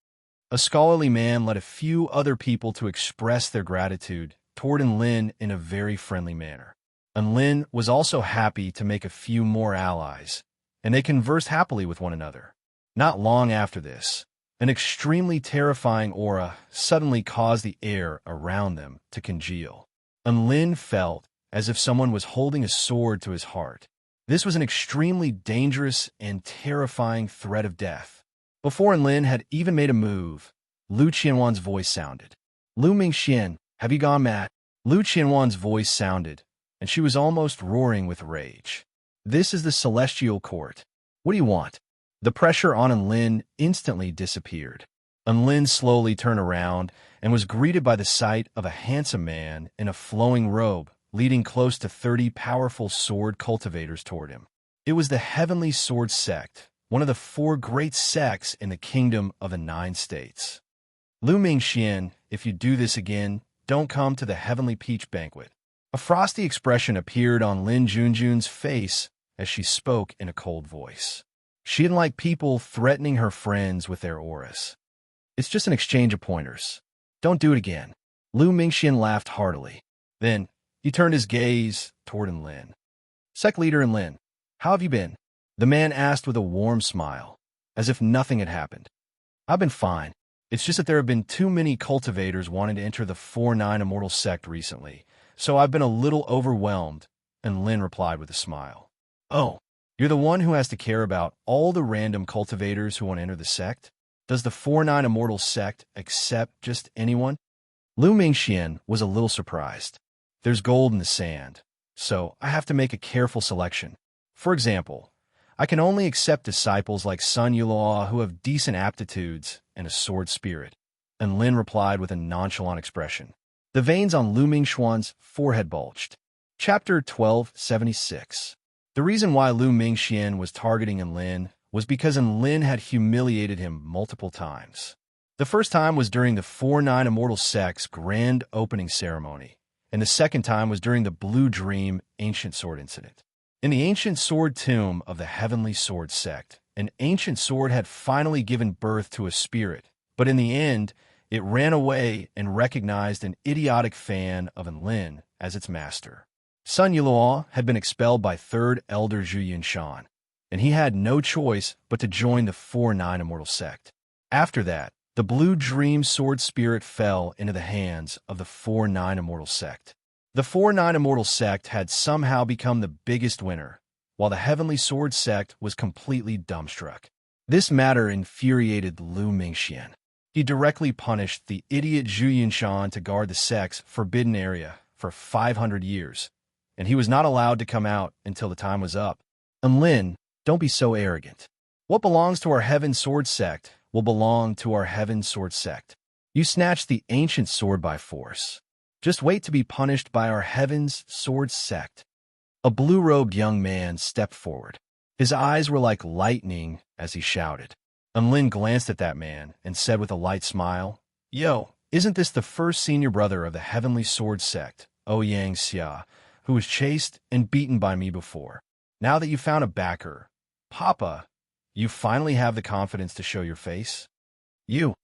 A scholarly man led a few other people to express their gratitude toward Enlin in a very friendly manner. Enlin was also happy to make a few more allies, and they conversed happily with one another. Not long after this, an extremely terrifying aura suddenly caused the air around them to congeal. Enlin felt as if someone was holding a sword to his heart. This was an extremely dangerous and terrifying threat of death. Before Enlin had even made a move, Lu Qianwan's voice sounded. Lu Mingxian, have you gone mad? Lu Qianwan's voice sounded, and she was almost roaring with rage. This is the Celestial Court. What do you want? The pressure on Enlin instantly disappeared. Enlin slowly turned around and was greeted by the sight of a handsome man in a flowing robe, leading close to 30 powerful sword cultivators toward him. It was the Heavenly Sword Sect, one of the 4 great sects in the Kingdom of the 9 States. Lu Mingxian, if you do this again, don't come to the Heavenly Peach Banquet. A frosty expression appeared on Lin Junjun's face as she spoke in a cold voice. She didn't like people threatening her friends with their auras. It's just an exchange of pointers. Don't do it again. Lu Mingxian laughed heartily. Then, he turned his gaze toward Enlin. Sect leader Enlin, how have you been? The man asked with a warm smile, as if nothing had happened. I've been fine. It's just that there have been too many cultivators wanting to enter the 4-9 Immortal Sect recently, so I've been a little overwhelmed, Enlin replied with a smile. Oh, you're the one who has to care about all the random cultivators who want to enter the sect? Does the 4-9 Immortal Sect accept just anyone? Lu Mingxian was a little surprised. There's gold in the sand, so I have to make a careful selection. For example, I can only accept disciples like Sun Yulao who have decent aptitudes and a sword spirit. And Lin replied with a nonchalant expression. The veins on Lu Mingxian's forehead bulged. Chapter 1276. The reason why Lu Mingxian was targeting Enlin was because Enlin had humiliated him multiple times. The first time was during the 4-9 Immortal Sect's grand opening ceremony, and the second time was during the Blue Dream Ancient Sword incident. In the Ancient Sword tomb of the Heavenly Sword Sect, an ancient sword had finally given birth to a spirit, but in the end, it ran away and recognized an idiotic fan of Enlin as its master. Sun Yulao had been expelled by 3rd Elder Zhu Yinshan, and he had no choice but to join the 4-9 Immortal Sect. After that, the Blue Dream Sword Spirit fell into the hands of the 4-9 Immortal Sect. The 4-9 Immortal Sect had somehow become the biggest winner, while the Heavenly Sword Sect was completely dumbstruck. This matter infuriated Lu Mingxian. He directly punished the idiot Zhu Yinshan to guard the sect's forbidden area for 500 years, and he was not allowed to come out until the time was up. Enlin, don't be so arrogant. What belongs to our Heaven Sword Sect will belong to our Heaven Sword Sect. You snatched the ancient sword by force. Just wait to be punished by our Heaven's Sword Sect. A blue-robed young man stepped forward. His eyes were like lightning as he shouted. Enlin glanced at that man and said with a light smile, Yo, isn't this the first senior brother of the Heavenly Sword Sect, Ouyang Xia, who was chased and beaten by me before? Now that you found a backer, Papa, you finally have the confidence to show your face? Ouyang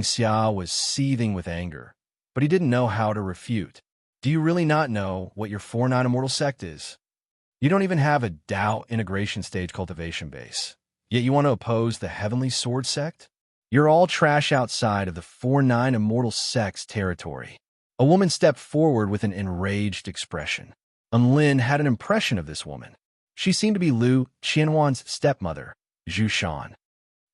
Xia was seething with anger, but he didn't know how to refute. Do you really not know what your 4-9 Immortal Sect is? You don't even have a Dao integration stage cultivation base, yet you want to oppose the Heavenly Sword Sect? You're all trash outside of the 4-9 Immortal Sect's territory. A woman stepped forward with an enraged expression. Enlin had an impression of this woman. She seemed to be Lu Qianwan's stepmother, Zhu Shan.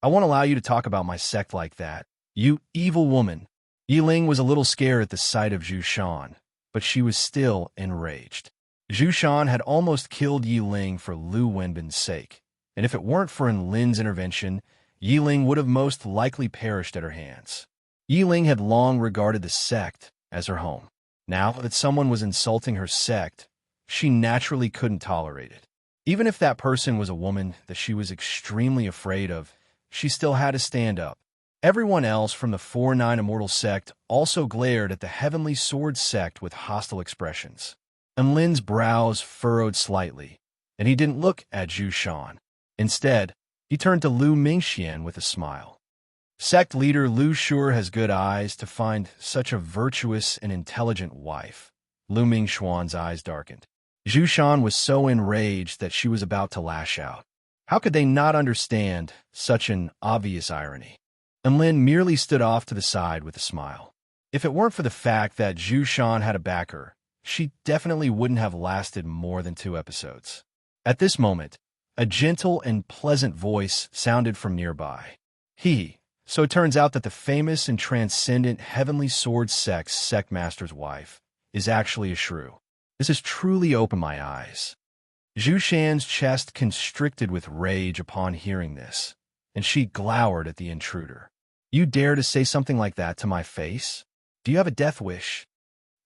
I won't allow you to talk about my sect like that. You evil woman. Yi Ling was a little scared at the sight of Zhu Shan, but she was still enraged. Zhu Shan had almost killed Yi Ling for Lu Wenbin's sake, and if it weren't for Lin's intervention, Yi Ling would have most likely perished at her hands. Yi Ling had long regarded the sect as her home. Now that someone was insulting her sect, she naturally couldn't tolerate it. Even if that person was a woman that she was extremely afraid of, she still had to stand up. Everyone else from the 4-9 Immortal sect also glared at the Heavenly Sword sect with hostile expressions. And Lin's brows furrowed slightly, and he didn't look at Zhu Shan. Instead, he turned to Lu Mingxian with a smile. Sect leader Lu sure has good eyes to find such a virtuous and intelligent wife. Lu Mingxuan's eyes darkened. Zhu Shan was so enraged that she was about to lash out. How could they not understand such an obvious irony? And Lin merely stood off to the side with a smile. If it weren't for the fact that Zhu Shan had a backer, she definitely wouldn't have lasted more than 2 episodes. At this moment, a gentle and pleasant voice sounded from nearby. So it turns out that the famous and transcendent Heavenly Sword sect master's wife is actually a shrew. This has truly opened my eyes. Zhu Shan's chest constricted with rage upon hearing this, and she glowered at the intruder. You dare to say something like that to my face? Do you have a death wish?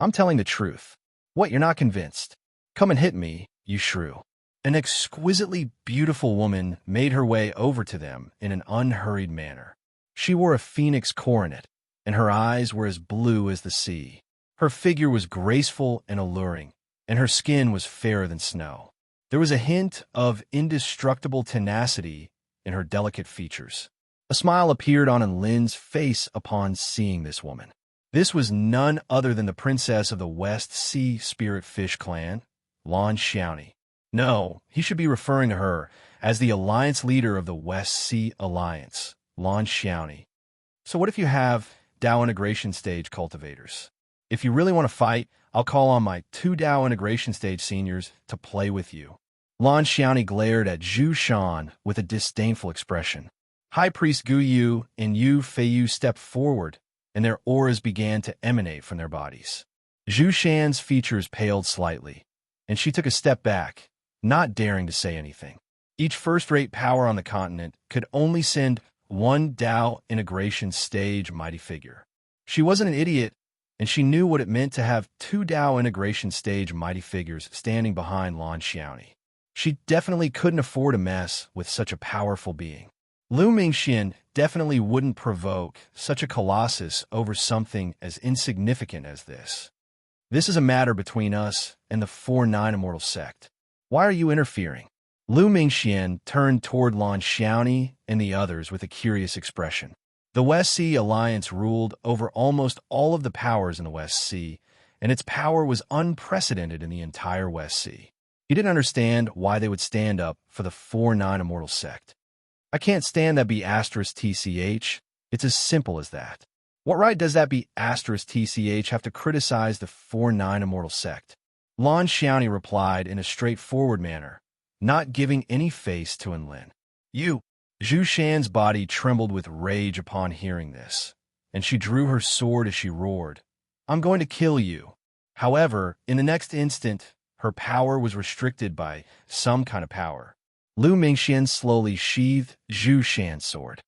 I'm telling the truth. What, you're not convinced? Come and hit me, you shrew. An exquisitely beautiful woman made her way over to them in an unhurried manner. She wore a phoenix coronet, and her eyes were as blue as the sea. Her figure was graceful and alluring, and her skin was fairer than snow. There was a hint of indestructible tenacity in her delicate features. A smile appeared on Lin's face upon seeing this woman. This was none other than the princess of the West Sea Spirit Fish clan, Lan Xiaoni. No, he should be referring to her as the alliance leader of the West Sea Alliance, Lan Xiaoni. So what if you have Dao integration stage cultivators? If you really want to fight, I'll call on my 2 Dao integration stage seniors to play with you. Lan Xiaoni glared at Zhu Shan with a disdainful expression. High Priest Gu Yu and Yu Feiyu stepped forward, and their auras began to emanate from their bodies. Zhu Shan's features paled slightly, and she took a step back, not daring to say anything. Each first-rate power on the continent could only send 1 Dao integration stage mighty figure. She wasn't an idiot, and she knew what it meant to have 2 Dao integration stage mighty figures standing behind Lan Xiaoni. She definitely couldn't afford to mess with such a powerful being. Lu Mingxian definitely wouldn't provoke such a colossus over something as insignificant as this. This is a matter between us and the 4-9 Immortal sect. Why are you interfering? Lu Mingxian turned toward Lan Xiaoni and the others with a curious expression. The West Sea Alliance ruled over almost all of the powers in the West Sea, and its power was unprecedented in the entire West Sea. He didn't understand why they would stand up for the 4-9 Immortal sect. I can't stand that B*TCH. It's as simple as that. What right does that B*TCH have to criticize the 4-9 Immortal sect? Lan Xiaoni replied in a straightforward manner, not giving any face to Lin. You! Zhu Shan's body trembled with rage upon hearing this, and she drew her sword as she roared, I'm going to kill you. However, in the next instant, her power was restricted by some kind of power. Lu Mingxian slowly sheathed Zhu Shan's sword.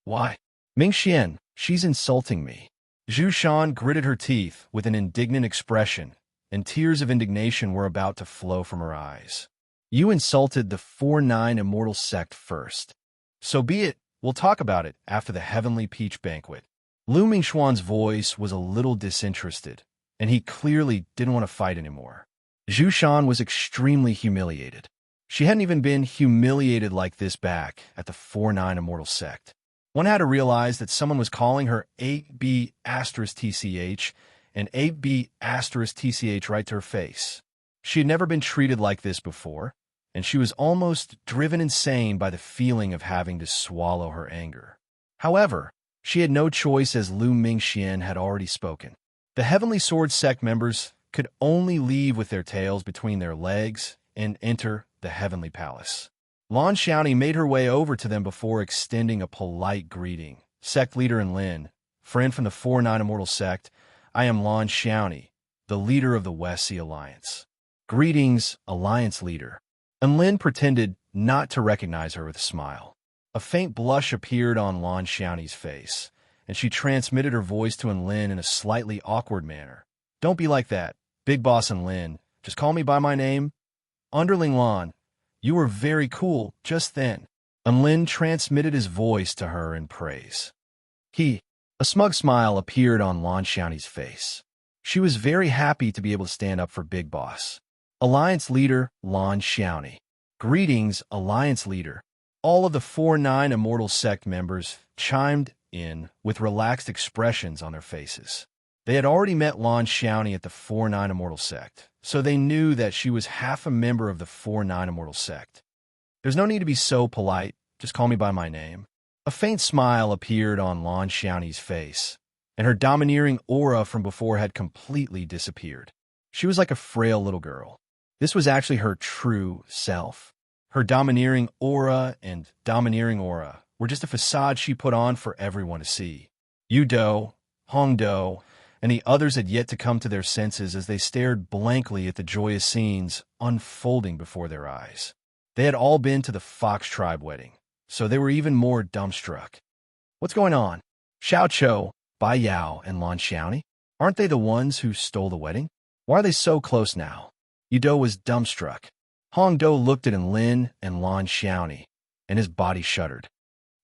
Why? Mingxian, she's insulting me. Zhu Shan gritted her teeth with an indignant expression, and tears of indignation were about to flow from her eyes. You insulted the 4-9 Immortal sect first. So be it. We'll talk about it after the Heavenly Peach Banquet. Lu Mingxuan's voice was a little disinterested, and he clearly didn't want to fight anymore. Zhu Shan was extremely humiliated. She hadn't even been humiliated like this back at the 4-9 Immortal sect. One had to realize that someone was calling her 8B*TCH and 8B*TCH right to her face. She had never been treated like this before, and she was almost driven insane by the feeling of having to swallow her anger. However, she had no choice as Lu Mingxian had already spoken. The Heavenly Sword sect members could only leave with their tails between their legs and enter the Heavenly Palace. Lan Xiaoni made her way over to them before extending a polite greeting. Sect leader and Lin, friend from the 4-9 Immortal Sect, I am Lan Xiaoni, the leader of the West Sea Alliance. Greetings, Alliance leader. And Lin pretended not to recognize her with a smile. A faint blush appeared on Lan Xiaoni's face, and she transmitted her voice to Enlin in a slightly awkward manner. Don't be like that, Big Boss Enlin. Just call me by my name. Underling Lan, you were very cool just then. Enlin transmitted his voice to her in praise. A smug smile appeared on Lan Xiaoni's face. She was very happy to be able to stand up for Big Boss. Alliance leader Lan Xiaoni. Greetings, Alliance leader. All of the 4-9 Immortal Sect members chimed in with relaxed expressions on their faces. They had already met Lan Xiaoni at the 4-9 Immortal Sect, so they knew that she was half a member of the 4-9 Immortal Sect. There's no need to be so polite, just call me by my name. A faint smile appeared on Lan Xiaoni's face, and her domineering aura from before had completely disappeared. She was like a frail little girl. This was actually her true self. Her domineering aura were just a facade she put on for everyone to see. Yu Do, Hong Do, and the others had yet to come to their senses as they stared blankly at the joyous scenes unfolding before their eyes. They had all been to the Fox Tribe wedding, so they were even more dumbstruck. What's going on? Xiao Chou, Bai Yao, and Lan Xiaoni? Aren't they the ones who stole the wedding? Why are they so close now? Yu Do was dumbstruck. Hong Do looked at Enlin and Lan Xiaoni, and his body shuddered.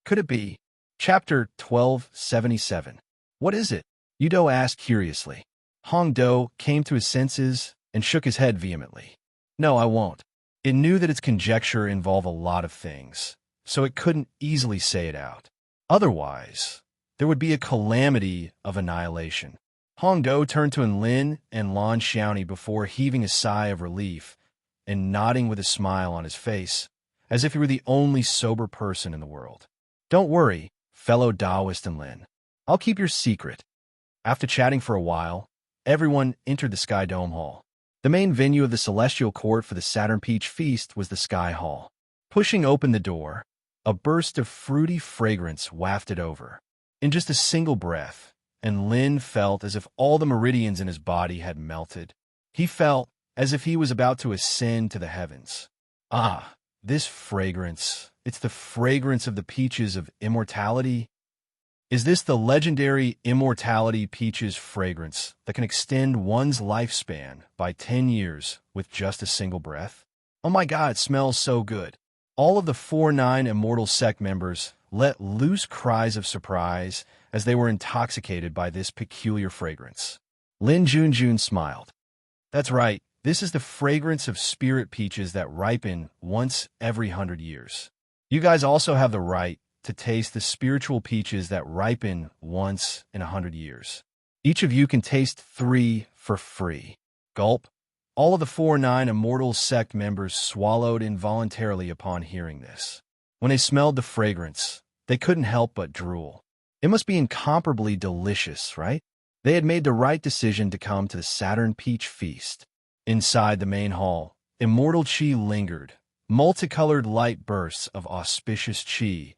Could it be? Chapter 1277. What is it? Yu Do asked curiously. Hong Do came to his senses and shook his head vehemently. No, I won't. It knew that its conjecture involved a lot of things, so it couldn't easily say it out. Otherwise, there would be a calamity of annihilation. Hong Do turned to Enlin and Lan Xiaoni before heaving a sigh of relief and nodding with a smile on his face, as if he were the only sober person in the world. Don't worry, fellow Taoist Enlin. I'll keep your secret. After chatting for a while, everyone entered the Sky Dome Hall. The main venue of the Celestial Court for the Saturn Peach Feast was the Sky Hall. Pushing open the door, a burst of fruity fragrance wafted over. In just a single breath, Enlin felt as if all the meridians in his body had melted. He felt as if he was about to ascend to the heavens. Ah, this fragrance. It's the fragrance of the peaches of immortality. Is this the legendary immortality peaches fragrance that can extend one's lifespan by 10 years with just a single breath? Oh my God, it smells so good. All of the 4-9 Immortal Sect members let loose cries of surprise as they were intoxicated by this peculiar fragrance. Lin Junjun smiled. That's right. This is the fragrance of spirit peaches that ripen once every 100 years. You guys also have the right to taste the spiritual peaches that ripen once in 100 years. Each of you can taste 3 for free. Gulp. All of the 4-9 Immortal Sect members swallowed involuntarily upon hearing this. When they smelled the fragrance, they couldn't help but drool. It must be incomparably delicious, right? They had made the right decision to come to the Saturn Peach Feast. Inside the main hall, immortal chi lingered, multicolored light bursts of auspicious chi,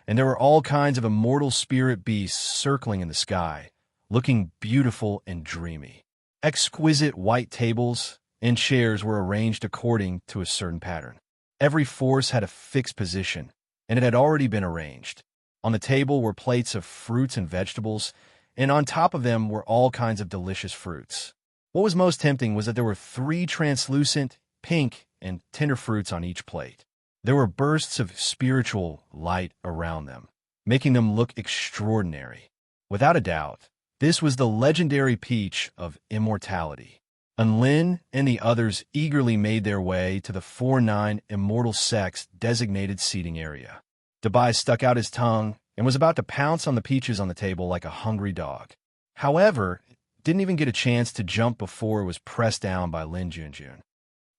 and there were all kinds of immortal spirit beasts circling in the sky, looking beautiful and dreamy. Exquisite white tables and chairs were arranged according to a certain pattern. Every force had a fixed position, and it had already been arranged. On the table were plates of fruits and vegetables, and on top of them were all kinds of delicious fruits. What was most tempting was that there were 3 translucent, pink, and tender fruits on each plate. There were bursts of spiritual light around them, making them look extraordinary. Without a doubt, this was the legendary peach of immortality. Enlin and the others eagerly made their way to the 4-9 Immortal Sect's designated seating area. Dabai stuck out his tongue and was about to pounce on the peaches on the table like a hungry dog. However, didn't even get a chance to jump before it was pressed down by Lin Junjun.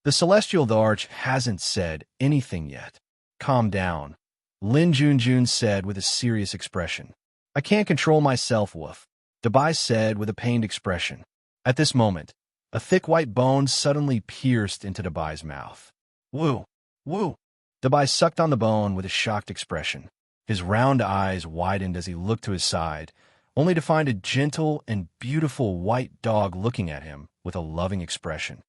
The Celestial Arch hasn't said anything yet. Calm down, Lin Junjun said with a serious expression. I can't control myself, Woof, Dabai said with a pained expression. At this moment, a thick white bone suddenly pierced into Dabai's mouth. Woo! Woo! Dabai sucked on the bone with a shocked expression. His round eyes widened as he looked to his side, only to find a gentle and beautiful white dog looking at him with a loving expression.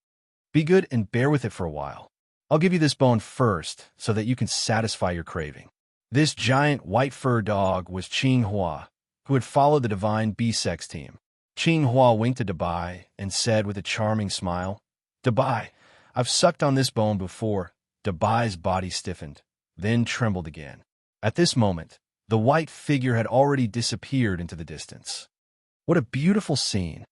Be good and bear with it for a while. I'll give you this bone first so that you can satisfy your craving. This giant white fur dog was Qing Hua, who had followed the divine B-Sex team. Qing Hua winked at Dabai and said with a charming smile, Dabai, I've sucked on this bone before. Dabai's body stiffened, then trembled again. At this moment, the white figure had already disappeared into the distance. What a beautiful scene!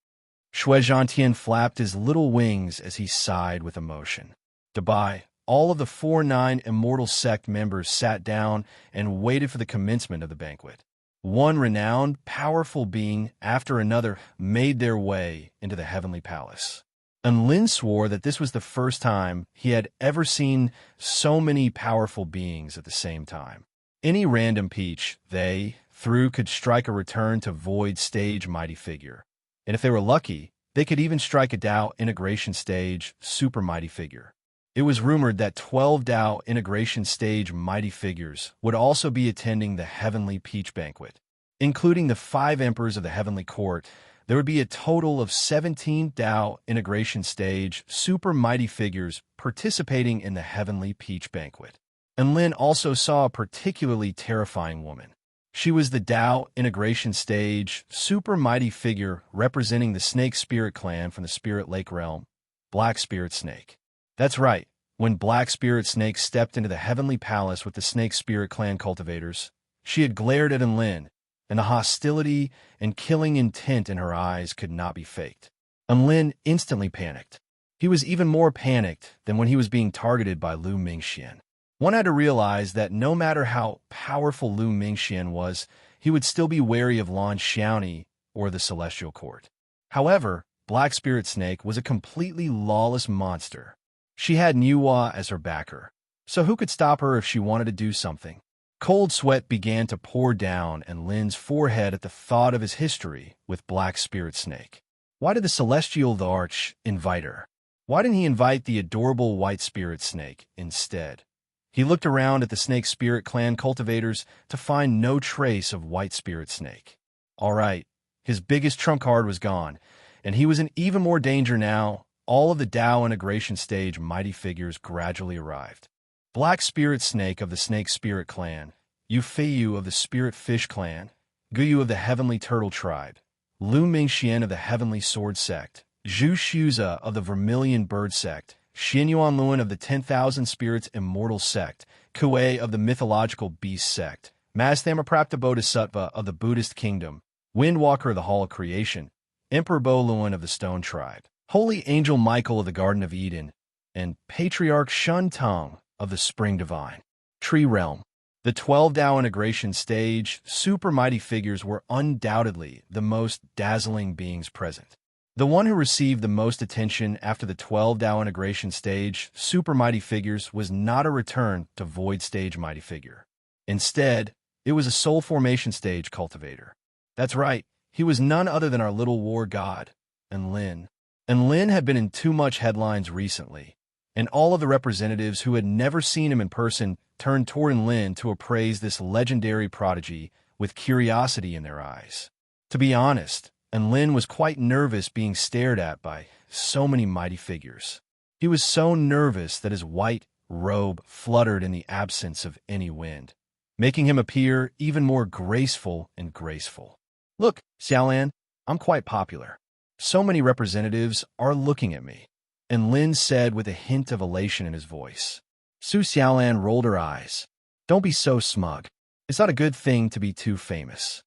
Shui Zhantian flapped his little wings as he sighed with emotion. Dabai, all of the 4-9 Immortal Sect members sat down and waited for the commencement of the banquet. One renowned, powerful being after another made their way into the heavenly palace. And Lin swore that this was the first time he had ever seen so many powerful beings at the same time. Any random peach they threw could strike a return to void stage mighty figure. And if they were lucky, they could even strike a Dao integration stage super mighty figure. It was rumored that 12 Dao integration stage mighty figures would also be attending the Heavenly Peach Banquet. Including the 5 emperors of the Heavenly Court, there would be a total of 17 Dao integration stage super mighty figures participating in the Heavenly Peach Banquet. And Lin also saw a particularly terrifying woman. She was the Dao integration stage super mighty figure representing the Snake Spirit clan from the Spirit Lake realm, Black Spirit Snake. That's right, when Black Spirit Snake stepped into the Heavenly Palace with the Snake Spirit clan cultivators, she had glared at Lin, and the hostility and killing intent in her eyes could not be faked. Lin instantly panicked. He was even more panicked than when he was being targeted by Lu Mingxian. One had to realize that no matter how powerful Lu Mingxian was, he would still be wary of Lan Xiaoni or the Celestial Court. However, Black Spirit Snake was a completely lawless monster. She had Nuwa as her backer, so who could stop her if she wanted to do something? Cold sweat began to pour down Lin's forehead at the thought of his history with Black Spirit Snake. Why did the Celestial Arch invite her? Why didn't he invite the adorable White Spirit Snake instead? He looked around at the Snake Spirit clan cultivators to find no trace of White Spirit Snake. All right, his biggest trump card was gone, and he was in even more danger now. All of the Dao integration stage mighty figures gradually arrived. Black Spirit Snake of the Snake Spirit clan, Yufeiyu of the Spirit Fish clan, Guyu of the Heavenly Turtle tribe, Lu Mingxian of the Heavenly Sword sect, Zhu Shuza of the Vermilion Bird sect, Xin Yuanluan of the 10,000 Spirits Immortal sect, Kuei of the Mythological Beast sect, Mazthamarapta Bodhisattva of the Buddhist kingdom, Windwalker of the Hall of Creation, Emperor Boluan of the Stone tribe, Holy Angel Michael of the Garden of Eden, and Patriarch Shun Tong of the Spring Divine Tree Realm. The 12 Dao integration stage super mighty figures were undoubtedly the most dazzling beings present. The one who received the most attention after the 12 Dao integration stage super mighty figures was not a return to void stage mighty figure. Instead, it was a soul formation stage cultivator. That's right, he was none other than our little war god, Lin. Lin had been in too much headlines recently, and all of the representatives who had never seen him in person turned toward Lin to appraise this legendary prodigy with curiosity in their eyes. To be honest, Lin was quite nervous being stared at by so many mighty figures. He was so nervous that his white robe fluttered in the absence of any wind, making him appear even more graceful and graceful. Look, Xiaolan, I'm quite popular. So many representatives are looking at me, Lin said with a hint of elation in his voice. Su Xiaolan rolled her eyes. Don't be so smug. It's not a good thing to be too famous.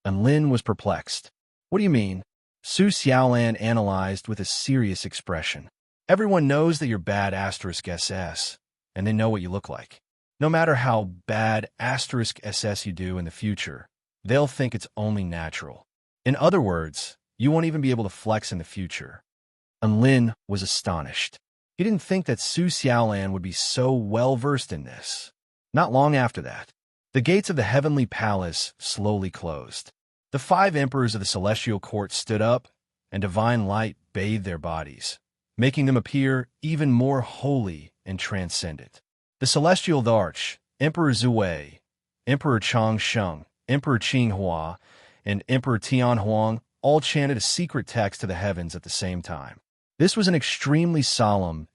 Lin was perplexed. What do you mean? Su Xiaolan analyzed with a serious expression. Everyone knows that you're bad *SS, and they know what you look like. No matter how bad *SS you do in the future, they'll think it's only natural. In other words, you won't even be able to flex in the future. Lin was astonished. He didn't think that Su Xiaolan would be so well-versed in this. Not long after that, the gates of the Heavenly Palace slowly closed. The 5 emperors of the Celestial Court stood up, and divine light bathed their bodies, making them appear even more holy and transcendent. The celestial Darch, Emperor Zhui, Emperor Chang Sheng, Emperor Qing Hua, and Emperor Tian Huang all chanted a secret text to the heavens at the same time. This was an extremely solemn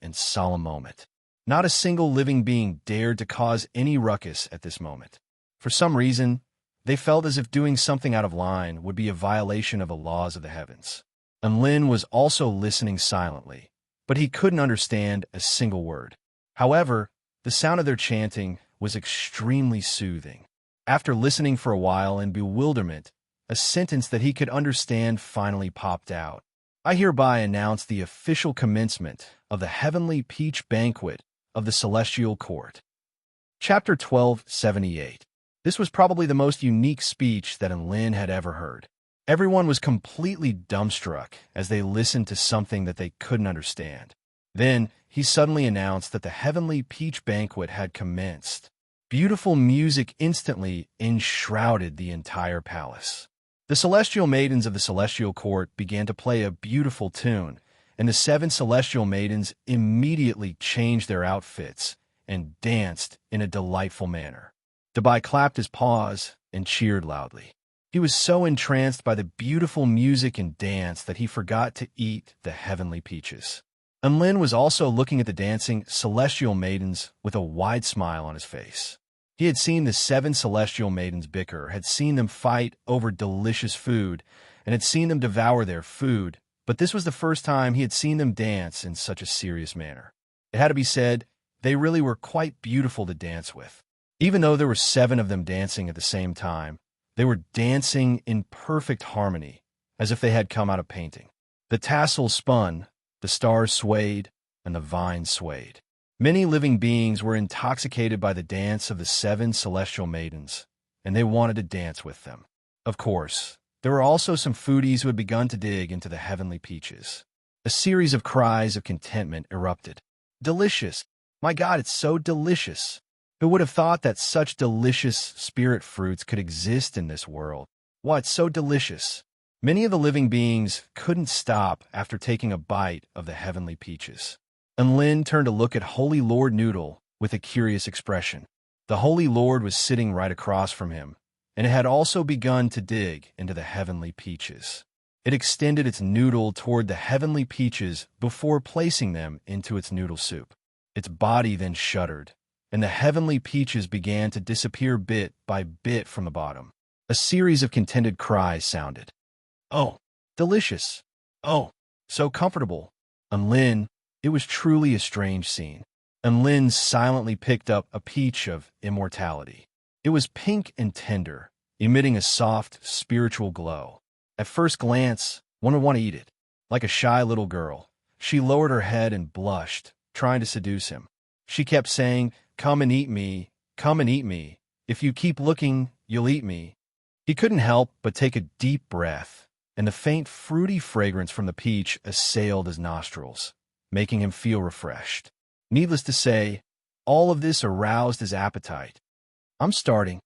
moment. Not a single living being dared to cause any ruckus at this moment. For some reason, they felt as if doing something out of line would be a violation of the laws of the heavens. And Lin was also listening silently, but he couldn't understand a single word. However, the sound of their chanting was extremely soothing. After listening for a while in bewilderment, a sentence that he could understand finally popped out. I hereby announce the official commencement of the Heavenly Peach Banquet of the Celestial Court. Chapter 1278. This was probably the most unique speech that Lin had ever heard. Everyone was completely dumbstruck as they listened to something that they couldn't understand. Then, he suddenly announced that the Heavenly Peach Banquet had commenced. Beautiful music instantly enshrouded the entire palace. The celestial maidens of the celestial court began to play a beautiful tune, and the 7 celestial maidens immediately changed their outfits and danced in a delightful manner. Dabai clapped his paws and cheered loudly. He was so entranced by the beautiful music and dance that he forgot to eat the heavenly peaches. And Lin was also looking at the dancing celestial maidens with a wide smile on his face. He had seen the 7 celestial maidens bicker, had seen them fight over delicious food, and had seen them devour their food, but this was the first time he had seen them dance in such a serious manner. It had to be said, they really were quite beautiful to dance with. Even though there were 7 of them dancing at the same time, they were dancing in perfect harmony, as if they had come out of painting. The tassels spun, the stars swayed, and the vines swayed. Many living beings were intoxicated by the dance of the 7 celestial maidens, and they wanted to dance with them. Of course, there were also some foodies who had begun to dig into the heavenly peaches. A series of cries of contentment erupted. Delicious! My God, it's so delicious! Who would have thought that such delicious spirit fruits could exist in this world? Why, it's so delicious! Many of the living beings couldn't stop after taking a bite of the heavenly peaches. And Lin turned to look at Holy Lord Noodle with a curious expression. The Holy Lord was sitting right across from him, and it had also begun to dig into the heavenly peaches. It extended its noodle toward the heavenly peaches before placing them into its noodle soup. Its body then shuddered, and the heavenly peaches began to disappear bit by bit from the bottom. A series of contented cries sounded. Oh, delicious! Oh, so comfortable! And Lin, it was truly a strange scene. And Lin silently picked up a peach of immortality. It was pink and tender, emitting a soft, spiritual glow. At first glance, one would want to eat it. Like a shy little girl, she lowered her head and blushed, trying to seduce him. She kept saying, "Come and eat me, come and eat me. If you keep looking, you'll eat me." He couldn't help but take a deep breath, and the faint fruity fragrance from the peach assailed his nostrils, making him feel refreshed. Needless to say, all of this aroused his appetite. I'm starting.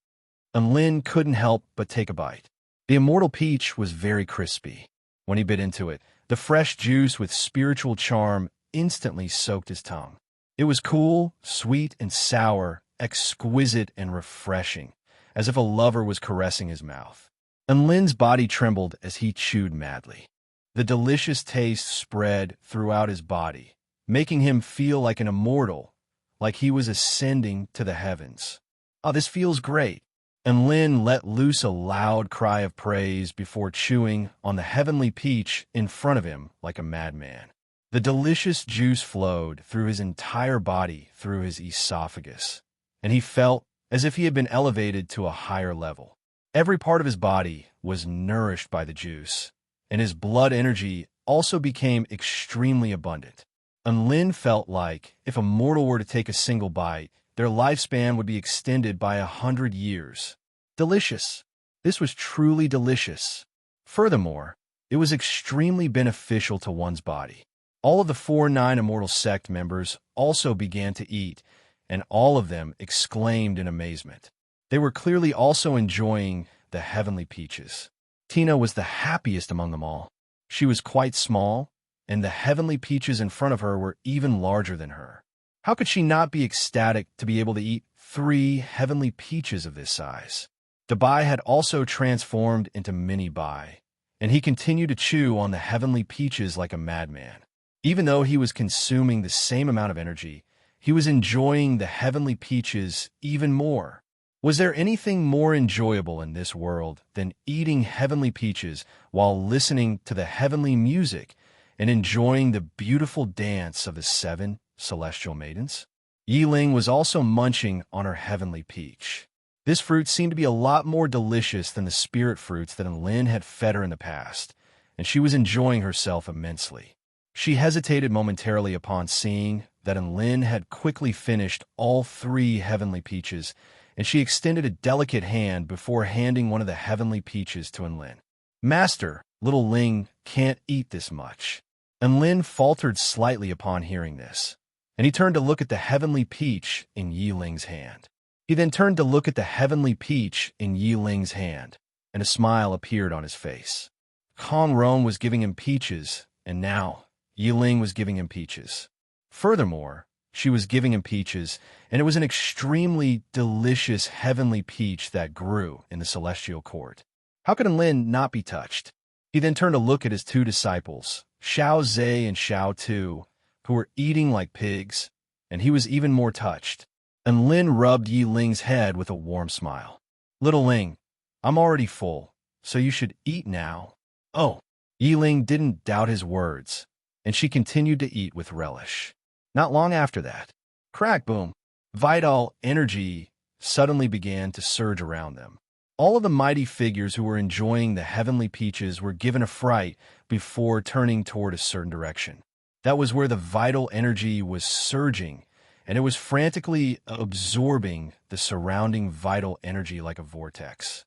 And Lin couldn't help but take a bite. The immortal peach was very crispy. When he bit into it, the fresh juice with spiritual charm instantly soaked his tongue. It was cool, sweet, and sour, exquisite and refreshing, as if a lover was caressing his mouth. And Lin's body trembled as he chewed madly. The delicious taste spread throughout his body, making him feel like an immortal, like he was ascending to the heavens. Oh, this feels great. And Lin let loose a loud cry of praise before chewing on the heavenly peach in front of him like a madman. The delicious juice flowed through his entire body, through his esophagus, and he felt as if he had been elevated to a higher level. Every part of his body was nourished by the juice, and his blood energy also became extremely abundant. And Lin felt like, if a mortal were to take a single bite, their lifespan would be extended by 100 years. Delicious. This was truly delicious. Furthermore, it was extremely beneficial to one's body. All of the 4-9 Immortal Sect members also began to eat, and all of them exclaimed in amazement. They were clearly also enjoying the heavenly peaches. Tina was the happiest among them all. She was quite small, and the heavenly peaches in front of her were even larger than her. How could she not be ecstatic to be able to eat 3 heavenly peaches of this size? Dabai had also transformed into Mini Bai, and he continued to chew on the heavenly peaches like a madman. Even though he was consuming the same amount of energy, he was enjoying the heavenly peaches even more. Was there anything more enjoyable in this world than eating heavenly peaches while listening to the heavenly music and enjoying the beautiful dance of the 7 celestial maidens? Yi Ling was also munching on her heavenly peach. This fruit seemed to be a lot more delicious than the spirit fruits that Lin had fed her in the past, and she was enjoying herself immensely. She hesitated momentarily upon seeing that Lin had quickly finished all 3 heavenly peaches, and she extended a delicate hand before handing one of the heavenly peaches to Lin. "Master, little Ling can't eat this much." Lin faltered slightly upon hearing this, and he turned to look at the heavenly peach in Yi Ling's hand. He then turned to look at the heavenly peach in Yi Ling's hand, and a smile appeared on his face. Kong Rong was giving him peaches, and now Yi Ling was giving him peaches. Furthermore, she was giving him peaches, and it was an extremely delicious heavenly peach that grew in the celestial court. How could Lin not be touched? He then turned to look at his 2 disciples, Xiao Zhe and Xiao Tu, who were eating like pigs, and he was even more touched. And Lin rubbed Yi Ling's head with a warm smile. "Little Ling, I'm already full, so you should eat now." "Oh." Yi Ling didn't doubt his words, and she continued to eat with relish. Not long after that, crack boom, vital energy suddenly began to surge around them. All of the mighty figures who were enjoying the heavenly peaches were given a fright before turning toward a certain direction. That was where the vital energy was surging, and it was frantically absorbing the surrounding vital energy like a vortex.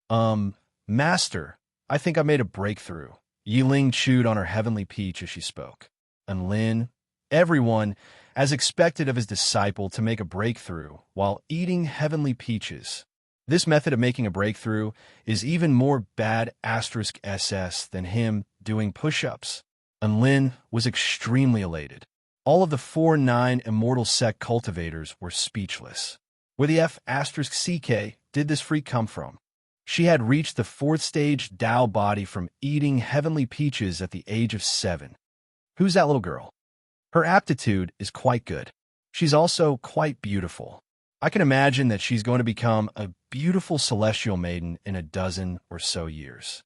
Master, I think I made a breakthrough." Yi Ling chewed on her heavenly peach as she spoke. And Lin, everyone, as expected of his disciple to make a breakthrough while eating heavenly peaches. This method of making a breakthrough is even more bad *SS than him doing push-ups. And Lin was extremely elated. All of the 4-9 immortal sect cultivators were speechless. Where the F*CK did this freak come from? She had reached the 4th stage Tao body from eating heavenly peaches at the age of 7. Who's that little girl? Her aptitude is quite good. She's also quite beautiful. I can imagine that she's going to become a beautiful celestial maiden in a dozen or so years.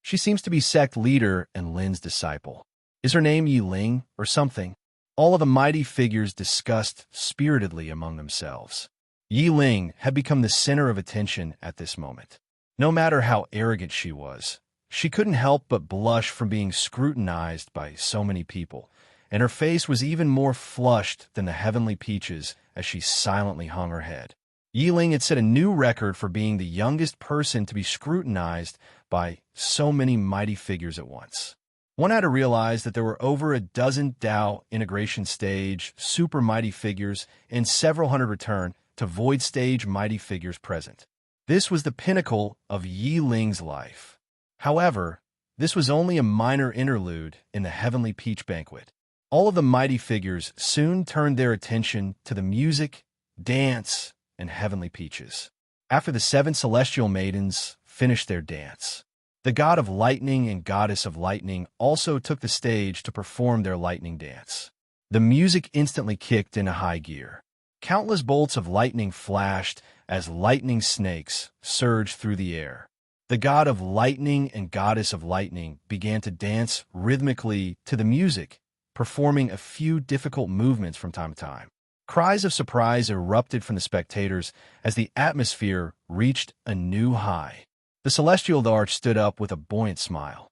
She seems to be sect leader and Lin's disciple. Is her name Yi Ling or something? All of the mighty figures discussed spiritedly among themselves. Yi Ling had become the center of attention at this moment. No matter how arrogant she was, she couldn't help but blush from being scrutinized by so many people, and her face was even more flushed than the heavenly peaches as she silently hung her head. Yi Ling had set a new record for being the youngest person to be scrutinized by so many mighty figures at once. One had to realize that there were over a dozen Tao integration stage super mighty figures and several hundred return to void stage mighty figures present. This was the pinnacle of Yi Ling's life. However, this was only a minor interlude in the heavenly peach banquet. All of the mighty figures soon turned their attention to the music, dance, and heavenly peaches. After the 7 celestial maidens finished their dance, the god of lightning and goddess of lightning also took the stage to perform their lightning dance. The music instantly kicked into high gear. Countless bolts of lightning flashed as lightning snakes surged through the air. The god of lightning and goddess of lightning began to dance rhythmically to the music, performing a few difficult movements from time to time. Cries of surprise erupted from the spectators as the atmosphere reached a new high. The celestial arch stood up with a buoyant smile.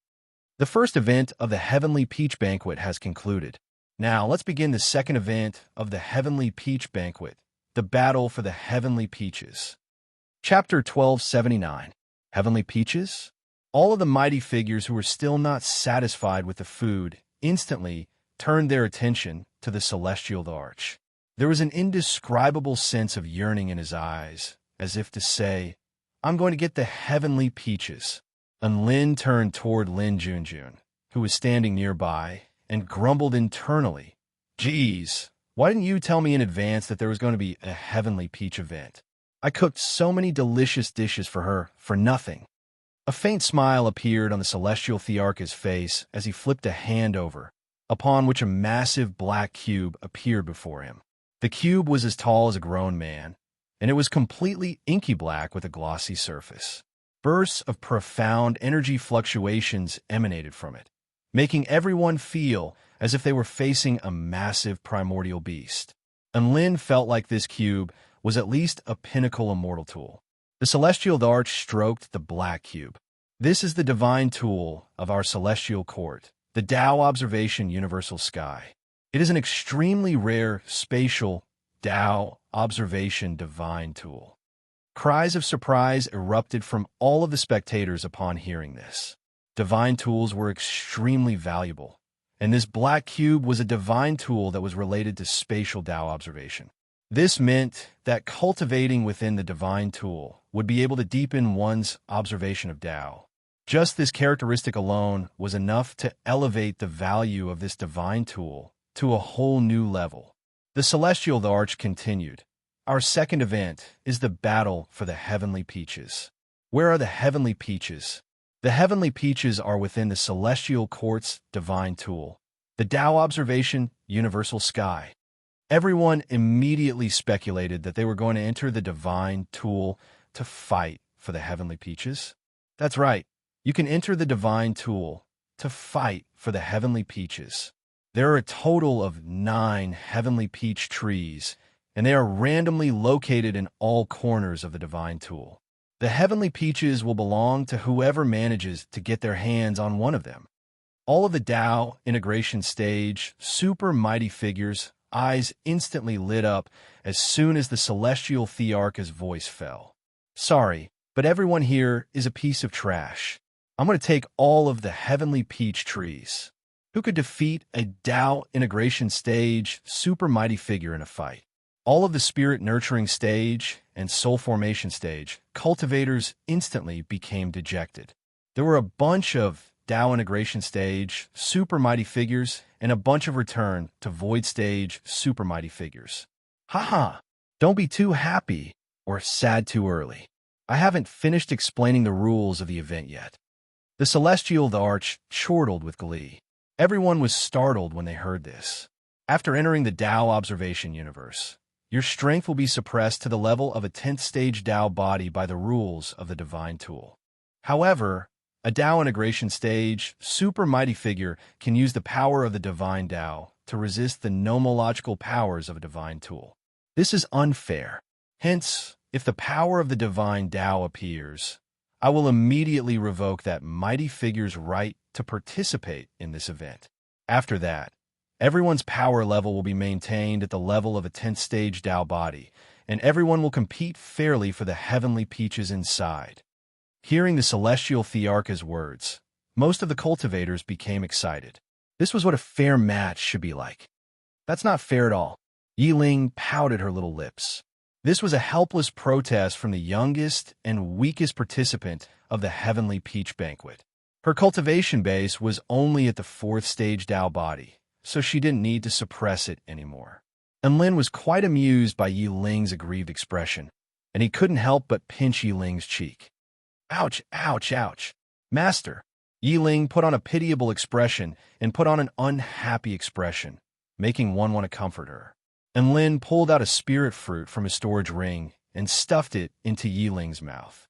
The first event of the Heavenly Peach Banquet has concluded. Now let's begin the second event of the Heavenly Peach Banquet, the battle for the Heavenly Peaches. Chapter 1279. Heavenly Peaches? All of the mighty figures who were still not satisfied with the food instantly turned their attention to the celestial arch. There was an indescribable sense of yearning in his eyes, as if to say, "I'm going to get the heavenly peaches." And Lin turned toward Lin Junjun, who was standing nearby, and grumbled internally, "Geez, Why didn't you tell me in advance that there was going to be a Heavenly Peach event? I cooked so many delicious dishes for her for nothing." A faint smile appeared on the celestial Thearch's face as he flipped a hand over, upon which a massive black cube appeared before him. The cube was as tall as a grown man, and it was completely inky black with a glossy surface. Bursts of profound energy fluctuations emanated from it, making everyone feel as if they were facing a massive primordial beast. And Lin felt like this cube was at least a pinnacle immortal tool. The celestial Thearch stroked the black cube. "This is the divine tool of our celestial court, the Tao Observation Universal Sky. It is an extremely rare spatial Tao Observation divine tool." Cries of surprise erupted from all of the spectators upon hearing this. Divine tools were extremely valuable, and this black cube was a divine tool that was related to spatial Tao observation. This meant that cultivating within the divine tool would be able to deepen one's observation of Tao. Just this characteristic alone was enough to elevate the value of this divine tool to a whole new level. The celestial Thearch continued, "Our second event is the battle for the Heavenly Peaches." Where are the Heavenly Peaches? The Heavenly Peaches are within the celestial court's divine tool, the Tao Observation Universal Sky. Everyone immediately speculated that they were going to enter the divine tool to fight for the Heavenly Peaches. That's right, you can enter the divine tool to fight for the Heavenly Peaches. There are a total of 9 Heavenly Peach trees, and they are randomly located in all corners of the divine tool. The Heavenly Peaches will belong to whoever manages to get their hands on one of them. All of the Tao integration stage, super mighty figures' eyes instantly lit up as soon as the celestial Thearch's voice fell. "Sorry, but everyone here is a piece of trash. I'm going to take all of the Heavenly Peach trees. Who could defeat a Tao integration stage, super mighty figure in a fight? All of the spirit nurturing stage and soul formation stage, cultivators instantly became dejected. There were a bunch of Tao integration stage, super mighty figures, and a bunch of return to void stage, super mighty figures. Haha, don't be too happy or sad too early. I haven't finished explaining the rules of the event yet." The celestial Thearch chortled with glee. Everyone was startled when they heard this. After entering the Tao observation universe, your strength will be suppressed to the level of a 10th stage Tao body by the rules of the divine tool. However, a Tao integration stage, super mighty figure can use the power of the divine Tao to resist the nomological powers of a divine tool. This is unfair. Hence, if the power of the divine Tao appears, I will immediately revoke that mighty figure's right to participate in this event. After that, everyone's power level will be maintained at the level of a 10th stage Tao body, and everyone will compete fairly for the Heavenly Peaches inside. Hearing the celestial Thearch's words, most of the cultivators became excited. This was what a fair match should be like. "That's not fair at all." Yiling pouted her little lips. This was a helpless protest from the youngest and weakest participant of the Heavenly Peach Banquet. Her cultivation base was only at the 4th stage Tao body, so she didn't need to suppress it anymore. And Lin was quite amused by Yiling's aggrieved expression, and he couldn't help but pinch Yiling's cheek. "Ouch, ouch, ouch. Master." Yiling put on a pitiable expression and put on an unhappy expression, making one want to comfort her. And Lin pulled out a spirit fruit from his storage ring and stuffed it into Yiling's mouth.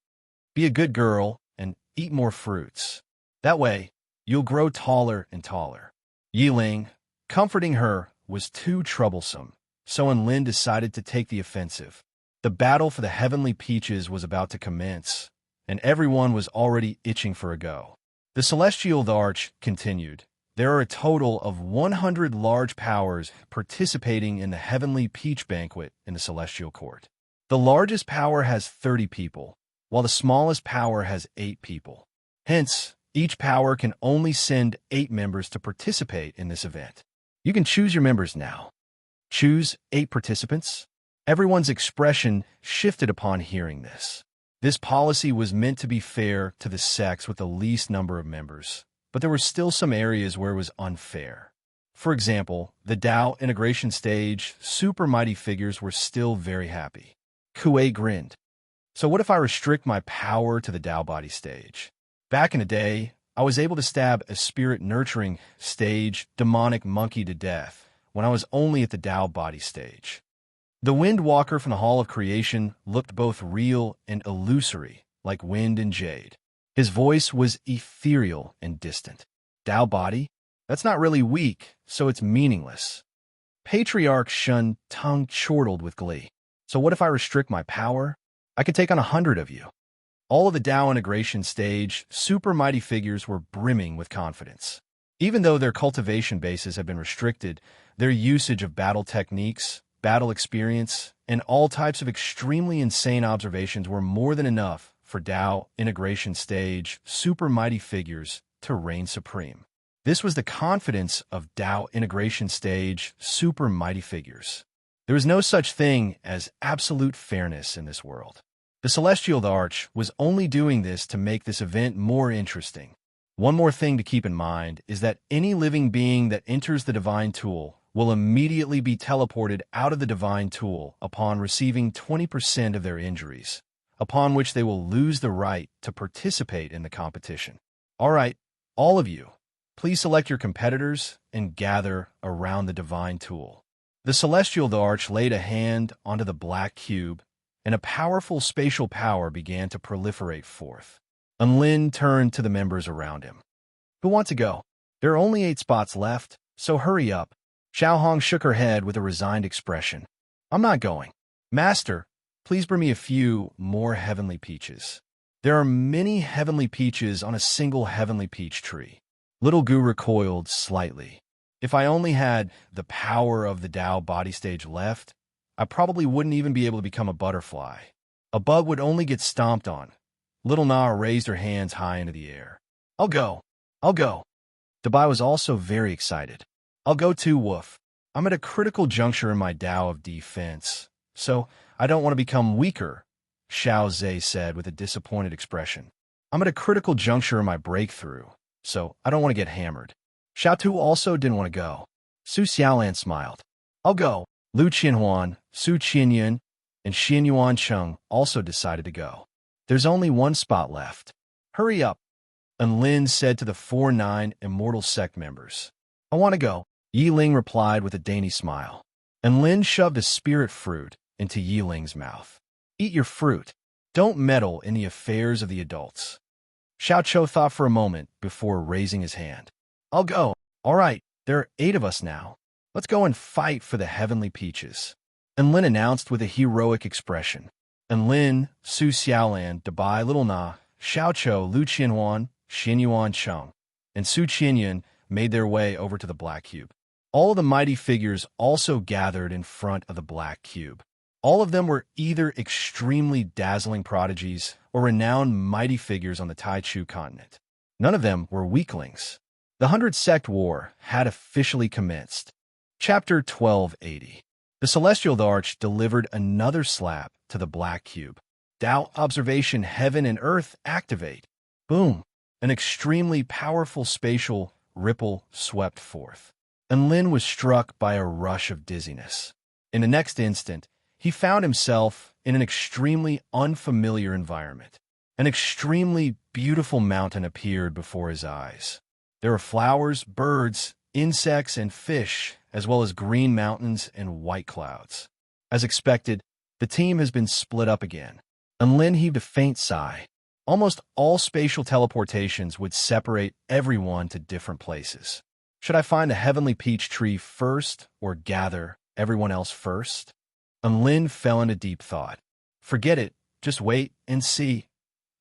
"Be a good girl and eat more fruits. That way, you'll grow taller and taller." Yiling, comforting her, was too troublesome, so Lin decided to take the offensive. The battle for the Heavenly Peaches was about to commence, and everyone was already itching for a go. The celestial Thearch continued, "There are a total of 100 large powers participating in the Heavenly Peach Banquet in the Celestial Court. The largest power has 30 people, while the smallest power has 8 people. Hence, each power can only send 8 members to participate in this event. You can choose your members now. Choose 8 participants." Everyone's expression shifted upon hearing this. This policy was meant to be fair to the sex with the least number of members, but there were still some areas where it was unfair. For example, the Tao integration stage, super mighty figures were still very happy. Kuei grinned. So what if I restrict my power to the Tao body stage? Back in the day, I was able to stab a spirit-nurturing stage demonic monkey to death when I was only at the Tao body stage. The Wind Walker from the Hall of Creation looked both real and illusory, like wind and jade. His voice was ethereal and distant. Tao body? That's not really weak, so it's meaningless. Patriarch Shun tongue chortled with glee. So what if I restrict my power? I could take on 100 of you. All of the Tao integration stage, super mighty figures were brimming with confidence. Even though their cultivation bases had been restricted, their usage of battle techniques, battle experience, and all types of extremely insane observations were more than enough for Tao integration stage, super mighty figures to reign supreme. This was the confidence of Tao integration stage, super mighty figures. There is no such thing as absolute fairness in this world. The Celestial Arch was only doing this to make this event more interesting. One more thing to keep in mind is that any living being that enters the Divine Tool will immediately be teleported out of the Divine Tool upon receiving 20% of their injuries, upon which they will lose the right to participate in the competition. All right, all of you, please select your competitors and gather around the Divine Tool. The Celestial Arch laid a hand onto the black cube, and a powerful spatial power began to proliferate forth. Lin turned to the members around him. Who want to go? There are only 8 spots left, so hurry up. Xiao Hong shook her head with a resigned expression. I'm not going. Master, please bring me a few more heavenly peaches. There are many heavenly peaches on a single heavenly peach tree. Little Gu recoiled slightly. If I only had the power of the Tao body stage left, I probably wouldn't even be able to become a butterfly. A bug would only get stomped on. Little Na raised her hands high into the air. I'll go. I'll go. Dabai was also very excited. I'll go too, Woof. I'm at a critical juncture in my Tao of defense, so I don't want to become weaker, Xiao Zhe said with a disappointed expression. I'm at a critical juncture in my breakthrough, so I don't want to get hammered. Xiao Tu also didn't want to go. Su Xiaolan smiled. I'll go. Lu Qianhuan, Su Qianyun, and Xin Yuan Cheng also decided to go. There's only 1 spot left. Hurry up. And Lin said to the 4-9 Immortal Sect members. I want to go. Yi Ling replied with a dainty smile. And Lin shoved a spirit fruit into Yi Ling's mouth. Eat your fruit. Don't meddle in the affairs of the adults. Xiao Chou thought for a moment before raising his hand. I'll go. All right, there are 8 of us now. Let's go and fight for the heavenly peaches. And Lin announced with a heroic expression. And Lin, Su Xiaolan, Dabai, Little Na, Xiao Chou, Lu Qianhuan, Xin Yuan Cheng, and Su Qianyun made their way over to the black cube. All of the mighty figures also gathered in front of the black cube. All of them were either extremely dazzling prodigies or renowned mighty figures on the Taichu continent. None of them were weaklings. The 100 Sect War had officially commenced. Chapter 1280. The Celestial Arch delivered another slap to the black cube. Tao observation heaven and earth activate. Boom. An extremely powerful spatial ripple swept forth. And Lin was struck by a rush of dizziness. In the next instant, he found himself in an extremely unfamiliar environment. An extremely beautiful mountain appeared before his eyes. There were flowers, birds, insects, and fish, as well as green mountains and white clouds. As expected, the team has been split up again. And Lin heaved a faint sigh. Almost all spatial teleportations would separate everyone to different places. Should I find the heavenly peach tree first or gather everyone else first? And Lin fell into deep thought. Forget it, just wait and see.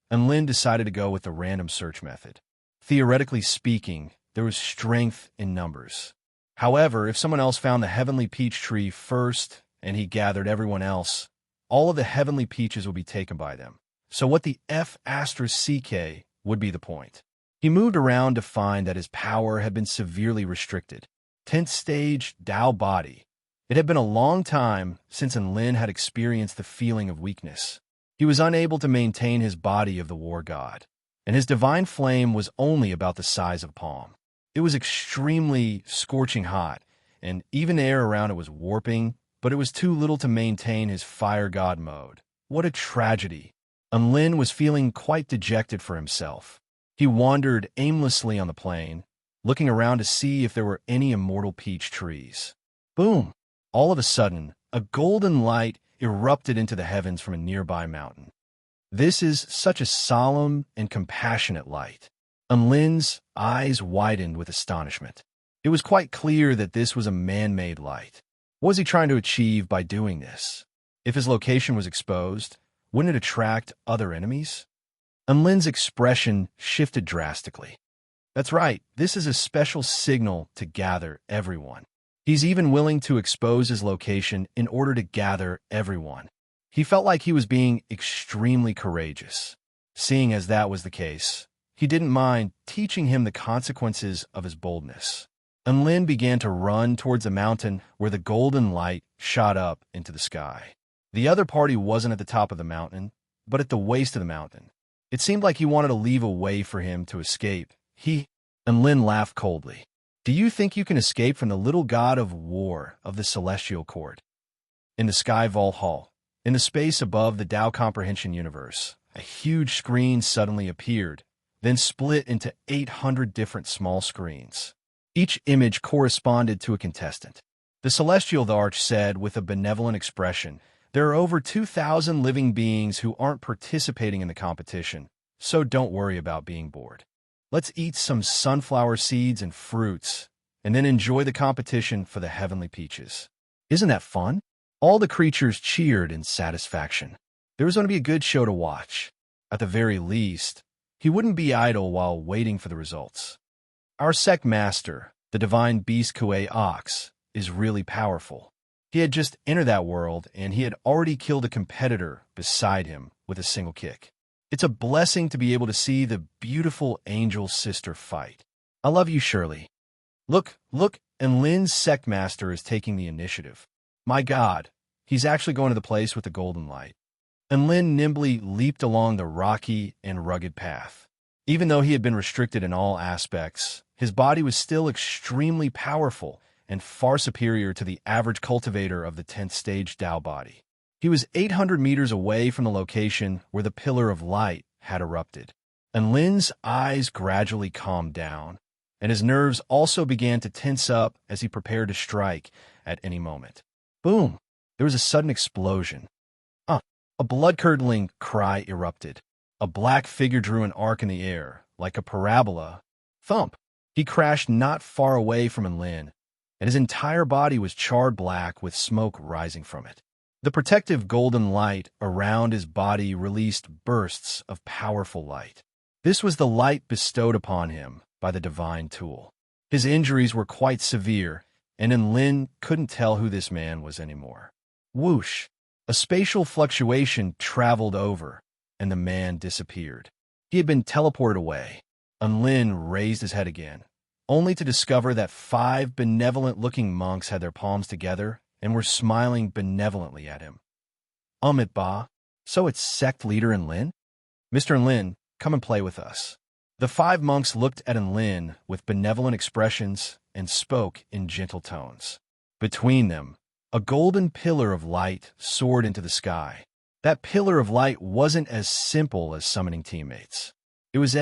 And Lin decided to go with the random search method. Theoretically speaking, there was strength in numbers. However, if someone else found the heavenly peach tree first and he gathered everyone else, all of the heavenly peaches would be taken by them. So what the F***CK would be the point. He moved around to find that his power had been severely restricted. 10th stage Tao body. It had been a long time since Lin had experienced the feeling of weakness. He was unable to maintain his body of the war god, and his divine flame was only about the size of a palm. It was extremely scorching hot, and even the air around it was warping, but it was too little to maintain his fire god mode. What a tragedy. Lin was feeling quite dejected for himself. He wandered aimlessly on the plain, looking around to see if there were any immortal peach trees. Boom! All of a sudden, a golden light erupted into the heavens from a nearby mountain. This is such a solemn and compassionate light. Lin's eyes widened with astonishment. It was quite clear that this was a man-made light. What was he trying to achieve by doing this? If his location was exposed, wouldn't it attract other enemies? Lin's expression shifted drastically. That's right, this is a special signal to gather everyone. He's even willing to expose his location in order to gather everyone. He felt like he was being extremely courageous. Seeing as that was the case, he didn't mind teaching him the consequences of his boldness. Lin began to run towards the mountain where the golden light shot up into the sky. The other party wasn't at the top of the mountain, but at the waist of the mountain. It seemed like he wanted to leave a way for him to escape. Lin laughed coldly. Do you think you can escape from the little god of war of the celestial court? In the sky vault hall, in the space above the Tao Comprehension universe, a huge screen suddenly appeared, then split into 800 different small screens. Each image corresponded to a contestant. The celestial arch said with a benevolent expression, there are over 2,000 living beings who aren't participating in the competition, so don't worry about being bored. Let's eat some sunflower seeds and fruits, and then enjoy the competition for the heavenly peaches. Isn't that fun? All the creatures cheered in satisfaction. There was going to be a good show to watch. At the very least, he wouldn't be idle while waiting for the results. Our sect master, the divine beast Kue Ox, is really powerful. He had just entered that world, and he had already killed a competitor beside him with a single kick. It's a blessing to be able to see the beautiful angel sister fight. I love you, Shirley. Look, and Lin's sect master is taking the initiative. My God, he's actually going to the place with the golden light. And Lin nimbly leaped along the rocky and rugged path. Even though he had been restricted in all aspects, his body was still extremely powerful and far superior to the average cultivator of the 10th stage Tao body. He was 800 meters away from the location where the pillar of light had erupted. And Lin's eyes gradually calmed down, and his nerves also began to tense up as he prepared to strike at any moment. Boom! There was a sudden explosion. A blood-curdling cry erupted. A black figure drew an arc in the air, like a parabola. Thump! He crashed not far away from Lin, and his entire body was charred black with smoke rising from it. The protective golden light around his body released bursts of powerful light. This was the light bestowed upon him by the divine tool. His injuries were quite severe, and Lin couldn't tell who this man was anymore. Whoosh! A spatial fluctuation traveled over, and the man disappeared. He had been teleported away. Lin raised his head again, only to discover that 5 benevolent-looking monks had their palms together and were smiling benevolently at him. It ba, so it's sect leader Lin? Mr. Lin, come and play with us. The 5 monks looked at Lin with benevolent expressions and spoke in gentle tones. Between them, a golden pillar of light soared into the sky. That pillar of light wasn't as simple as summoning teammates. It was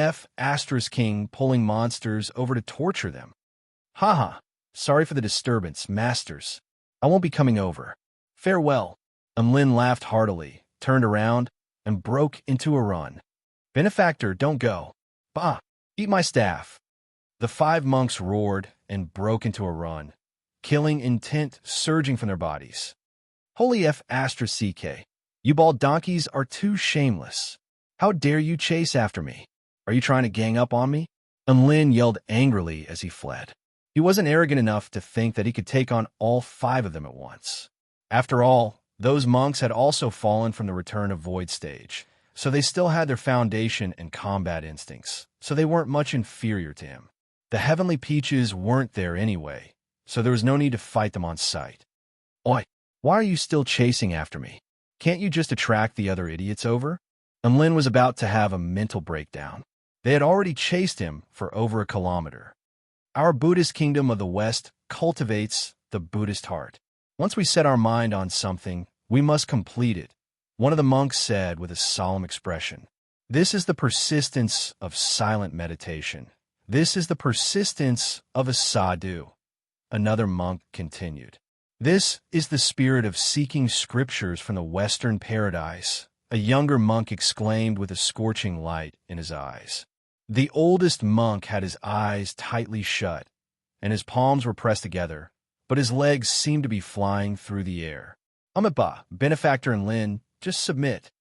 King pulling monsters over to torture them. Haha, sorry for the disturbance, masters. I won't be coming over. Farewell. Lin laughed heartily, turned around, and broke into a run. Benefactor, don't go. Bah, eat my staff. The 5 monks roared and broke into a run, killing intent surging from their bodies. Holy CK, you bald donkeys are too shameless. How dare you chase after me? Are you trying to gang up on me? Lin yelled angrily as he fled. He wasn't arrogant enough to think that he could take on all 5 of them at once. After all, those monks had also fallen from the Return of Void stage, so they still had their foundation and combat instincts, so they weren't much inferior to him. The heavenly peaches weren't there anyway, so there was no need to fight them on sight. Oi, why are you still chasing after me? Can't you just attract the other idiots over? Lin was about to have a mental breakdown. They had already chased him for over a kilometer. Our Buddhist kingdom of the West cultivates the Buddhist heart. Once we set our mind on something, we must complete it, one of the monks said with a solemn expression. This is the persistence of silent meditation. This is the persistence of a sadhu. Another monk continued. This is the spirit of seeking scriptures from the Western paradise, a younger monk exclaimed with a scorching light in his eyes. The oldest monk had his eyes tightly shut, and his palms were pressed together, but his legs seemed to be flying through the air. Amitabha, benefactor and Lin, just submit.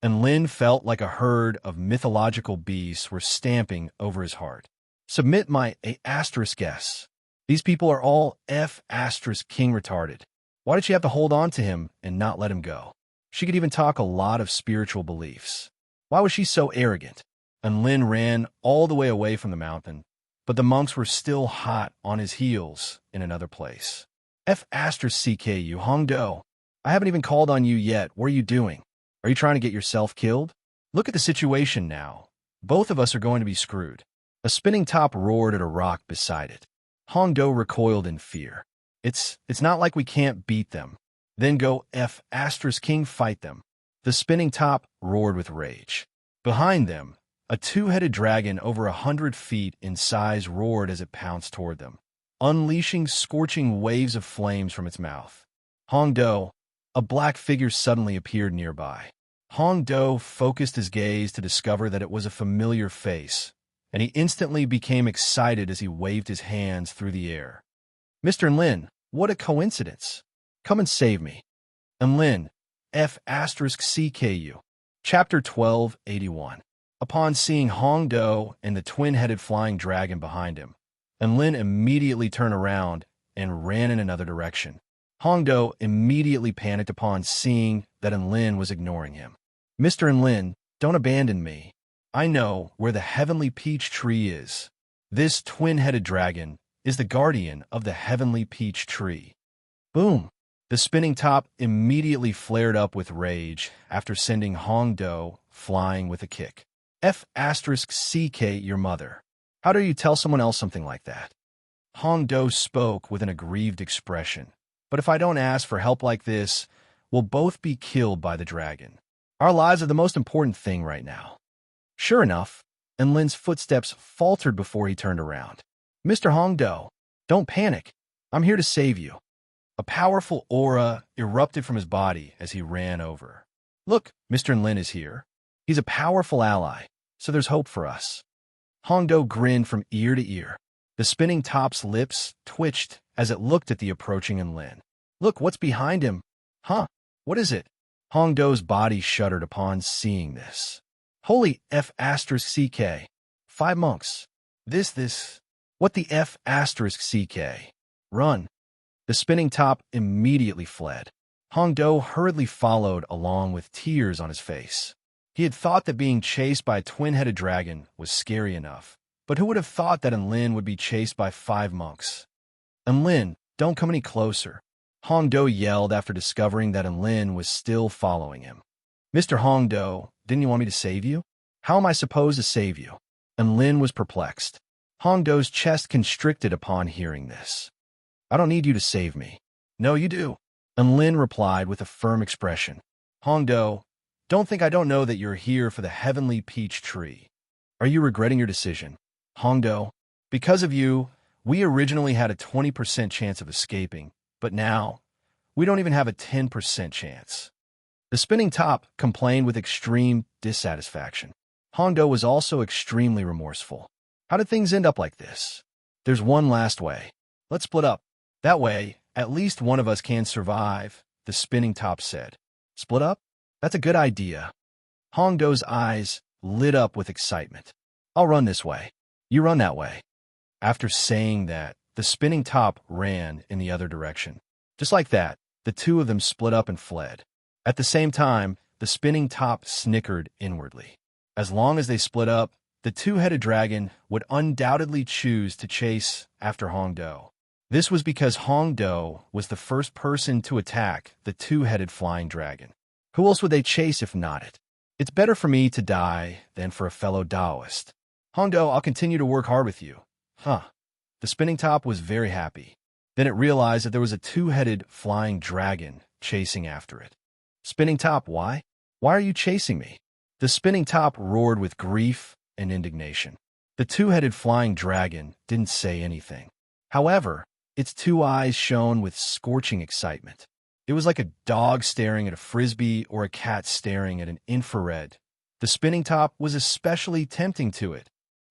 And Lin felt like a herd of mythological beasts were stamping over his heart. Submit my A***s. These people are all F***king retarded. Why did she have to hold on to him and not let him go? She could even talk a lot of spiritual beliefs. Why was she so arrogant? And Lin ran all the way away from the mountain, but the monks were still hot on his heels in another place. F***ck Hong Do. I haven't even called on you yet. What are you doing? Are you trying to get yourself killed? Look at the situation now. Both of us are going to be screwed. A spinning top roared at a rock beside it. Hong Do recoiled in fear. It's not like we can't beat them. Then go F***king fight them. The spinning top roared with rage. Behind them, a two-headed dragon over 100 feet in size roared as it pounced toward them, unleashing scorching waves of flames from its mouth. Hong Do, a black figure suddenly appeared nearby. Hong Do focused his gaze to discover that it was a familiar face, and he instantly became excited as he waved his hands through the air. Mr. Lin, what a coincidence. Come and save me. And Lin, F***CKU. Chapter 1281. Upon seeing Hong Do and the twin-headed flying dragon behind him, Enlin immediately turned around and ran in another direction. Hong Do immediately panicked upon seeing that Enlin was ignoring him. Mr. Enlin, don't abandon me. I know where the heavenly peach tree is. This twin-headed dragon is the guardian of the heavenly peach tree. Boom! The spinning top immediately flared up with rage after sending Hong Do flying with a kick. F***ck your mother. How dare you tell someone else something like that? Hong Do spoke with an aggrieved expression. But if I don't ask for help like this, we'll both be killed by the dragon. Our lives are the most important thing right now. Sure enough, Enlin's footsteps faltered before he turned around. Mr. Hong Do, don't panic. I'm here to save you. A powerful aura erupted from his body as he ran over. Look, Mr. Enlin is here. He's a powerful ally, so there's hope for us. Hong Do grinned from ear to ear. The spinning top's lips twitched as it looked at the approaching Enlin. Look, what's behind him? Huh? What is it? Hong Do's body shuddered upon seeing this. Holy F***ck. 5 monks. What the F***ck? Run. The spinning top immediately fled. Hong Do hurriedly followed along with tears on his face. He had thought that being chased by a twin-headed dragon was scary enough, but who would have thought that Enlin would be chased by 5 monks? Enlin, don't come any closer. Hong Do yelled after discovering that Enlin was still following him. Mr. Hong Do, didn't you want me to save you? How am I supposed to save you? Enlin was perplexed. Hong Do's chest constricted upon hearing this. I don't need you to save me. No, you do. Enlin replied with a firm expression. Hong Do, don't think I don't know that you're here for the heavenly peach tree. Are you regretting your decision? Hong Do, because of you, we originally had a 20% chance of escaping, but now, we don't even have a 10% chance. The spinning top complained with extreme dissatisfaction. Hong Do was also extremely remorseful. How did things end up like this? There's one last way. Let's split up. That way, at least one of us can survive, the spinning top said. Split up? That's a good idea. Hong Do's eyes lit up with excitement. I'll run this way. You run that way. After saying that, the spinning top ran in the other direction. Just like that, the two of them split up and fled. At the same time, the spinning top snickered inwardly. As long as they split up, the two-headed dragon would undoubtedly choose to chase after Hong Do. This was because Hong Do was the first person to attack the two-headed flying dragon. Who else would they chase if not it? It's better for me to die than for a fellow Taoist. Hong Do, I'll continue to work hard with you. Huh. The spinning top was very happy. Then it realized that there was a two-headed flying dragon chasing after it. Spinning top, why? Why are you chasing me? The spinning top roared with grief and indignation. The two-headed flying dragon didn't say anything. However, its two eyes shone with scorching excitement. It was like a dog staring at a frisbee or a cat staring at an infrared. The spinning top was especially tempting to it.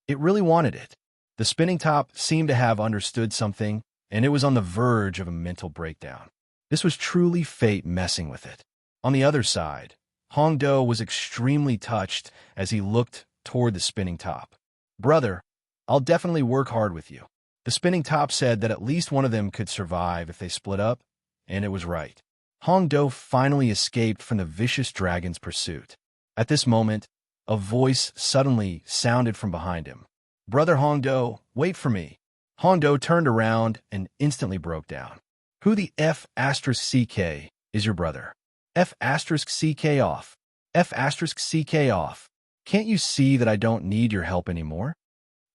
It really wanted it. The spinning top seemed to have understood something, and it was on the verge of a mental breakdown. This was truly fate messing with it. On the other side, Hongdo was extremely touched as he looked toward the spinning top. Brother, I'll definitely work hard with you. The spinning top said that at least one of them could survive if they split up, and it was right. Hongdo finally escaped from the vicious dragon's pursuit. At this moment, a voice suddenly sounded from behind him. Brother Hongdo, wait for me. Hongdo turned around and instantly broke down. Who the F***CK is your brother? F***CK off. F***CK off. Can't you see that I don't need your help anymore?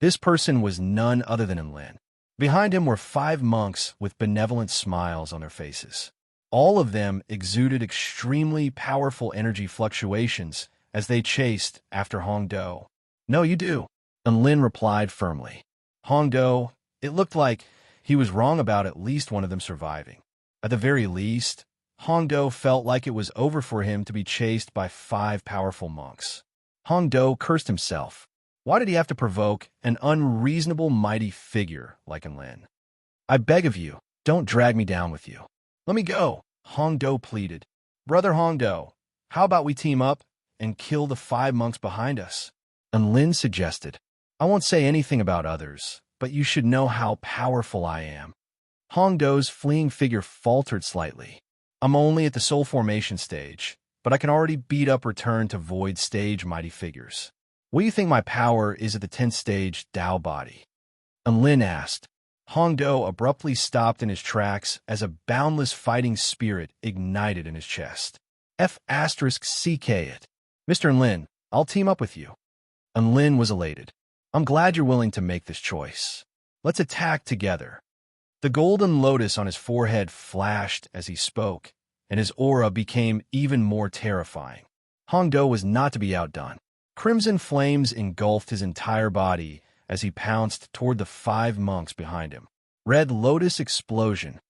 This person was none other than Enlin. Behind him were 5 monks with benevolent smiles on their faces. All of them exuded extremely powerful energy fluctuations as they chased after Hongdo. No, you do, Enlin replied firmly. Hongdo, it looked like he was wrong about at least one of them surviving. At the very least, Hongdo felt like it was over for him to be chased by 5 powerful monks. Hongdo cursed himself. Why did he have to provoke an unreasonable mighty figure like Enlin? I beg of you, don't drag me down with you. Let me go, Hongdo pleaded. Brother Hongdo, how about we team up and kill the 5 monks behind us? Enlin suggested. I won't say anything about others, but you should know how powerful I am. Hongdo's fleeing figure faltered slightly. I'm only at the soul formation stage, but I can already beat up return to void stage mighty figures. What do you think my power is at the 10th stage Tao body? Enlin asked. Hongdo abruptly stopped in his tracks as a boundless fighting spirit ignited in his chest. F***CK it. Mr. Enlin, I'll team up with you. Enlin was elated. I'm glad you're willing to make this choice. Let's attack together. The golden lotus on his forehead flashed as he spoke, and his aura became even more terrifying. Hongdo was not to be outdone. Crimson flames engulfed his entire body as he pounced toward the 5 monks behind him. Red lotus explosion.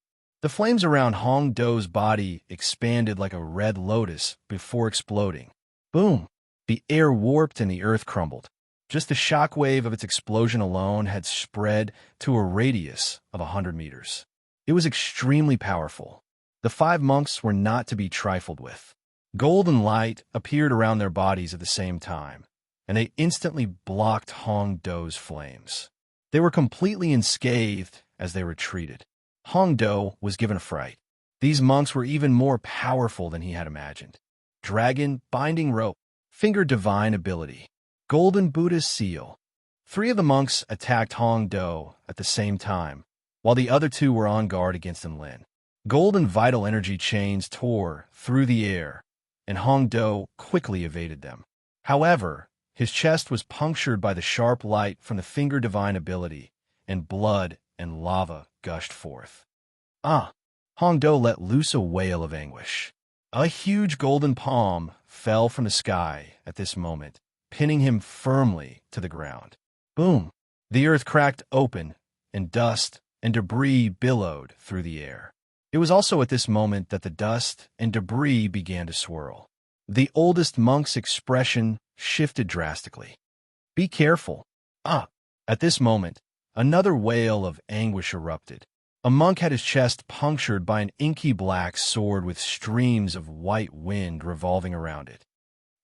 The flames around Hongdo's body expanded like a red lotus before exploding. Boom! The air warped and the earth crumbled. Just the shockwave of its explosion alone had spread to a radius of 100 meters. It was extremely powerful. The 5 monks were not to be trifled with. Golden light appeared around their bodies at the same time, and they instantly blocked Hongdo's flames. They were completely unscathed as they retreated. Hongdo was given a fright. These monks were even more powerful than he had imagined. Dragon, binding rope, finger divine ability, golden Buddha's seal. 3 of the monks attacked Hongdo at the same time, while the other 2 were on guard against Enlin. Golden vital energy chains tore through the air, and Hongdo quickly evaded them. However, his chest was punctured by the sharp light from the finger divine ability, and blood and lava gushed forth. Hongdo let loose a wail of anguish. A huge golden palm fell from the sky at this moment, pinning him firmly to the ground. Boom! The earth cracked open, and dust and debris billowed through the air. It was also at this moment that the dust and debris began to swirl. The oldest monk's expression shifted drastically. Be careful. At this moment, another wail of anguish erupted. A monk had his chest punctured by an inky black sword with streams of white wind revolving around it.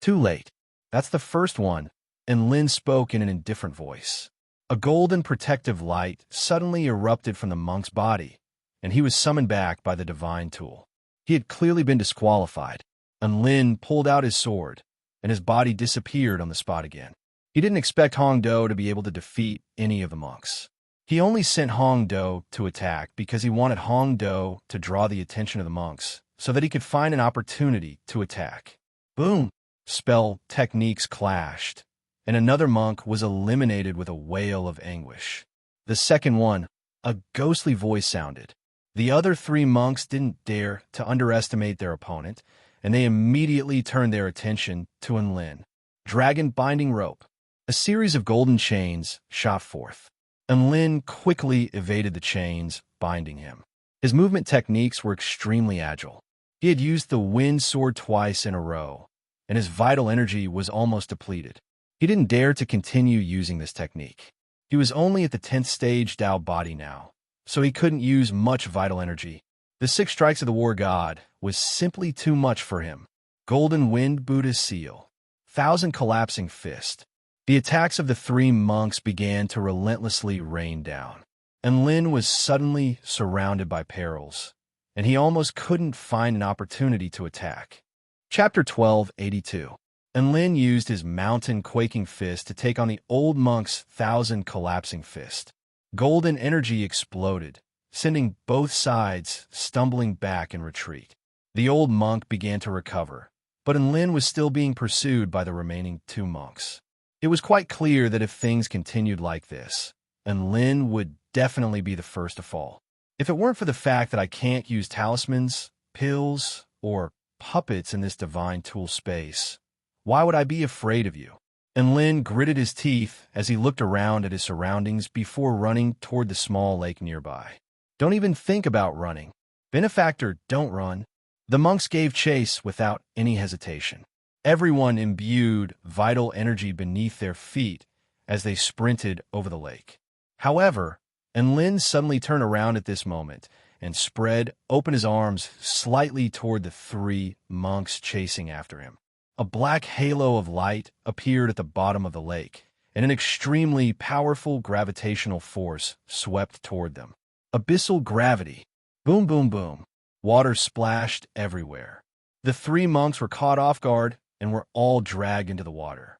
Too late. That's the first one, and Lin spoke in an indifferent voice. A golden protective light suddenly erupted from the monk's body, and he was summoned back by the divine tool. He had clearly been disqualified, and Lin pulled out his sword, and his body disappeared on the spot again. He didn't expect Hongdo to be able to defeat any of the monks. He only sent Hongdo to attack because he wanted Hongdo to draw the attention of the monks so that he could find an opportunity to attack. Boom! Spell techniques clashed, and another monk was eliminated with a wail of anguish. The second one, a ghostly voice sounded. The other three monks didn't dare to underestimate their opponent, and they immediately turned their attention to Enlin. Dragon binding rope. A series of golden chains shot forth. Enlin quickly evaded the chains, binding him. His movement techniques were extremely agile. He had used the wind sword twice in a row, and his vital energy was almost depleted. He didn't dare to continue using this technique. He was only at the 10th stage Tao body now, so he couldn't use much vital energy. The 6 strikes of the war god was simply too much for him. Golden Wind Buddha's Seal. 1,000 collapsing fist. The attacks of the 3 monks began to relentlessly rain down. Enlin was suddenly surrounded by perils, and he almost couldn't find an opportunity to attack. Chapter 1282. Enlin used his mountain quaking fist to take on the old monk's 1,000 collapsing fist. Golden energy exploded, sending both sides stumbling back in retreat. The old monk began to recover, but Enlin was still being pursued by the remaining 2 monks. It was quite clear that if things continued like this, Enlin would definitely be the first to fall. If it weren't for the fact that I can't use talismans, pills, or puppets in this divine tool space, why would I be afraid of you? Enlin gritted his teeth as he looked around at his surroundings before running toward the small lake nearby. Don't even think about running. Benefactor, don't run. The monks gave chase without any hesitation. Everyone imbued vital energy beneath their feet as they sprinted over the lake. However, Enlin suddenly turned around at this moment and spread open his arms slightly toward the 3 monks chasing after him. A black halo of light appeared at the bottom of the lake, and an extremely powerful gravitational force swept toward them. Abyssal gravity. Boom, boom, boom. Water splashed everywhere. The 3 monks were caught off guard and were all dragged into the water.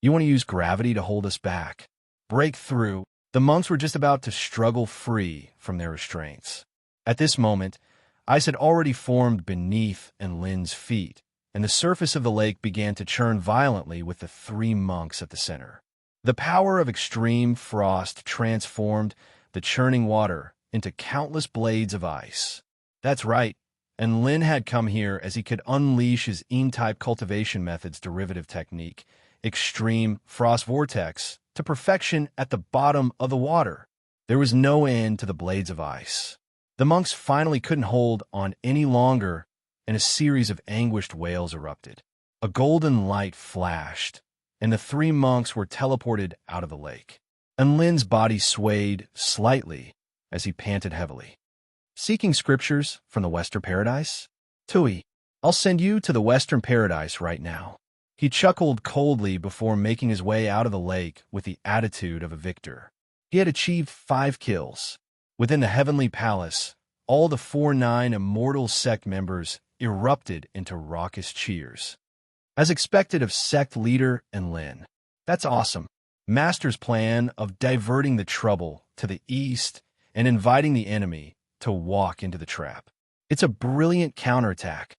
You want to use gravity to hold us back? Break through. The monks were just about to struggle free from their restraints. At this moment, ice had already formed beneath Enlin's feet, and the surface of the lake began to churn violently with the 3 monks at the center. The power of extreme frost transformed the churning water into countless blades of ice. That's right, Enlin had come here as he could unleash his Ean-type cultivation method's derivative technique, Extreme Frost Vortex, to perfection at the bottom of the water. There was no end to the blades of ice. The monks finally couldn't hold on any longer, and a series of anguished wails erupted. A golden light flashed, and the 3 monks were teleported out of the lake. Enlin's body swayed slightly as he panted heavily. Seeking scriptures from the Western Paradise? Tui, I'll send you to the Western Paradise right now. He chuckled coldly before making his way out of the lake with the attitude of a victor. He had achieved 5 kills. Within the heavenly palace, all the 4-9 immortal sect members erupted into raucous cheers. As expected of sect leader Enlin. That's awesome. Master's plan of diverting the trouble to the east and inviting the enemy to walk into the trap. It's a brilliant counterattack.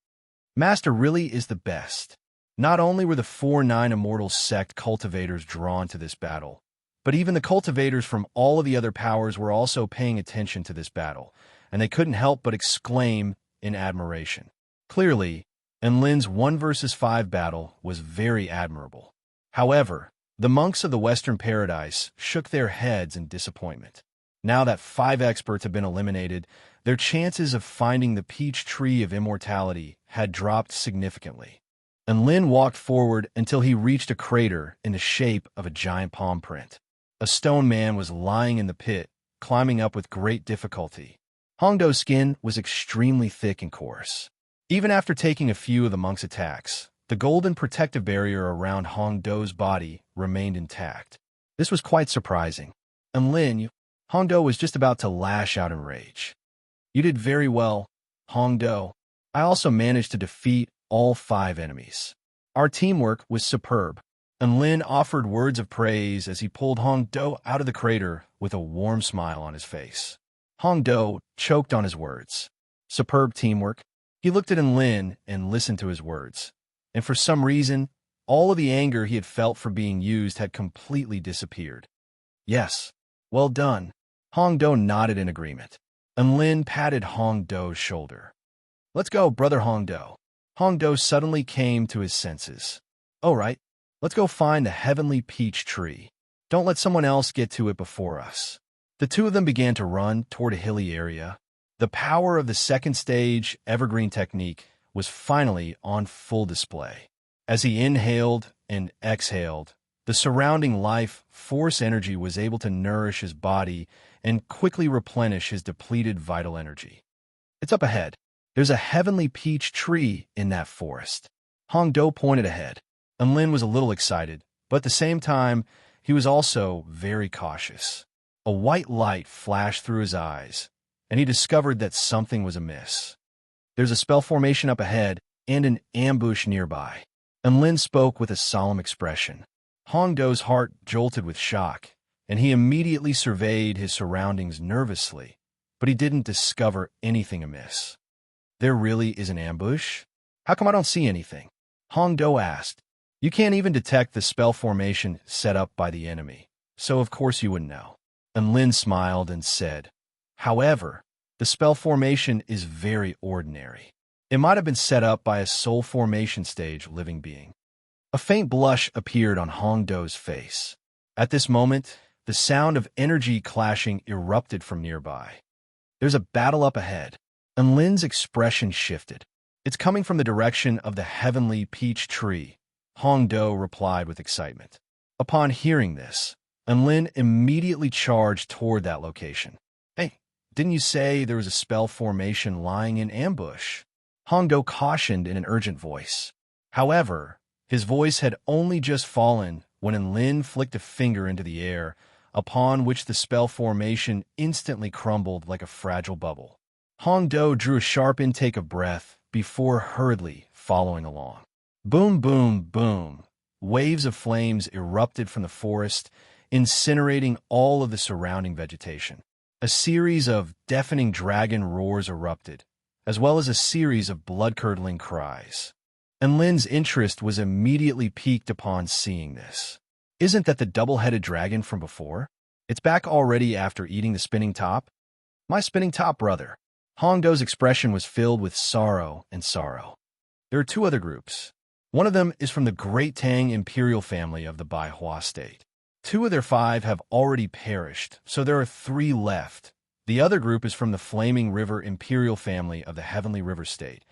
Master really is the best. Not only were the 4-9 immortal sect cultivators drawn to this battle, but even the cultivators from all of the other powers were also paying attention to this battle, and they couldn't help but exclaim in admiration. Clearly, Enlin's 1 versus 5 battle was very admirable. However, the monks of the Western Paradise shook their heads in disappointment. Now that 5 experts had been eliminated, their chances of finding the peach tree of immortality had dropped significantly. Enlin walked forward until he reached a crater in the shape of a giant palm print. A stone man was lying in the pit, climbing up with great difficulty. Hongdo's skin was extremely thick and coarse. Even after taking a few of the monk's attacks, the golden protective barrier around Hongdo's body remained intact. This was quite surprising. Enlin, Hongdo was just about to lash out in rage. You did very well, Hongdo. I also managed to defeat all 5 enemies. Our teamwork was superb. Enlin offered words of praise as he pulled Hongdo out of the crater with a warm smile on his face. Hongdo choked on his words. Superb teamwork. He looked at Enlin and listened to his words. And for some reason, all of the anger he had felt for being used had completely disappeared. Yes, well done. Hong Do nodded in agreement, and Lin patted Hong Do's shoulder. "Let's go, brother Hong Do." Hong Do suddenly came to his senses. "All right, let's go find the heavenly peach tree. Don't let someone else get to it before us." The two of them began to run toward a hilly area. The power of the second stage evergreen technique was finally on full display. As he inhaled and exhaled, the surrounding life force energy was able to nourish his body and quickly replenish his depleted vital energy. "It's up ahead. There's a heavenly peach tree in that forest." Hong Do pointed ahead, and Lin was a little excited, but at the same time, he was also very cautious. A white light flashed through his eyes, and he discovered that something was amiss. "There's a spell formation up ahead and an ambush nearby," and Lin spoke with a solemn expression. Hong Do's heart jolted with shock, and he immediately surveyed his surroundings nervously, but he didn't discover anything amiss. "There really is an ambush? How come I don't see anything?" Hong Do asked. "You can't even detect the spell formation set up by the enemy, so of course you wouldn't know." And Lin smiled and said, "However, the spell formation is very ordinary. It might have been set up by a soul formation stage living being." A faint blush appeared on Hong Do's face. At this moment, the sound of energy clashing erupted from nearby. "There's a battle up ahead," and Lin's expression shifted. "It's coming from the direction of the heavenly peach tree," Hong Do replied with excitement. Upon hearing this, and Lin immediately charged toward that location. "Hey, didn't you say there was a spell formation lying in ambush?" Hong Do cautioned in an urgent voice. However, his voice had only just fallen when Lin flicked a finger into the air, upon which the spell formation instantly crumbled like a fragile bubble. Hong Do drew a sharp intake of breath before hurriedly following along. Boom, boom, boom. Waves of flames erupted from the forest, incinerating all of the surrounding vegetation. A series of deafening dragon roars erupted, as well as a series of blood-curdling cries. And Lin's interest was immediately piqued upon seeing this. "Isn't that the double-headed dragon from before? It's back already after eating the spinning top?" "My spinning top, brother." Hong Do's expression was filled with sorrow and sorrow. "There are two other groups. One of them is from the Great Tang Imperial family of the Baihua state. 2 of their 5 have already perished, so there are 3 left. The other group is from the Flaming River Imperial family of the Heavenly River State,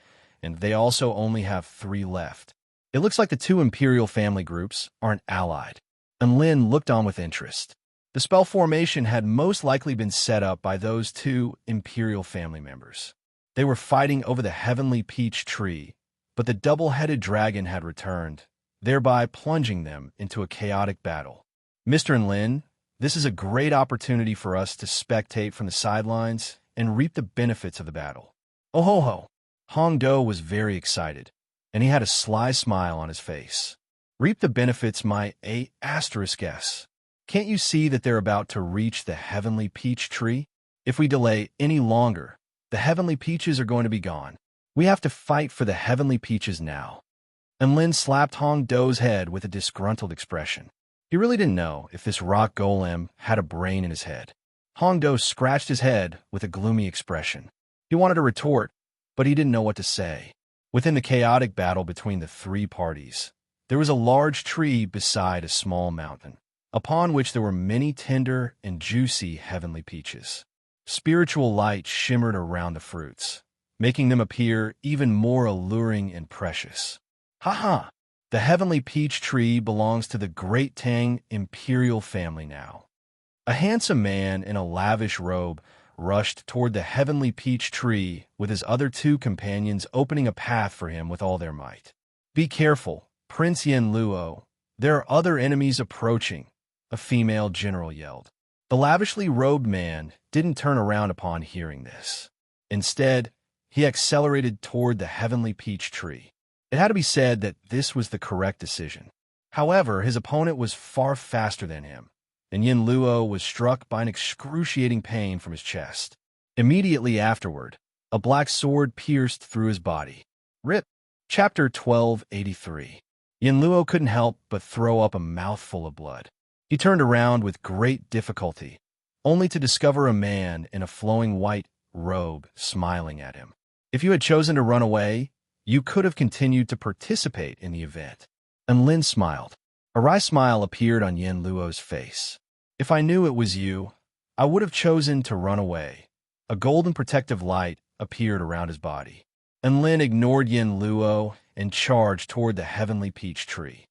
and they also only have 3 left. It looks like the 2 Imperial family groups aren't allied." And Lin looked on with interest. The spell formation had most likely been set up by those 2 Imperial family members. They were fighting over the Heavenly Peach Tree, but the double-headed dragon had returned, thereby plunging them into a chaotic battle. "Mr. and Lin, this is a great opportunity for us to spectate from the sidelines and reap the benefits of the battle." "Oh ho ho!" Hong Do was very excited, and he had a sly smile on his face. "Reap the benefits, my ****. Can't you see that they're about to reach the heavenly peach tree? If we delay any longer, the heavenly peaches are going to be gone. We have to fight for the heavenly peaches now." And Lin slapped Hong Do's head with a disgruntled expression. He really didn't know if this rock golem had a brain in his head. Hong Do scratched his head with a gloomy expression. He wanted to retort, but he didn't know what to say. Within the chaotic battle between the 3 parties, there was a large tree beside a small mountain, upon which there were many tender and juicy heavenly peaches. Spiritual light shimmered around the fruits, making them appear even more alluring and precious. "Ha ha! The heavenly peach tree belongs to the Great Tang Imperial family now." A handsome man in a lavish robe rushed toward the heavenly peach tree with his other 2 companions opening a path for him with all their might. "Be careful, Prince Yen Luo. There are other enemies approaching," a female general yelled. The lavishly robed man didn't turn around upon hearing this. Instead, he accelerated toward the heavenly peach tree. It had to be said that this was the correct decision. However, his opponent was far faster than him, and Yin Luo was struck by an excruciating pain from his chest. Immediately afterward, a black sword pierced through his body. Rip. Chapter 1283. Yin Luo couldn't help but throw up a mouthful of blood. He turned around with great difficulty, only to discover a man in a flowing white robe smiling at him. If you had chosen to run away, you could have continued to participate in the event. And Lin smiled. A wry smile appeared on Yin Luo's face. If I knew it was you, I would have chosen to run away. A golden protective light appeared around his body. And Lin ignored Yin Luo and charged toward the heavenly peach tree.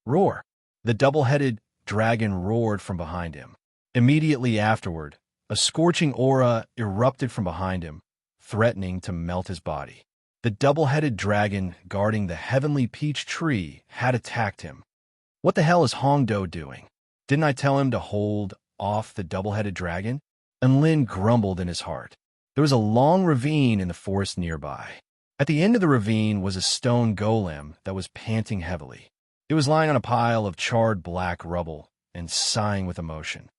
Roar! The double-headed dragon roared from behind him. Immediately afterward, a scorching aura erupted from behind him, threatening to melt his body. The double-headed dragon guarding the heavenly peach tree had attacked him. What the hell is Hongdo doing? Didn't I tell him to hold off the double-headed dragon? And Lin grumbled in his heart. There was a long ravine in the forest nearby. At the end of the ravine was a stone golem that was panting heavily. It was lying on a pile of charred black rubble and sighing with emotion.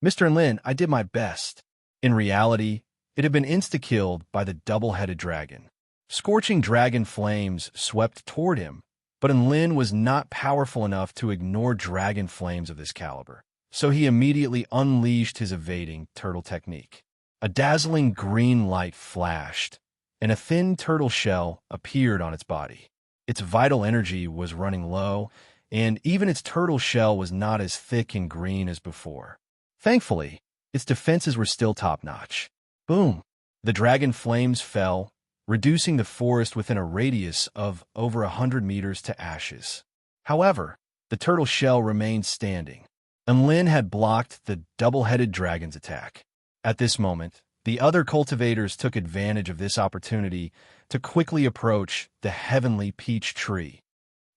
Mr. Lin, I did my best. In reality, it had been insta-killed by the double-headed dragon. Scorching dragon flames swept toward him, but Lin was not powerful enough to ignore dragon flames of this caliber, so he immediately unleashed his evading turtle technique. A dazzling green light flashed, and a thin turtle shell appeared on its body. Its vital energy was running low, and even its turtle shell was not as thick and green as before. Thankfully, its defenses were still top-notch. Boom! The dragon flames fell, reducing the forest within a radius of over 100 meters to ashes. However, the turtle shell remained standing, and Lin had blocked the double-headed dragon's attack. At this moment, the other cultivators took advantage of this opportunity to quickly approach the heavenly peach tree.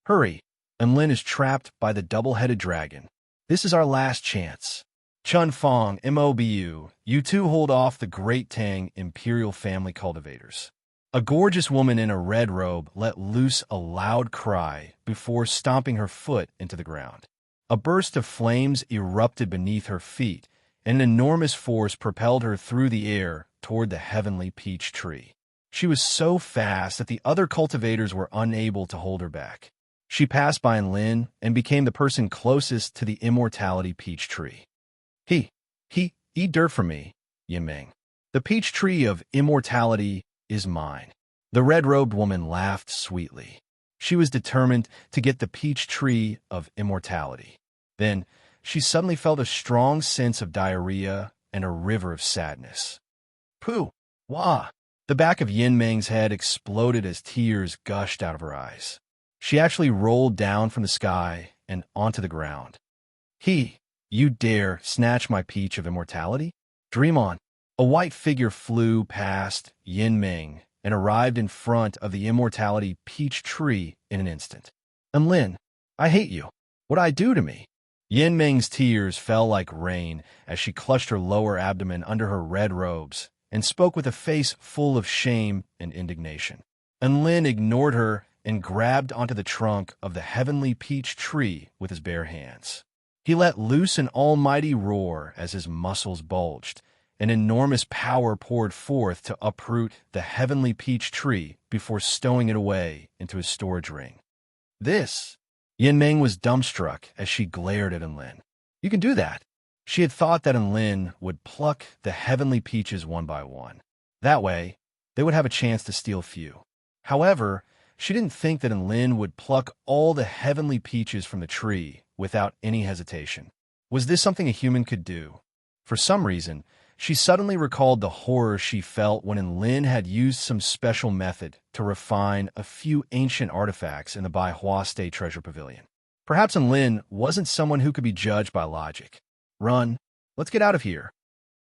Hurry! And Lin is trapped by the double-headed dragon. This is our last chance. Chun Fong, MOBU, you two hold off the Great Tang Imperial Family cultivators. A gorgeous woman in a red robe let loose a loud cry before stomping her foot into the ground. A burst of flames erupted beneath her feet, and an enormous force propelled her through the air toward the heavenly peach tree. She was so fast that the other cultivators were unable to hold her back. She passed by Lin and became the person closest to the immortality peach tree. Eat dirt from me, Yimeng. The peach tree of immortality is mine. The red-robed woman laughed sweetly. She was determined to get the peach tree of immortality. Then, she suddenly felt a strong sense of diarrhea and a river of sadness. Pooh! Wah! The back of Yin Meng's head exploded as tears gushed out of her eyes. She actually rolled down from the sky and onto the ground. You dare snatch my peach of immortality? Dream on. A white figure flew past Yin Meng and arrived in front of the immortality peach tree in an instant. Lin, I hate you. What'd I do to me? Yin Meng's tears fell like rain as she clutched her lower abdomen under her red robes and spoke with a face full of shame and indignation. Lin ignored her and grabbed onto the trunk of the heavenly peach tree with his bare hands. He let loose an almighty roar as his muscles bulged. An enormous power poured forth to uproot the heavenly peach tree before stowing it away into his storage ring. Yin Meng was dumbstruck as she glared at Lin. You can do that. She had thought that Lin would pluck the heavenly peaches one by one. That way, they would have a chance to steal few. However, she didn't think that Lin would pluck all the heavenly peaches from the tree without any hesitation. Was this something a human could do? For some reason, she suddenly recalled the horror she felt when Lin had used some special method to refine a few ancient artifacts in the Baihua State Treasure Pavilion. Perhaps Lin wasn't someone who could be judged by logic. Run. Let's get out of here.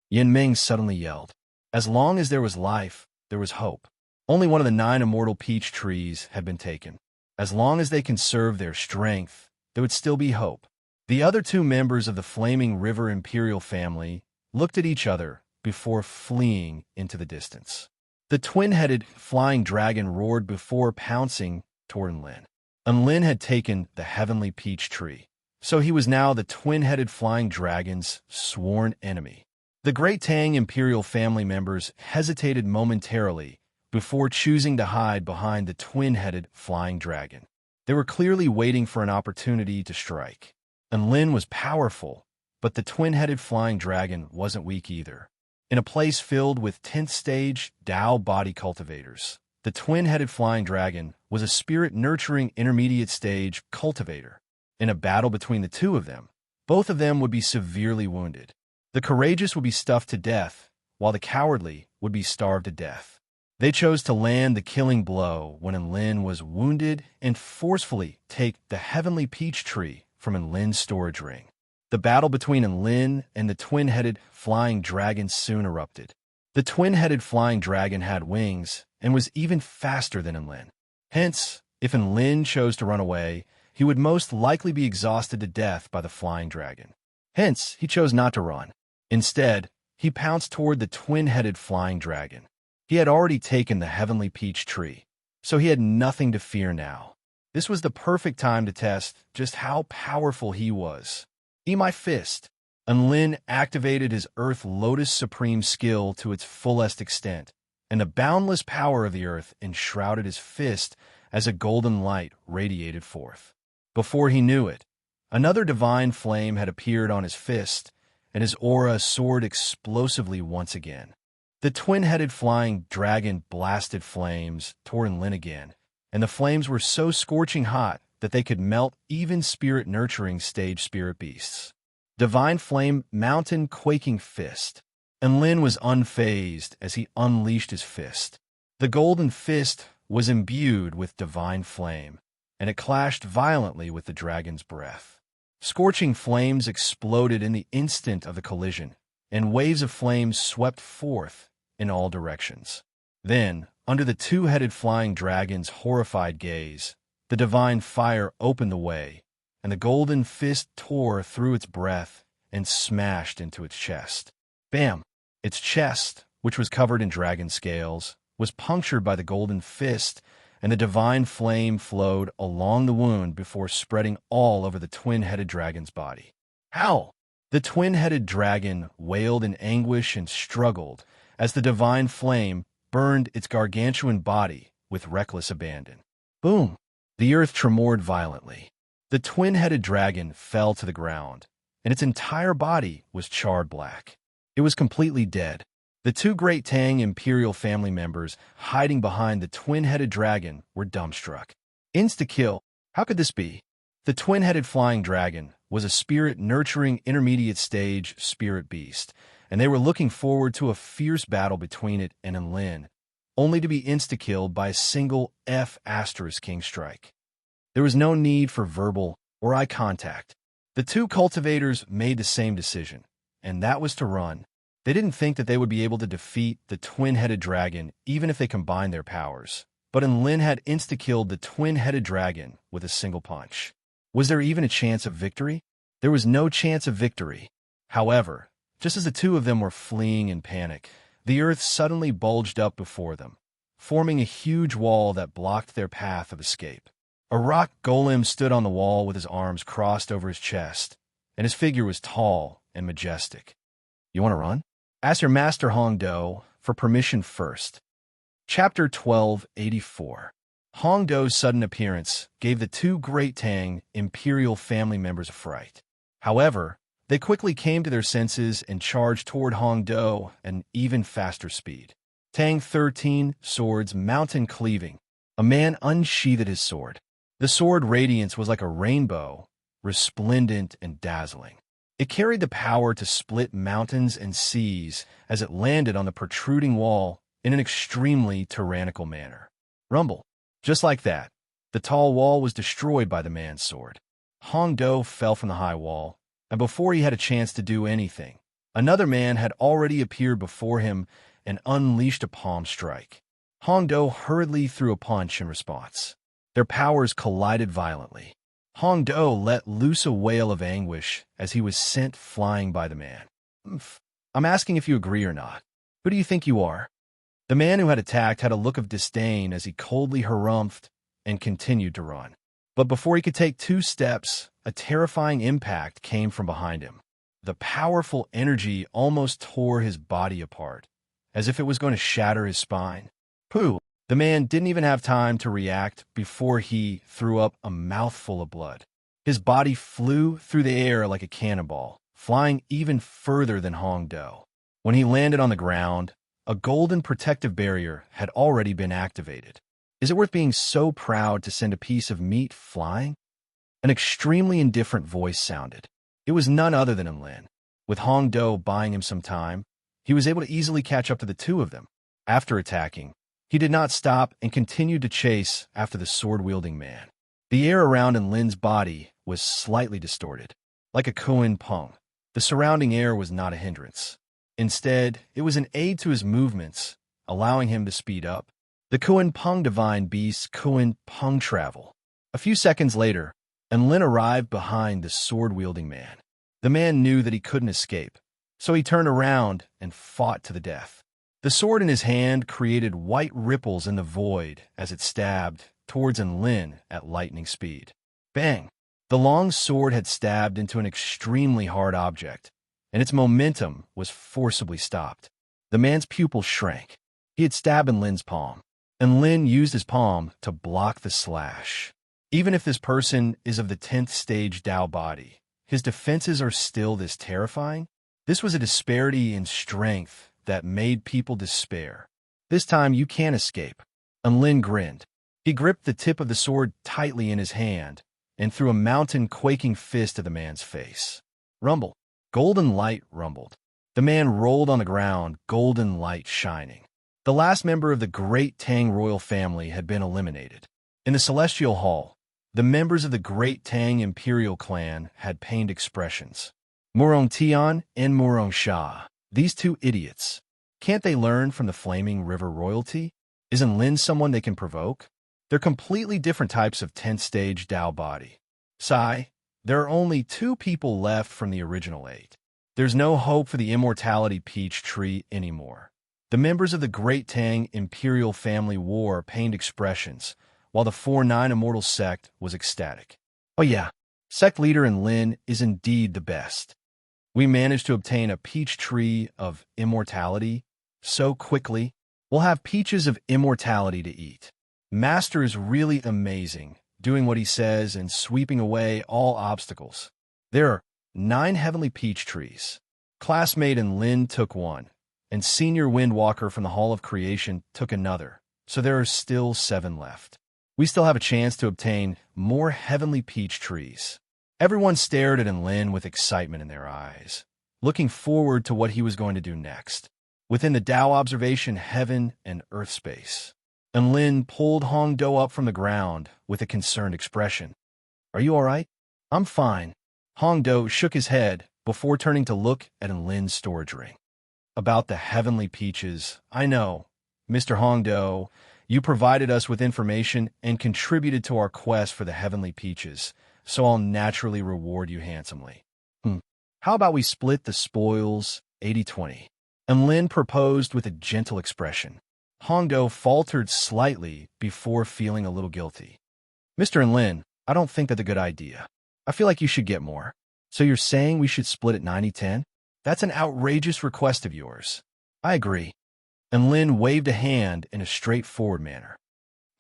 Yin Ming suddenly yelled. As long as there was life, there was hope. Only one of the 9 immortal peach trees had been taken. As long as they conserved their strength, there would still be hope. The other 2 members of the Flaming River Imperial family looked at each other before fleeing into the distance. The twin-headed flying dragon roared before pouncing toward Lin. Lin had taken the heavenly peach tree, so he was now the twin-headed flying dragon's sworn enemy. The Great Tang Imperial family members hesitated momentarily before choosing to hide behind the twin-headed flying dragon. They were clearly waiting for an opportunity to strike. Lin was powerful, But the twin-headed flying dragon wasn't weak either. In a place filled with 10th stage Tao body cultivators, the twin-headed flying dragon was a spirit-nurturing intermediate stage cultivator. In a battle between the two of them, both of them would be severely wounded. The courageous would be stuffed to death, while the cowardly would be starved to death. They chose to land the killing blow when Enlin was wounded and forcefully take the heavenly peach tree from Enlin's storage ring. The battle between Enlin and the twin-headed flying dragon soon erupted. The twin-headed flying dragon had wings and was even faster than Enlin. Hence, if Enlin chose to run away, he would most likely be exhausted to death by the flying dragon. Hence, he chose not to run. Instead, he pounced toward the twin-headed flying dragon. He had already taken the heavenly peach tree, so he had nothing to fear now. This was the perfect time to test just how powerful he was. "Eat my fist." Enlin activated his Earth Lotus Supreme skill to its fullest extent, and the boundless power of the earth enshrouded his fist as a golden light radiated forth. Before he knew it, another divine flame had appeared on his fist, and his aura soared explosively once again. The twin-headed flying dragon blasted flames toward Enlin again, and the flames were so scorching hot that they could melt even spirit-nurturing stage spirit beasts. Divine Flame Mountain Quaking Fist. Enlin was unfazed as he unleashed his fist. The golden fist was imbued with divine flame, and it clashed violently with the dragon's breath. Scorching flames exploded in the instant of the collision, and waves of flames swept forth in all directions. Then, under the two-headed flying dragon's horrified gaze, the divine fire opened the way, and the golden fist tore through its breath and smashed into its chest. Bam! Its chest, which was covered in dragon scales, was punctured by the golden fist, and the divine flame flowed along the wound before spreading all over the twin-headed dragon's body. Howl! The twin-headed dragon wailed in anguish and struggled as the divine flame burned its gargantuan body with reckless abandon. Boom! The earth tremored violently. The twin-headed dragon fell to the ground, and its entire body was charred black. It was completely dead. The two great Tang Imperial family members hiding behind the twin-headed dragon were dumbstruck. Insta-kill. How could this be? The twin-headed flying dragon was a spirit-nurturing intermediate stage spirit beast, and they were looking forward to a fierce battle between it and Enlin, only to be insta-killed by a single F*King strike. There was no need for verbal or eye contact. The two cultivators made the same decision, and that was to run. They didn't think that they would be able to defeat the twin-headed dragon even if they combined their powers. But Enlin had insta-killed the twin-headed dragon with a single punch. Was there even a chance of victory? There was no chance of victory. However, just as the two of them were fleeing in panic, the earth suddenly bulged up before them, forming a huge wall that blocked their path of escape. A rock golem stood on the wall with his arms crossed over his chest, and his figure was tall and majestic. "You want to run? Ask your master Hongdo for permission first." Chapter 1284. Hongdo's sudden appearance gave the two great Tang Imperial family members a fright. However, they quickly came to their senses and charged toward Hongdo at an even faster speed. Tang 13, Swords Mountain Cleaving. A man unsheathed his sword. The sword radiance was like a rainbow, resplendent and dazzling. It carried the power to split mountains and seas as it landed on the protruding wall in an extremely tyrannical manner. Rumble. Just like that, the tall wall was destroyed by the man's sword. Hongdo fell from the high wall, and before he had a chance to do anything, another man had already appeared before him and unleashed a palm strike. Hongdo hurriedly threw a punch in response. Their powers collided violently. Hongdo let loose a wail of anguish as he was sent flying by the man. "I'm asking if you agree or not. Who do you think you are?" The man who had attacked had a look of disdain as he coldly harumphed and continued to run. But before he could take 2 steps, a terrifying impact came from behind him. The powerful energy almost tore his body apart, as if it was going to shatter his spine. Pooh! The man didn't even have time to react before he threw up a mouthful of blood. His body flew through the air like a cannonball, flying even further than Hong Do. When he landed on the ground, a golden protective barrier had already been activated. Is it worth being so proud to send a piece of meat flying? An extremely indifferent voice sounded. It was none other than Lin. With Hong Do buying him some time, he was able to easily catch up to the two of them. After attacking, he did not stop and continued to chase after the sword-wielding man. The air around Lin's body was slightly distorted. Like a Koan Pung, the surrounding air was not a hindrance. Instead, it was an aid to his movements, allowing him to speed up. The Koan Pung divine beast Koan Pung travel. A few seconds later, Lin arrived behind the sword-wielding man. The man knew that he couldn't escape, so he turned around and fought to the death. The sword in his hand created white ripples in the void as it stabbed towards Lin at lightning speed. Bang! The long sword had stabbed into an extremely hard object, and its momentum was forcibly stopped. The man's pupils shrank. He had stabbed Lin's palm, and Lin used his palm to block the slash. Even if this person is of the 10th stage Dao body, his defenses are still this terrifying? This was a disparity in strength that made people despair. This time you can't escape. And Lin grinned. He gripped the tip of the sword tightly in his hand and threw a mountain-quaking fist at the man's face. Rumble. Golden light rumbled. The man rolled on the ground, golden light shining. The last member of the Great Tang royal family had been eliminated. In the Celestial Hall, the members of the Great Tang Imperial clan had pained expressions. Murong Tian and Murong Sha. These two idiots. Can't they learn from the Flaming River royalty? Isn't Lin someone they can provoke? They're completely different types of 10th stage Dao body. Sigh, there are only 2 people left from the original 8. There's no hope for the immortality peach tree anymore. The members of the Great Tang Imperial family wore pained expressions, while the 4-9 Immortal sect was ecstatic. Oh yeah, sect leader Lin is indeed the best. We managed to obtain a peach tree of immortality so quickly. We'll have peaches of immortality to eat. Master is really amazing, doing what he says and sweeping away all obstacles. There are 9 heavenly peach trees. Classmate Lin took one, and Senior Windwalker from the Hall of Creation took another, so there are still 7 left. We still have a chance to obtain more heavenly peach trees. Everyone stared at Lin with excitement in their eyes, looking forward to what he was going to do next. Within the Dao observation heaven and earth space, Lin pulled Hong Do up from the ground with a concerned expression. Are you all right? I'm fine. Hong Do shook his head before turning to look at Lin's storage ring. About the heavenly peaches, I know. Mr. Hong Do, you provided us with information and contributed to our quest for the heavenly peaches, so I'll naturally reward you handsomely. How about we split the spoils 80-20? Lin proposed with a gentle expression. Hong Do faltered slightly before feeling a little guilty. Mr. Lin, I don't think that's a good idea. I feel like you should get more. So you're saying we should split it 90-10? That's an outrageous request of yours. I agree. Lin waved a hand in a straightforward manner.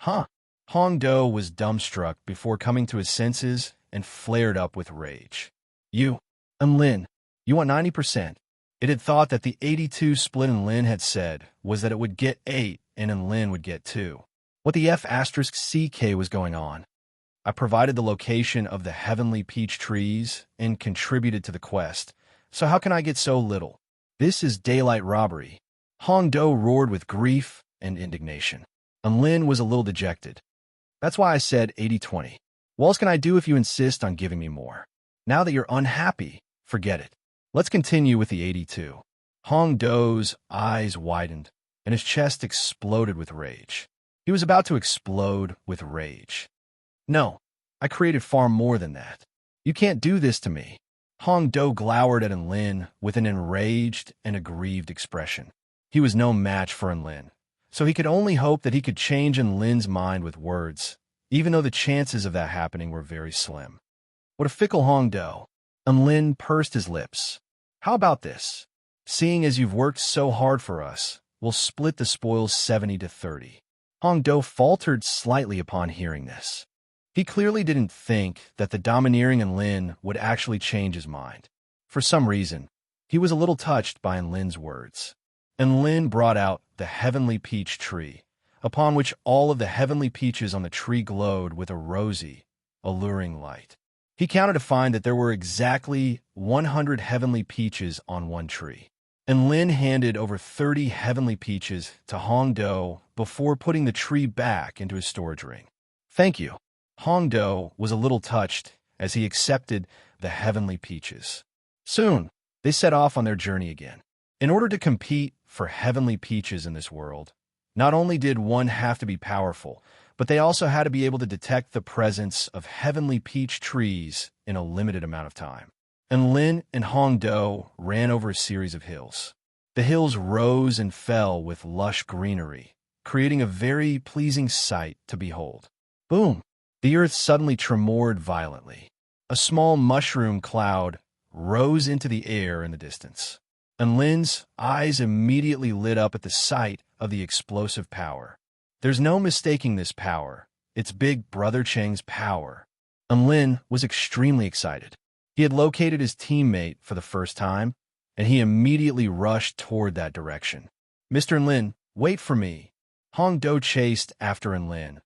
Huh? Hong Do was dumbstruck before coming to his senses and flared up with rage. You, Lin, you want 90%. It had thought that the 82 split Lin had said was that it would get 8 and Lin would get 2. What the F***CK was going on? I provided the location of the heavenly peach trees and contributed to the quest, so how can I get so little? This is daylight robbery. Hong Do roared with grief and indignation. Lin was a little dejected. That's why I said 80-20. What else can I do if you insist on giving me more? Now that you're unhappy, forget it. Let's continue with the 82. Hong Do's eyes widened, and his chest exploded with rage. He was about to explode with rage. No, I created far more than that. You can't do this to me. Hong Do glowered at Lin with an enraged and aggrieved expression. He was no match for Lin, so he could only hope that he could change Lin's mind with words, even though the chances of that happening were very slim. What a fickle Hong Do. Lin pursed his lips. How about this? Seeing as you've worked so hard for us, we'll split the spoils 70-30. Hong Do faltered slightly upon hearing this. He clearly didn't think that the domineering Lin would actually change his mind. For some reason, he was a little touched by Enlin's words. Enlin brought out the heavenly peach tree, upon which all of the heavenly peaches on the tree glowed with a rosy, alluring light. He counted to find that there were exactly 100 heavenly peaches on one tree. Enlin handed over 30 heavenly peaches to Hongdo before putting the tree back into his storage ring. Thank you. Hongdo was a little touched as he accepted the heavenly peaches. Soon, they set off on their journey again. In order to compete for heavenly peaches in this world, not only did one have to be powerful, but they also had to be able to detect the presence of heavenly peach trees in a limited amount of time. Enlin and Hongdo ran over a series of hills. The hills rose and fell with lush greenery, creating a very pleasing sight to behold. Boom! The earth suddenly tremored violently. A small mushroom cloud rose into the air in the distance. Enlin's eyes immediately lit up at the sight of the explosive power. There's no mistaking this power. It's Big Brother Cheng's power. Enlin was extremely excited. He had located his teammate for the first time, and he immediately rushed toward that direction. Mr. Enlin, wait for me. Hongdo chased after Enlin,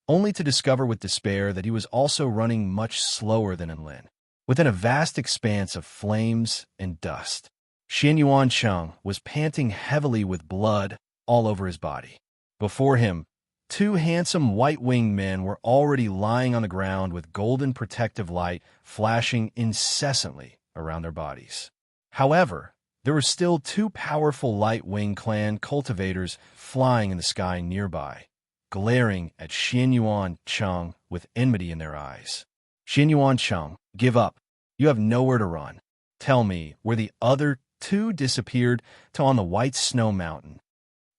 only to discover with despair that he was also running much slower than Enlin, within a vast expanse of flames and dust. Xianyuan Cheng was panting heavily with blood all over his body. Before him, two handsome white-winged men were already lying on the ground with golden protective light flashing incessantly around their bodies. However, there were still two powerful light-wing clan cultivators flying in the sky nearby, glaring at Xianyuan Cheng with enmity in their eyes. Xianyuan Cheng, give up. You have nowhere to run. Tell me where the other two disappeared to on the white snow mountain.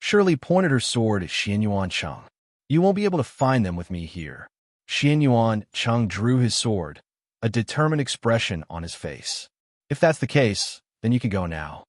Shirley pointed her sword at Xianyuan Cheng. You won't be able to find them with me here. Xianyuan Cheng drew his sword, a determined expression on his face. If that's the case, then you can go now.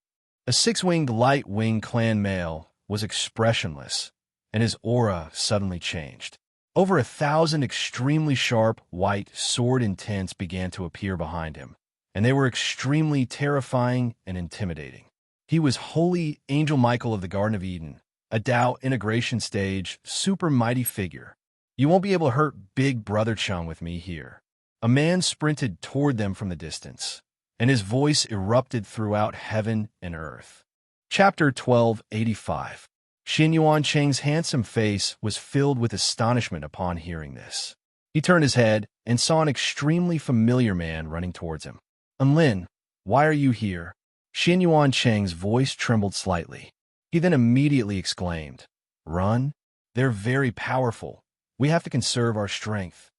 A six-winged light-wing clan male was expressionless, and his aura suddenly changed. Over 1,000 extremely sharp, white sword intents began to appear behind him, and they were extremely terrifying and intimidating. He was Holy Angel Michael of the Garden of Eden, a Tao integration stage, super mighty figure. You won't be able to hurt Big Brother Cheng with me here. A man sprinted toward them from the distance, and his voice erupted throughout heaven and earth. Chapter 1285. Xianyuan Cheng's handsome face was filled with astonishment upon hearing this. He turned his head and saw an extremely familiar man running towards him. Enlin, why are you here? Xianyuan Cheng's voice trembled slightly. He then immediately exclaimed, Run? They're very powerful. We have to conserve our strength.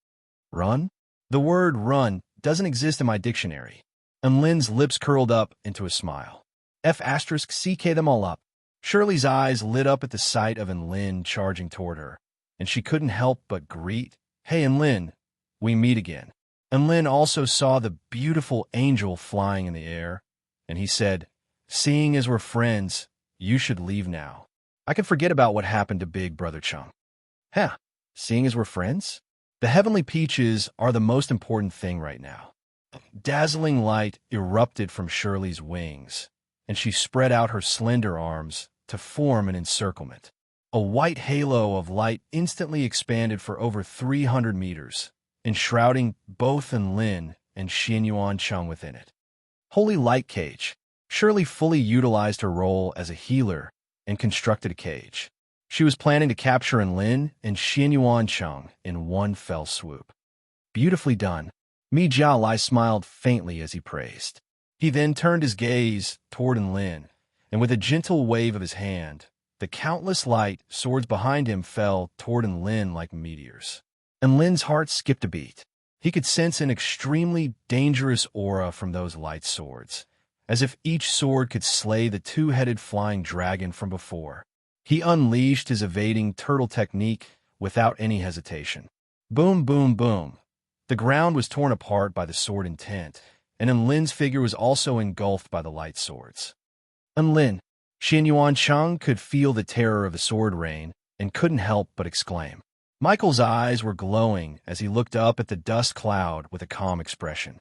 Run? The word run doesn't exist in my dictionary. Enlin's lips curled up into a smile. F***CK them all up. Shirley's eyes lit up at the sight of Enlin charging toward her, and she couldn't help but greet, Hey Enlin, we meet again. Enlin also saw the beautiful angel flying in the air, and he said, Seeing as we're friends, you should leave now. I can forget about what happened to Big Brother Cheng. Seeing as we're friends? The heavenly peaches are the most important thing right now. Dazzling light erupted from Shirley's wings, and she spread out her slender arms to form an encirclement. A white halo of light instantly expanded for over 300 meters, enshrouding both Enlin and Xianyuan Cheng within it. Holy Light Cage. Shirley fully utilized her role as a healer and constructed a cage. She was planning to capture Enlin and Xianyuan Cheng in one fell swoop. Beautifully done. Mi Jialai smiled faintly as he praised. He then turned his gaze toward Enlin, and with a gentle wave of his hand, the countless light swords behind him fell toward Enlin like meteors. Enlin's heart skipped a beat. He could sense an extremely dangerous aura from those light swords, as if each sword could slay the two-headed flying dragon from before. He unleashed his evading turtle technique without any hesitation. Boom, boom, boom. The ground was torn apart by the sword intent, and Enlin's figure was also engulfed by the light swords. Enlin, Xianyuan Cheng could feel the terror of the sword rain and couldn't help but exclaim. Michael's eyes were glowing as he looked up at the dust cloud with a calm expression.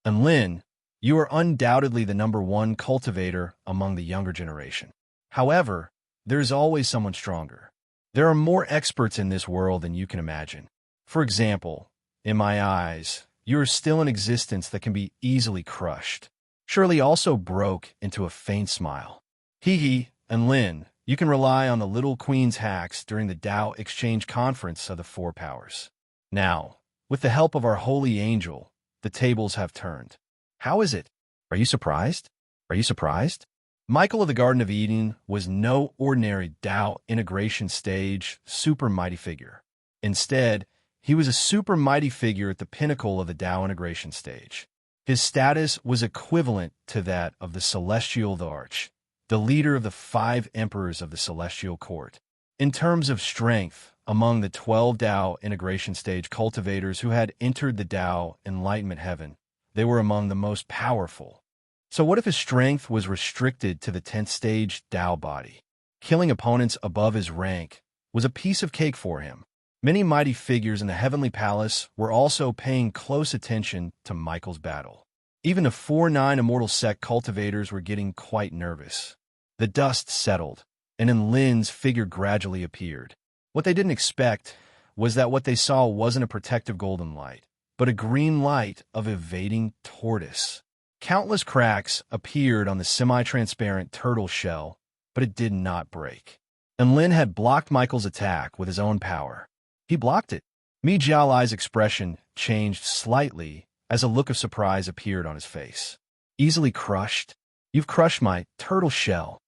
Enlin, You are undoubtedly the #1 cultivator among the younger generation. However, there's always someone stronger. There are more experts in this world than you can imagine. For example, in my eyes, you are still an existence that can be easily crushed. Shirley also broke into a faint smile. Hee, and Lin, you can rely on the Little Queen's hacks during the Tao Exchange Conference of the Four Powers. Now, with the help of our holy angel, the tables have turned. How is it? Are you surprised? Are you surprised? Michael of the Garden of Eden was no ordinary Tao integration stage super mighty figure. Instead, he was a super mighty figure at the pinnacle of the Tao integration stage. His status was equivalent to that of the Celestial Arch, the leader of the 5 emperors of the Celestial Court. In terms of strength, among the 12 Tao integration stage cultivators who had entered the Tao enlightenment heaven, they were among the most powerful. So what if his strength was restricted to the 10th stage Tao body? Killing opponents above his rank was a piece of cake for him. Many mighty figures in the Heavenly Palace were also paying close attention to Michael's battle. Even the 4-9 Immortal Sect cultivators were getting quite nervous. The dust settled, and in Lin's figure gradually appeared. What they didn't expect was that what they saw wasn't a protective golden light, but a green light of evading tortoise. Countless cracks appeared on the semi-transparent turtle shell, but it did not break. And Lin had blocked Michael's attack with his own power. He blocked it. Mi Jiaolai's expression changed slightly as a look of surprise appeared on his face. Easily crushed? You've crushed my turtle shell.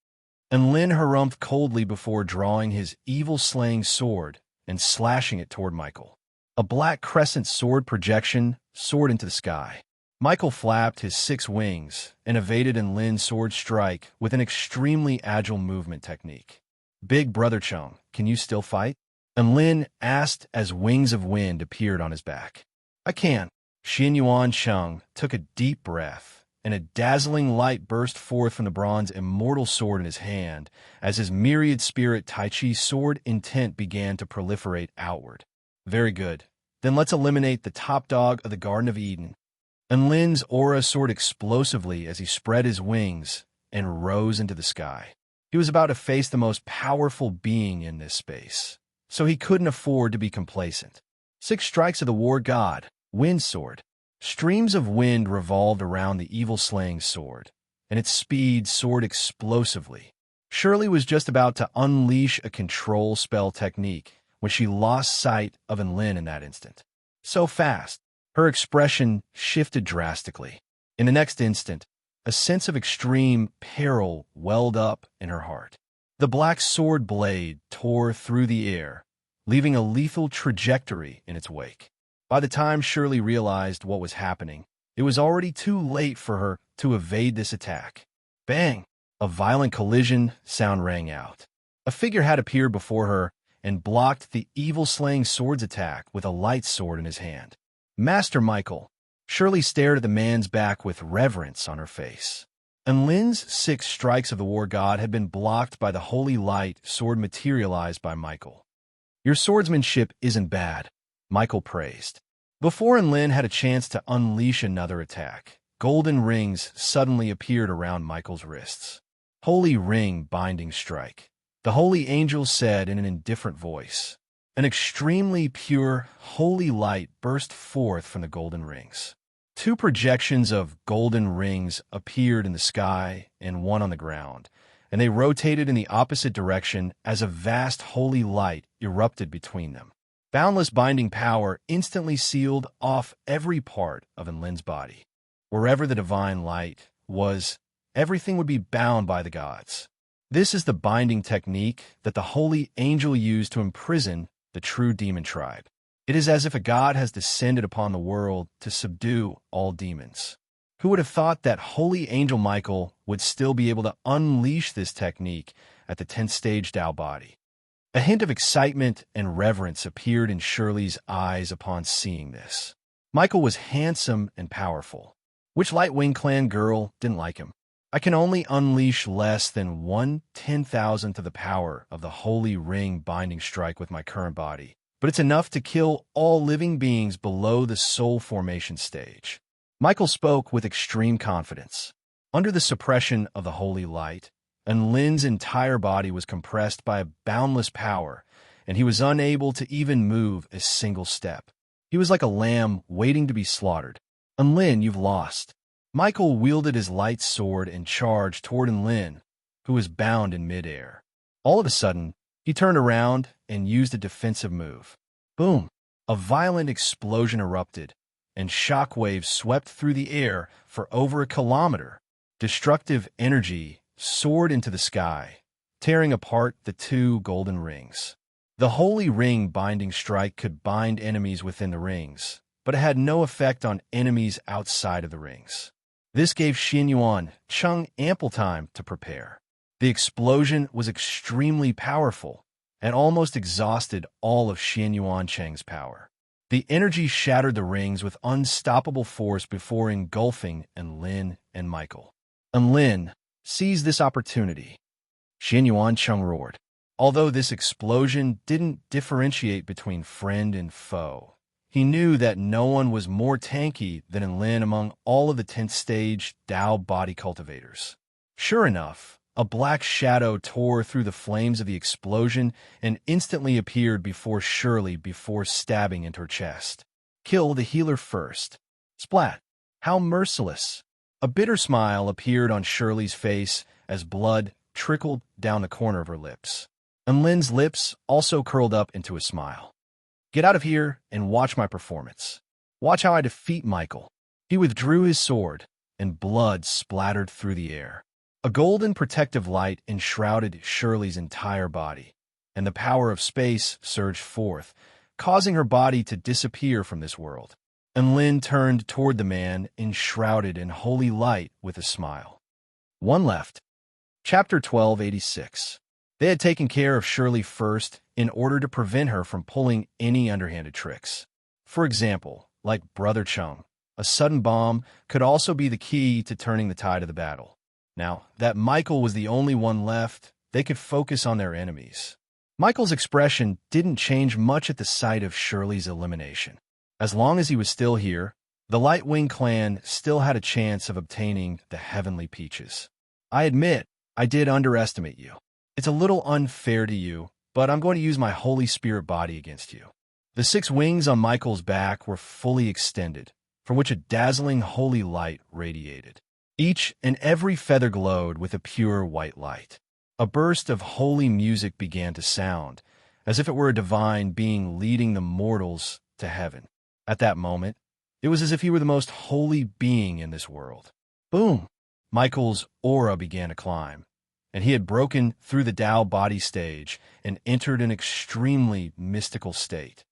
And Lin harumphed coldly before drawing his evil-slaying sword and slashing it toward Michael. A black crescent sword projection soared into the sky. Michael flapped his 6 wings and evaded in Lin's sword strike with an extremely agile movement technique. Big Brother Chung, can you still fight? And Lin asked as wings of wind appeared on his back. I can. Xin Yuan Chung took a deep breath, and a dazzling light burst forth from the bronze immortal sword in his hand as his myriad spirit Tai Chi sword intent began to proliferate outward. Very good. Then let's eliminate the top dog of the Garden of Eden. And Lin's aura soared explosively as he spread his wings and rose into the sky. He was about to face the most powerful being in this space, so he couldn't afford to be complacent. 6 strikes of the war god, Wind Sword. Streams of wind revolved around the evil-slaying sword, and its speed soared explosively. Shirley was just about to unleash a control spell technique when she lost sight of Lin in that instant. So fast, her expression shifted drastically. In the next instant, a sense of extreme peril welled up in her heart. The black sword blade tore through the air, leaving a lethal trajectory in its wake. By the time Shirley realized what was happening, it was already too late for her to evade this attack. Bang! A violent collision sound rang out. A figure had appeared before her and blocked the evil-slaying sword's attack with a light sword in his hand. Master Michael. Shirley stared at the man's back with reverence on her face. And Lin's 6 strikes of the war god had been blocked by the holy light sword materialized by Michael. Your swordsmanship isn't bad, Michael praised. Before Lin had a chance to unleash another attack, golden rings suddenly appeared around Michael's wrists. Holy ring binding strike. The holy angel said in an indifferent voice. An extremely pure, holy light burst forth from the golden rings. 2 projections of golden rings appeared in the sky and one on the ground, and they rotated in the opposite direction as a vast holy light erupted between them. Boundless binding power instantly sealed off every part of Lin's body. Wherever the divine light was, everything would be bound by the gods. This is the binding technique that the holy angel used to imprison the true demon tribe. It is as if a god has descended upon the world to subdue all demons. Who would have thought that holy angel Michael would still be able to unleash this technique at the 10th stage Tao body? A hint of excitement and reverence appeared in Shirley's eyes upon seeing this. Michael was handsome and powerful. Which Lightwing Clan girl didn't like him? I can only unleash less than 1/10,000th of the power of the holy ring binding strike with my current body, but it's enough to kill all living beings below the soul formation stage. Michael spoke with extreme confidence. Under the suppression of the holy light, Lin's entire body was compressed by a boundless power, and he was unable to even move a single step. He was like a lamb waiting to be slaughtered. Lin, you've lost. Michael wielded his light sword and charged toward Lin, who was bound in midair. All of a sudden, he turned around and used a defensive move. Boom! A violent explosion erupted, and shockwaves swept through the air for over a kilometer. Destructive energy soared into the sky, tearing apart the two golden rings. The holy ring binding strike could bind enemies within the rings, but it had no effect on enemies outside of the rings. This gave Xianyuan Cheng ample time to prepare. The explosion was extremely powerful and almost exhausted all of Xianyuan Cheng's power. The energy shattered the rings with unstoppable force before engulfing Lin and Michael. Lin seized this opportunity. Xianyuan Cheng roared. Although this explosion didn't differentiate between friend and foe, he knew that no one was more tanky than Lin among all of the 10th stage Dao body cultivators. Sure enough, a black shadow tore through the flames of the explosion and instantly appeared before Shirley before stabbing into her chest. Kill the healer first. Splat! How merciless! A bitter smile appeared on Shirley's face as blood trickled down the corner of her lips. Lin's lips also curled up into a smile. Get out of here and watch my performance. Watch how I defeat Michael. He withdrew his sword, and blood splattered through the air. A golden protective light enshrouded Shirley's entire body, and the power of space surged forth, causing her body to disappear from this world. Lin turned toward the man enshrouded in holy light with a smile. One left. Chapter 1286. They had taken care of Shirley first in order to prevent her from pulling any underhanded tricks. For example, like Brother Chung, a sudden bomb could also be the key to turning the tide of the battle. Now that Michael was the only one left, they could focus on their enemies. Michael's expression didn't change much at the sight of Shirley's elimination. As long as he was still here, the Lightwing clan still had a chance of obtaining the Heavenly Peaches. I admit, I did underestimate you. It's a little unfair to you, but I'm going to use my Holy Spirit body against you. The 6 wings on Michael's back were fully extended, from which a dazzling holy light radiated. Each and every feather glowed with a pure white light. A burst of holy music began to sound, as if it were a divine being leading the mortals to heaven. At that moment, it was as if he were the most holy being in this world. Boom! Michael's aura began to climb, and he had broken through the Tao body stage and entered an extremely mystical state.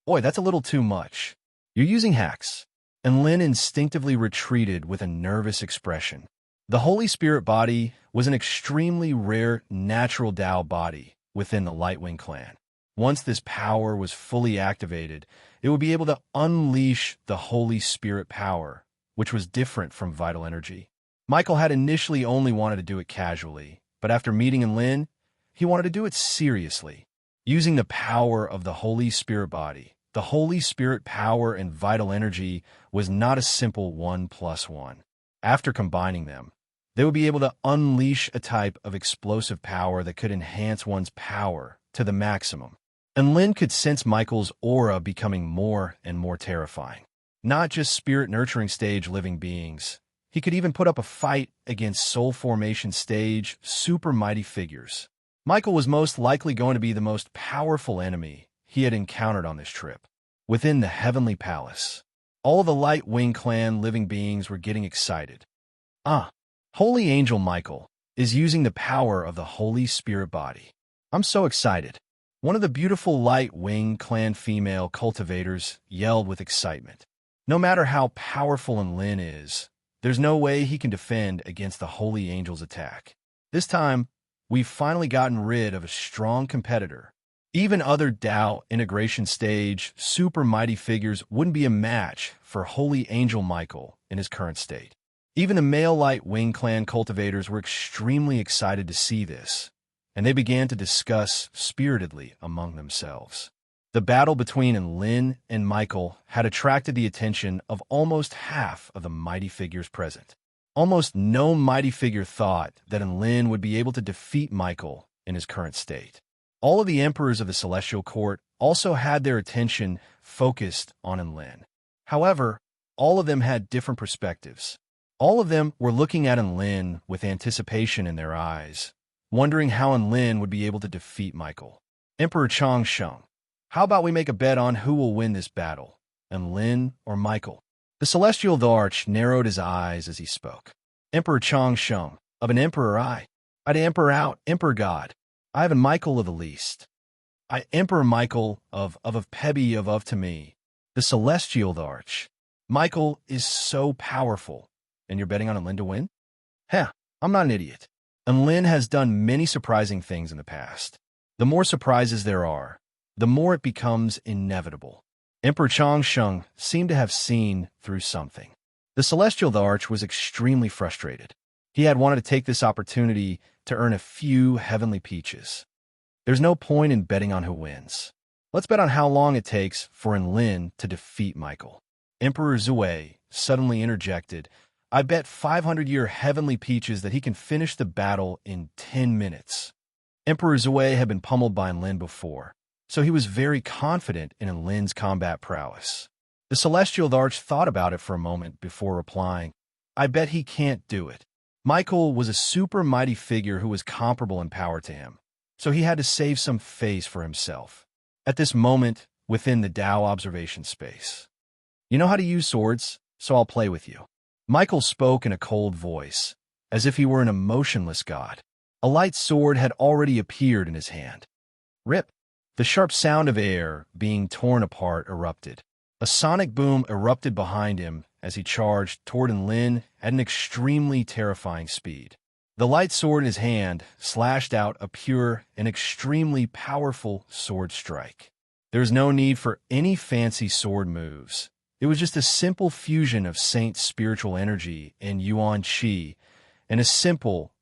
Boy, that's a little too much. You're using hacks. And Lin instinctively retreated with a nervous expression. The Holy Spirit body was an extremely rare natural Tao body within the Lightwing clan. Once this power was fully activated, it would be able to unleash the Holy Spirit power, which was different from vital energy. Michael had initially only wanted to do it casually, but after meeting Lin, he wanted to do it seriously. Using the power of the Holy Spirit body, the Holy Spirit power and vital energy was not a simple 1+1. After combining them, they would be able to unleash a type of explosive power that could enhance one's power to the maximum. And Lin could sense Michael's aura becoming more and more terrifying. Not just spirit-nurturing stage living beings, he could even put up a fight against soul formation stage super mighty figures. Michael was most likely going to be the most powerful enemy he had encountered on this trip. Within the Heavenly Palace, all the Lightwing clan living beings were getting excited. Holy Angel Michael is using the power of the Holy Spirit body. I'm so excited. One of the beautiful Lightwing clan female cultivators yelled with excitement. No matter how powerful Lin is, there's no way he can defend against the Holy Angel's attack. This time, we've finally gotten rid of a strong competitor. Even other Tao integration stage super mighty figures wouldn't be a match for Holy Angel Michael in his current state. Even the male Lightwing clan cultivators were extremely excited to see this, and they began to discuss spiritedly among themselves. The battle between Enlin and Michael had attracted the attention of almost half of the mighty figures present. Almost no mighty figure thought that Enlin would be able to defeat Michael in his current state. All of the emperors of the Celestial Court also had their attention focused on Enlin. However, all of them had different perspectives. All of them were looking at Enlin with anticipation in their eyes, wondering how Enlin would be able to defeat Michael. Emperor Chang Sheng, how about we make a bet on who will win this battle, Enlin or Michael? The Celestial Arch narrowed his eyes as he spoke. Emperor Chang Sheng, of an emperor I'd emperor out, emperor god. I have a Michael of the least. I emperor Michael of Pebi of to me. The Celestial Arch. Michael is so powerful. And you're betting on Enlin to win? Heh, I'm not an idiot. Enlin has done many surprising things in the past. The more surprises there are, the more it becomes inevitable. Emperor Chang Sheng seemed to have seen through something. The Celestial Arch was extremely frustrated. He had wanted to take this opportunity to earn a few heavenly peaches. There's no point in betting on who wins. Let's bet on how long it takes for Enlin to defeat Michael. Emperor Zui suddenly interjected, I bet 500-year heavenly peaches that he can finish the battle in 10 minutes. Emperor Zui had been pummeled by Enlin before, so he was very confident in Enlin's combat prowess. The Celestial Arch thought about it for a moment before replying, I bet he can't do it. Michael was a super mighty figure who was comparable in power to him, so he had to save some face for himself. At this moment, within the Tao observation space. You know how to use swords, so I'll play with you. Michael spoke in a cold voice, as if he were an emotionless god. A light sword had already appeared in his hand. Rip! The sharp sound of air being torn apart erupted. A sonic boom erupted behind him as he charged toward Enlin at an extremely terrifying speed. The light sword in his hand slashed out a pure and extremely powerful sword strike. There was no need for any fancy sword moves. It was just a simple fusion of Saint's spiritual energy and Yuan Qi, and a simple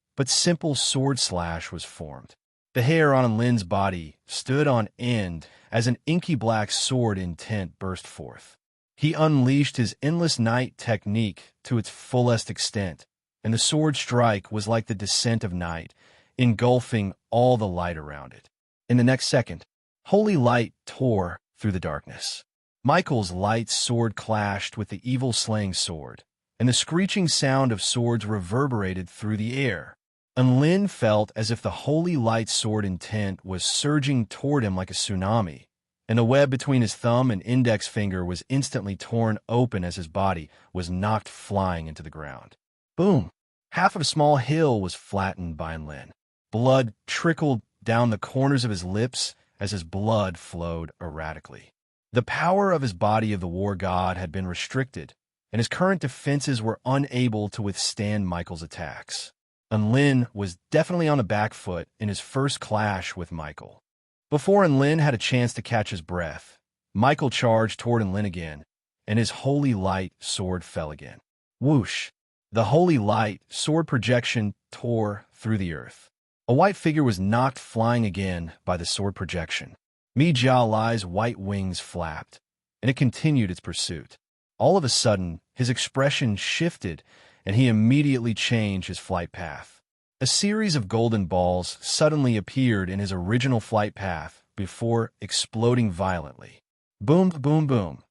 sword slash was formed. The hair on Enlin's body stood on end as an inky black sword intent burst forth. He unleashed his endless night technique to its fullest extent, and the sword strike was like the descent of night, engulfing all the light around it. In the next second, holy light tore through the darkness. Michael's light sword clashed with the evil slaying sword, and the screeching sound of swords reverberated through the air. Enlin felt as if the holy light sword intent was surging toward him like a tsunami, and the web between his thumb and index finger was instantly torn open as his body was knocked flying into the ground. Boom! Half of a small hill was flattened by Enlin. Blood trickled down the corners of his lips as his blood flowed erratically. The power of his body of the war god had been restricted, and his current defenses were unable to withstand Michael's attacks. Enlin was definitely on the back foot in his first clash with Michael. Before Enlin had a chance to catch his breath, Michael charged toward Enlin again, and his holy light sword fell again. Whoosh! The holy light sword projection tore through the earth. A white figure was knocked flying again by the sword projection. Mi Jia Lai's white wings flapped, and it continued its pursuit. All of a sudden, his expression shifted, and he immediately changed his flight path. A series of golden balls suddenly appeared in his original flight path before exploding violently. Boom, boom, boom.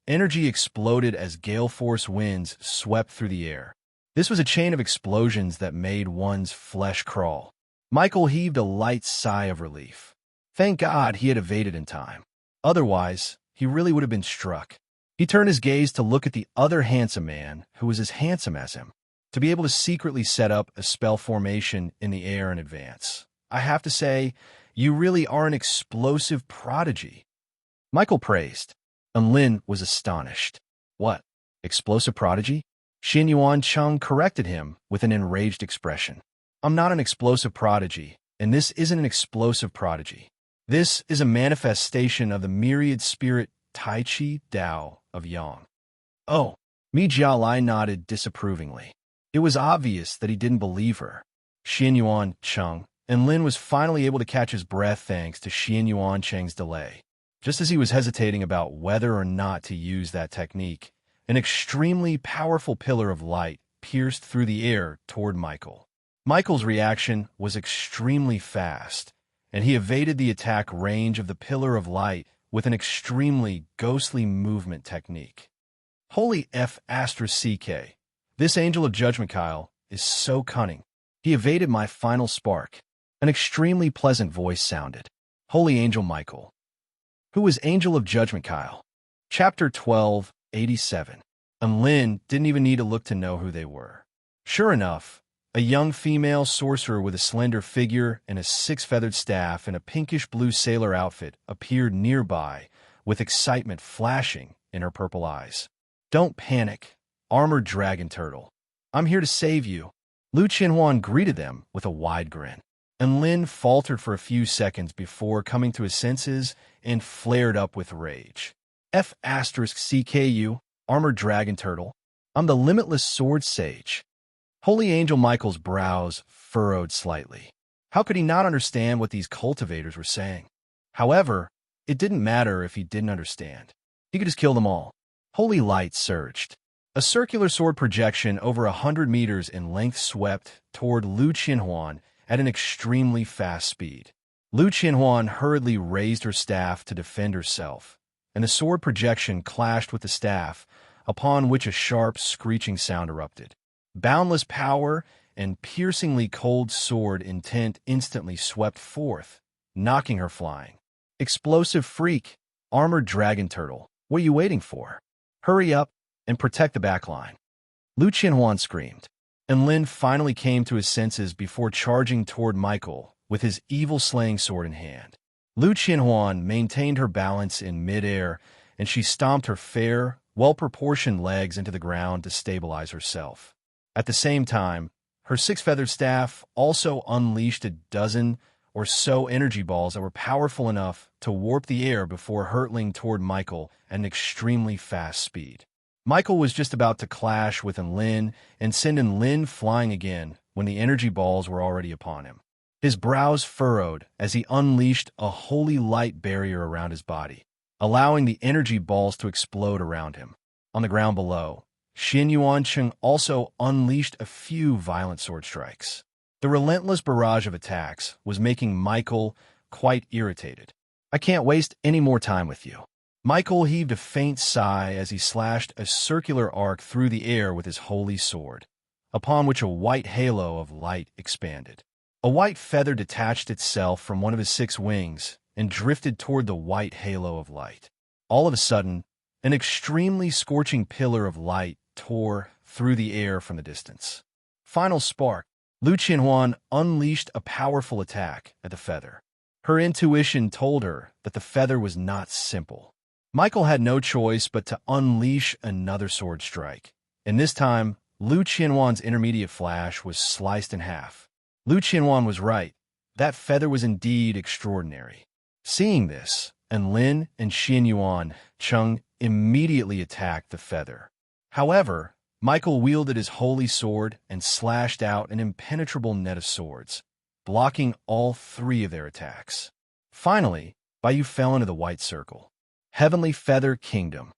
Energy exploded as gale-force winds swept through the air. This was a chain of explosions that made one's flesh crawl. Michael heaved a light sigh of relief. Thank God he had evaded in time. Otherwise, he really would have been struck. He turned his gaze to look at the other handsome man who was as handsome as him. To be able to secretly set up a spell formation in the air in advance. I have to say, you really are an explosive prodigy. Michael praised. Enlin was astonished. What? Explosive prodigy? Xin Yuan Cheng corrected him with an enraged expression. I'm not an explosive prodigy, and this isn't an explosive prodigy. This is a manifestation of the myriad spirit Tai Chi Tao of Yang. Oh, Mi Jialai nodded disapprovingly. It was obvious that he didn't believe her. Xin Yuan Cheng, and Lin was finally able to catch his breath thanks to Xin Yuan Cheng's delay. Just as he was hesitating about whether or not to use that technique, an extremely powerful pillar of light pierced through the air toward Michael. Michael's reaction was extremely fast, and he evaded the attack range of the pillar of light with an extremely ghostly movement technique. Holy F***CK. This angel of judgment, Kyle, is so cunning. He evaded my final spark. An extremely pleasant voice sounded. Holy Angel Michael. Who is Angel of Judgment, Kyle? Chapter 12, 87. And Lynn didn't even need to look to know who they were. Sure enough, a young female sorcerer with a slender figure and a six-feathered staff and a pinkish-blue sailor outfit appeared nearby, with excitement flashing in her purple eyes. Don't panic, armored dragon turtle. I'm here to save you. Lu Qianhuan greeted them with a wide grin. And Lin faltered for a few seconds before coming to his senses and flared up with rage. F***CKU, armored dragon turtle. I'm the limitless sword sage. Holy Angel Michael's brows furrowed slightly. How could he not understand what these cultivators were saying? However, it didn't matter if he didn't understand. He could just kill them all. Holy light surged. A circular sword projection over 100 meters in length swept toward Lu Qianhuan at an extremely fast speed. Lu Qianhuan hurriedly raised her staff to defend herself, and the sword projection clashed with the staff, upon which a sharp, screeching sound erupted. Boundless power and piercingly cold sword intent instantly swept forth, knocking her flying. Explosive freak, armored dragon turtle, what are you waiting for? Hurry up and protect the backline. Lu Qianhuan screamed, and Lin finally came to his senses before charging toward Michael with his evil-slaying sword in hand. Lu Qianhuan maintained her balance in midair, and she stomped her fair, well-proportioned legs into the ground to stabilize herself. At the same time, her six-feathered staff also unleashed a dozen or so energy balls that were powerful enough to warp the air before hurtling toward Michael at an extremely fast speed. Michael was just about to clash with Enlin and send Enlin flying again when the energy balls were already upon him. His brows furrowed as he unleashed a holy light barrier around his body, allowing the energy balls to explode around him. On the ground below, Xin Yuancheng also unleashed a few violent sword strikes. The relentless barrage of attacks was making Michael quite irritated. I can't waste any more time with you. Michael heaved a faint sigh as he slashed a circular arc through the air with his holy sword, upon which a white halo of light expanded. A white feather detached itself from one of his 6 wings and drifted toward the white halo of light. All of a sudden, an extremely scorching pillar of light tore through the air from the distance. Final spark. Lu Qianhuan unleashed a powerful attack at the feather. Her intuition told her that the feather was not simple. Michael had no choice but to unleash another sword strike, and this time, Lu Qianhuan's intermediate flash was sliced in half. Lu Qianhuan was right. That feather was indeed extraordinary. Seeing this, Enlin and Xin Yuan Cheng immediately attacked the feather. However, Michael wielded his holy sword and slashed out an impenetrable net of swords, blocking all 3 of their attacks. Finally, Baiyu fell into the white circle. Heavenly Feather Kingdom.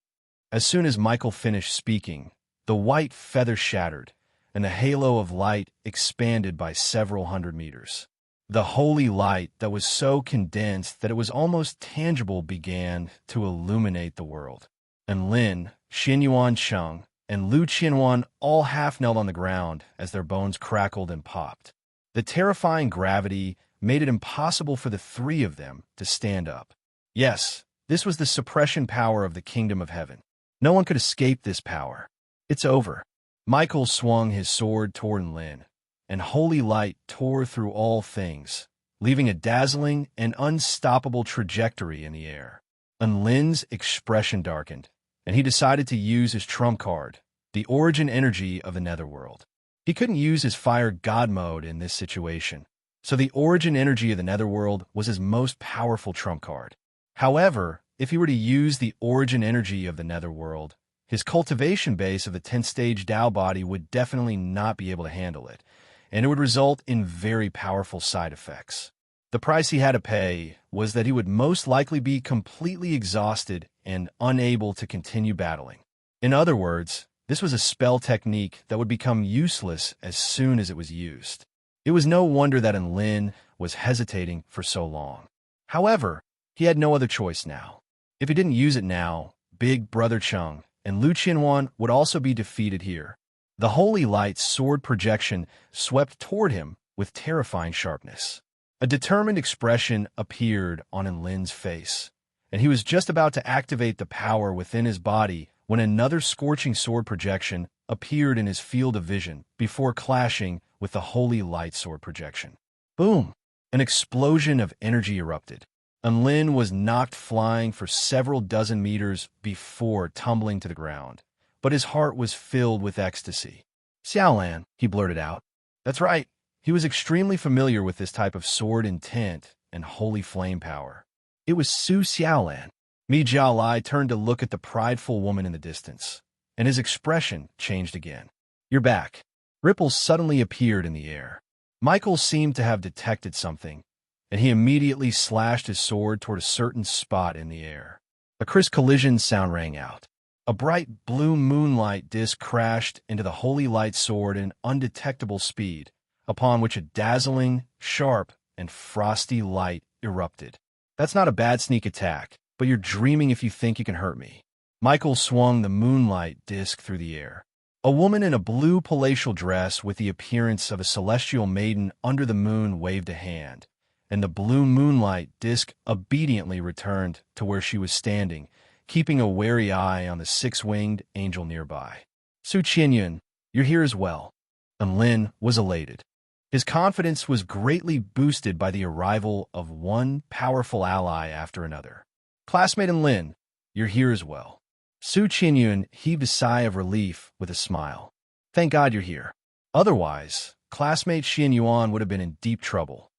As soon as Michael finished speaking, the white feather shattered, and the halo of light expanded by several hundred meters. The holy light that was so condensed that it was almost tangible began to illuminate the world. And Lin, Xin Yuan Cheng, and Lu Qianhuan all half-knelt on the ground as their bones crackled and popped. The terrifying gravity made it impossible for the 3 of them to stand up. Yes, this was the suppression power of the kingdom of heaven. No one could escape this power. It's over. Michael swung his sword toward Lin, and holy light tore through all things, leaving a dazzling and unstoppable trajectory in the air. And Lin's expression darkened, and he decided to use his trump card, the origin energy of the netherworld. He couldn't use his fire god mode in this situation, so the origin energy of the netherworld was his most powerful trump card. However, if he were to use the origin energy of the netherworld, his cultivation base of the 10th-stage Tao body would definitely not be able to handle it, and it would result in very powerful side effects. The price he had to pay was that he would most likely be completely exhausted and unable to continue battling. In other words, this was a spell technique that would become useless as soon as it was used. It was no wonder that Lin was hesitating for so long. However, he had no other choice now. If he didn't use it now, Big Brother Chung and Lu Qianhuan would also be defeated here. The Holy Light's sword projection swept toward him with terrifying sharpness. A determined expression appeared on Lin's face, and he was just about to activate the power within his body when another scorching sword projection appeared in his field of vision before clashing with the Holy Light sword projection. Boom! An explosion of energy erupted. Lin was knocked flying for several dozen meters before tumbling to the ground, but his heart was filled with ecstasy. "Xiaolan," he blurted out. That's right. He was extremely familiar with this type of sword intent and holy flame power. It was Su Xiaolan. Mi Jiaolai turned to look at the prideful woman in the distance, and his expression changed again. "You're back." Ripples suddenly appeared in the air. Michael seemed to have detected something, and he immediately slashed his sword toward a certain spot in the air. A crisp collision sound rang out. A bright blue moonlight disk crashed into the Holy Light sword at an undetectable speed, upon which a dazzling, sharp, and frosty light erupted. "That's not a bad sneak attack, but you're dreaming if you think you can hurt me." Michael swung the moonlight disk through the air. A woman in a blue palatial dress with the appearance of a celestial maiden under the moon waved a hand, and the blue moonlight disk obediently returned to where she was standing, keeping a wary eye on the six-winged angel nearby. "Su Qianyun, you're here as well." And Lin was elated. His confidence was greatly boosted by the arrival of one powerful ally after another. "Classmate Lin, you're here as well." Su Qianyun heaved a sigh of relief with a smile. "Thank God you're here. Otherwise, classmate Xianyuan would have been in deep trouble."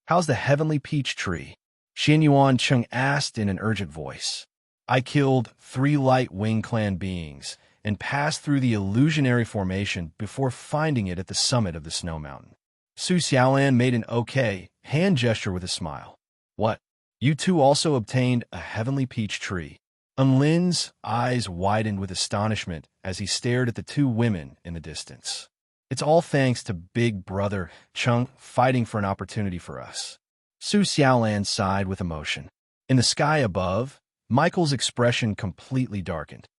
"How's the heavenly peach tree?" Xianyuan Chung asked in an urgent voice. "I killed 3 light wing clan beings and passed through the illusionary formation before finding it at the summit of the snow mountain." Su Xiaolan made an okay hand gesture with a smile. "What? You two also obtained a heavenly peach tree?" Lin's eyes widened with astonishment as he stared at the 2 women in the distance. "It's all thanks to Big Brother Chung fighting for an opportunity for us." Su Xiaolan sighed with emotion. In the sky above, Michael's expression completely darkened.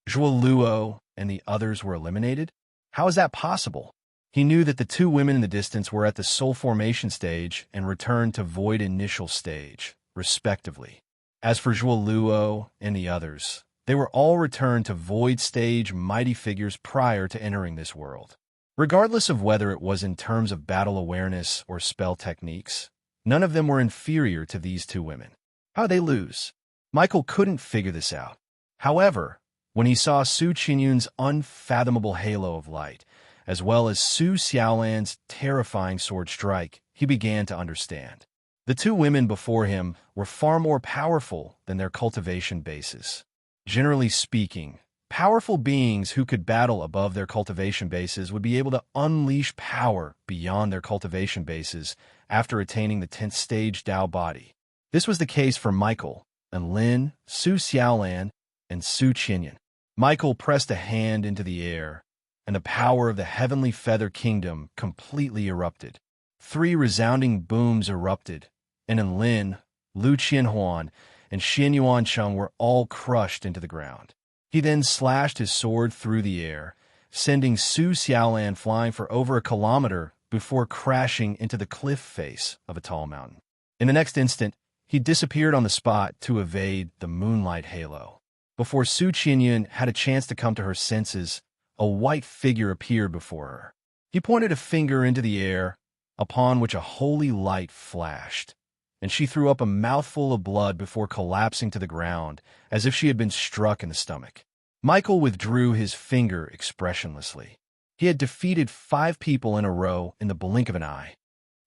Zhuo Luo and the others were eliminated? How is that possible? He knew that the 2 women in the distance were at the soul formation stage and returned to void initial stage, respectively. As for Zhuo Luo and the others, they were all returned to void stage mighty figures prior to entering this world. Regardless of whether it was in terms of battle awareness or spell techniques, none of them were inferior to these 2 women. How'd they lose? Michael couldn't figure this out. However, when he saw Su Qianyun's unfathomable halo of light, as well as Su Xiaolan's terrifying sword strike, he began to understand. The 2 women before him were far more powerful than their cultivation bases. Generally speaking, powerful beings who could battle above their cultivation bases would be able to unleash power beyond their cultivation bases after attaining the 10th stage Dao body. This was the case for Michael and Lin, Su Xiaolan, and Su Qianyun. Michael pressed a hand into the air, and the power of the Heavenly Feather Kingdom completely erupted. 3 resounding booms erupted, and in Lin, Lu Qianhuan, and Xianyuan Chung were all crushed into the ground. He then slashed his sword through the air, sending Su Xiaolan flying for over a kilometer before crashing into the cliff face of a tall mountain. In the next instant, he disappeared on the spot to evade the moonlight halo. Before Su Qianyun had a chance to come to her senses, a white figure appeared before her. He pointed a finger into the air, upon which a holy light flashed, and she threw up a mouthful of blood before collapsing to the ground, as if she had been struck in the stomach. Michael withdrew his finger expressionlessly. He had defeated 5 people in a row in the blink of an eye.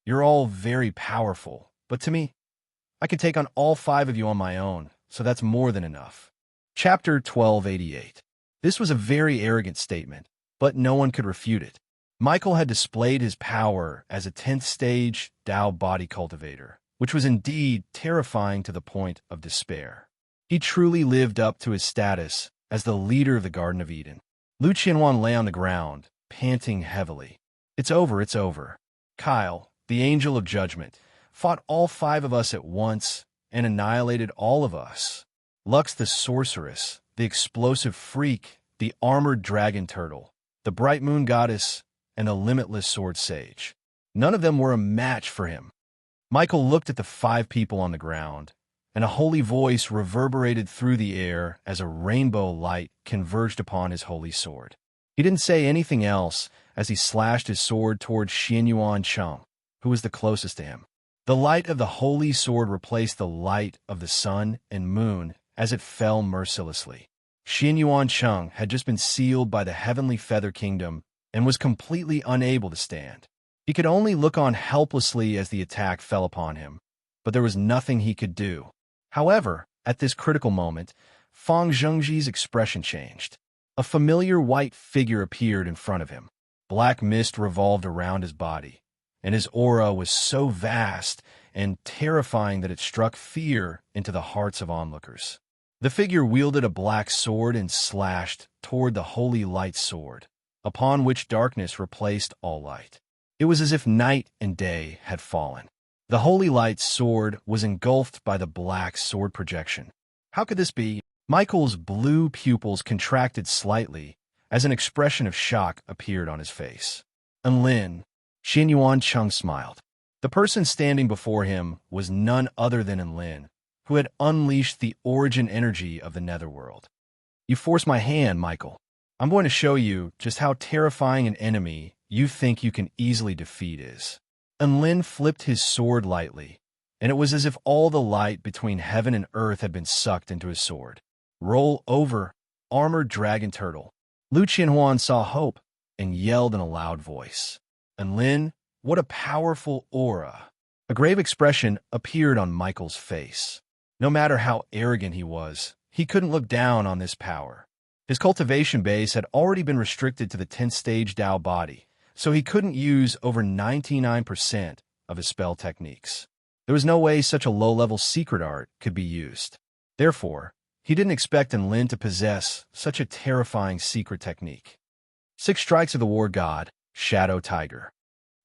"You're all very powerful, but to me, I can take on all 5 of you on my own, so that's more than enough." Chapter 1288. This was a very arrogant statement, but no one could refute it. Michael had displayed his power as a 10th stage Dao body cultivator, which was indeed terrifying to the point of despair. He truly lived up to his status as the leader of the Garden of Eden. Lu Qianhuan lay on the ground, panting heavily. It's over, it's over. Kyle, the angel of judgment, fought all 5 of us at once and annihilated all of us. Lux the sorceress, the explosive freak, the armored dragon turtle, the bright moon goddess, and the limitless sword sage. None of them were a match for him. Michael looked at the 5 people on the ground, and a holy voice reverberated through the air as a rainbow light converged upon his holy sword. He didn't say anything else as he slashed his sword toward Xianyuan Cheng, who was the closest to him. The light of the holy sword replaced the light of the sun and moon as it fell mercilessly. Xianyuan Cheng had just been sealed by the heavenly feather kingdom and was completely unable to stand. He could only look on helplessly as the attack fell upon him, but there was nothing he could do. However, at this critical moment, Fang Zhengji's expression changed. A familiar white figure appeared in front of him. Black mist revolved around his body, and his aura was so vast and terrifying that it struck fear into the hearts of onlookers. The figure wielded a black sword and slashed toward the holy light sword, upon which darkness replaced all light. It was as if night and day had fallen. The holy light sword was engulfed by the black sword projection. How could this be? Michael's blue pupils contracted slightly as an expression of shock appeared on his face. Enlin, Xianyuan Cheng smiled. The person standing before him was none other than Enlin, who had unleashed the origin energy of the netherworld. You forced my hand, Michael. I'm going to show you just how terrifying an enemy you think you can easily defeat is. Enlin flipped his sword lightly, and it was as if all the light between heaven and earth had been sucked into his sword. Roll over, armored dragon turtle. Lu Qianhuan saw hope and yelled in a loud voice. Enlin, what a powerful aura. A grave expression appeared on Michael's face. No matter how arrogant he was, he couldn't look down on this power. His cultivation base had already been restricted to the 10th stage Dao body, so he couldn't use over 99% of his spell techniques. There was no way such a low-level secret art could be used. Therefore, he didn't expect Enlin to possess such a terrifying secret technique. 6 strikes of the war god, Shadow Tiger.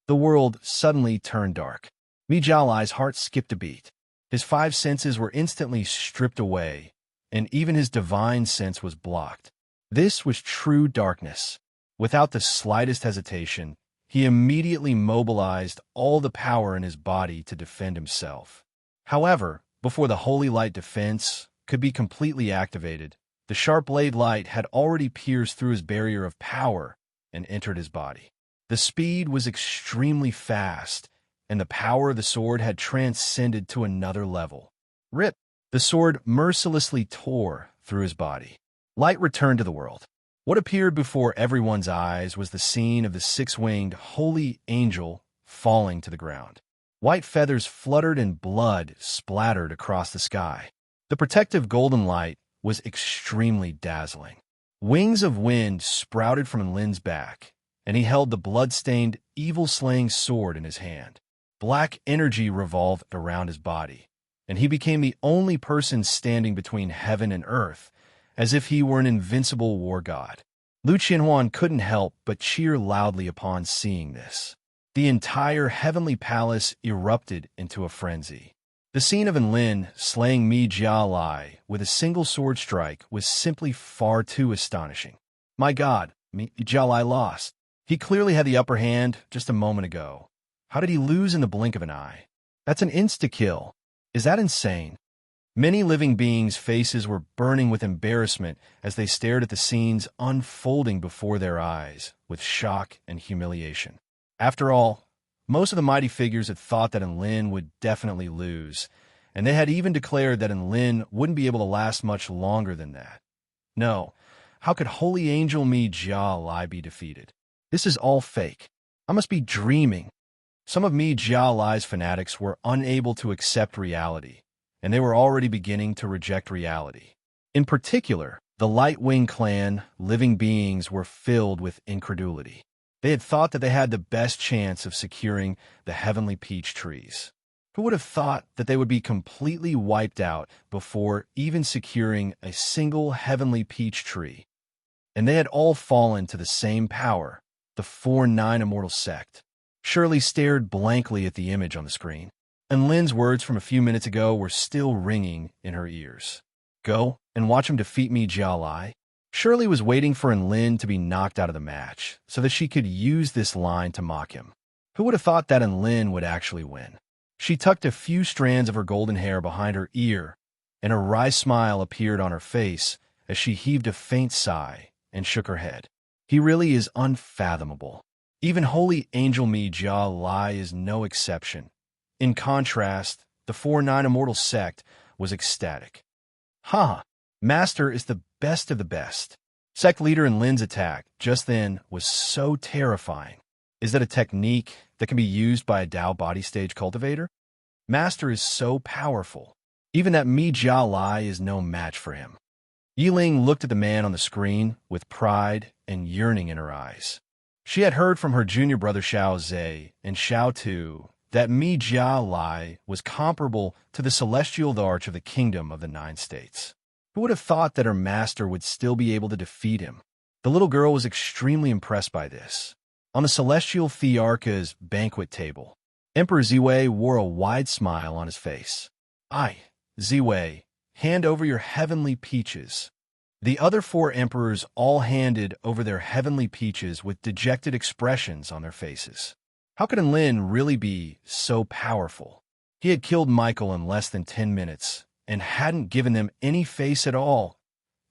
The world suddenly turned dark. Mi Jialai's heart skipped a beat. His 5 senses were instantly stripped away, and even his divine sense was blocked. This was true darkness. Without the slightest hesitation, he immediately mobilized all the power in his body to defend himself. However, before the holy light defense could be completely activated, the sharp blade light had already pierced through his barrier of power and entered his body. The speed was extremely fast, and the power of the sword had transcended to another level. Rip! The sword mercilessly tore through his body. Light returned to the world. What appeared before everyone's eyes was the scene of the 6-winged holy angel falling to the ground. White feathers fluttered and blood splattered across the sky. The protective golden light was extremely dazzling. Wings of wind sprouted from Enlin's back, and he held the blood-stained, evil-slaying sword in his hand. Black energy revolved around his body, and he became the only person standing between heaven and earth, as if he were an invincible war god. Lu Qianhuan couldn't help but cheer loudly upon seeing this. The entire heavenly palace erupted into a frenzy. The scene of Enlin slaying Mi Jialai with a single sword strike was simply far too astonishing. My god, Mi Jialai lost. He clearly had the upper hand just a moment ago. How did he lose in the blink of an eye? That's an insta-kill. Is that insane? Many living beings' faces were burning with embarrassment as they stared at the scenes unfolding before their eyes with shock and humiliation. After all, most of the mighty figures had thought that Enlin would definitely lose, and they had even declared that Enlin wouldn't be able to last much longer than that. No, how could Holy Angel Mi Jialai be defeated? This is all fake. I must be dreaming. Some of Mi Jialai's fanatics were unable to accept reality, and they were already beginning to reject reality. In particular, the Lightwing clan living beings were filled with incredulity. They had thought that they had the best chance of securing the heavenly peach trees. Who would have thought that they would be completely wiped out before even securing a single heavenly peach tree? And they had all fallen to the same power, the 4-9 immortal sect. Shirley stared blankly at the image on the screen, and Lynn's words from a few minutes ago were still ringing in her ears. Go and watch him defeat me, Jia Lai. Shirley was waiting for Lin to be knocked out of the match so that she could use this line to mock him. Who would have thought that Lin would actually win? She tucked a few strands of her golden hair behind her ear, and a wry smile appeared on her face as she heaved a faint sigh and shook her head. He really is unfathomable. Even holy angel me Jia Lai is no exception. In contrast, the 4-9 immortal sect was ecstatic. Ha! Master is the best of the best. Sect leader Lin's attack just then was so terrifying. Is that a technique that can be used by a Tao body stage cultivator? Master is so powerful. Even that Mi Jia Lai is no match for him. Yiling looked at the man on the screen with pride and yearning in her eyes. She had heard from her junior brother Xiao Zhe and Xiao Tu that Mi Jia Lai was comparable to the celestial arch of the kingdom of the 9 states. Who would have thought that her master would still be able to defeat him? The little girl was extremely impressed by this. On the celestial Thearcha's banquet table, Emperor Ziwei wore a wide smile on his face. Ziwei, hand over your heavenly peaches. The other 4 emperors all handed over their heavenly peaches with dejected expressions on their faces. How could Lin really be so powerful? He had killed Michael in less than 10 minutes and hadn't given them any face at all.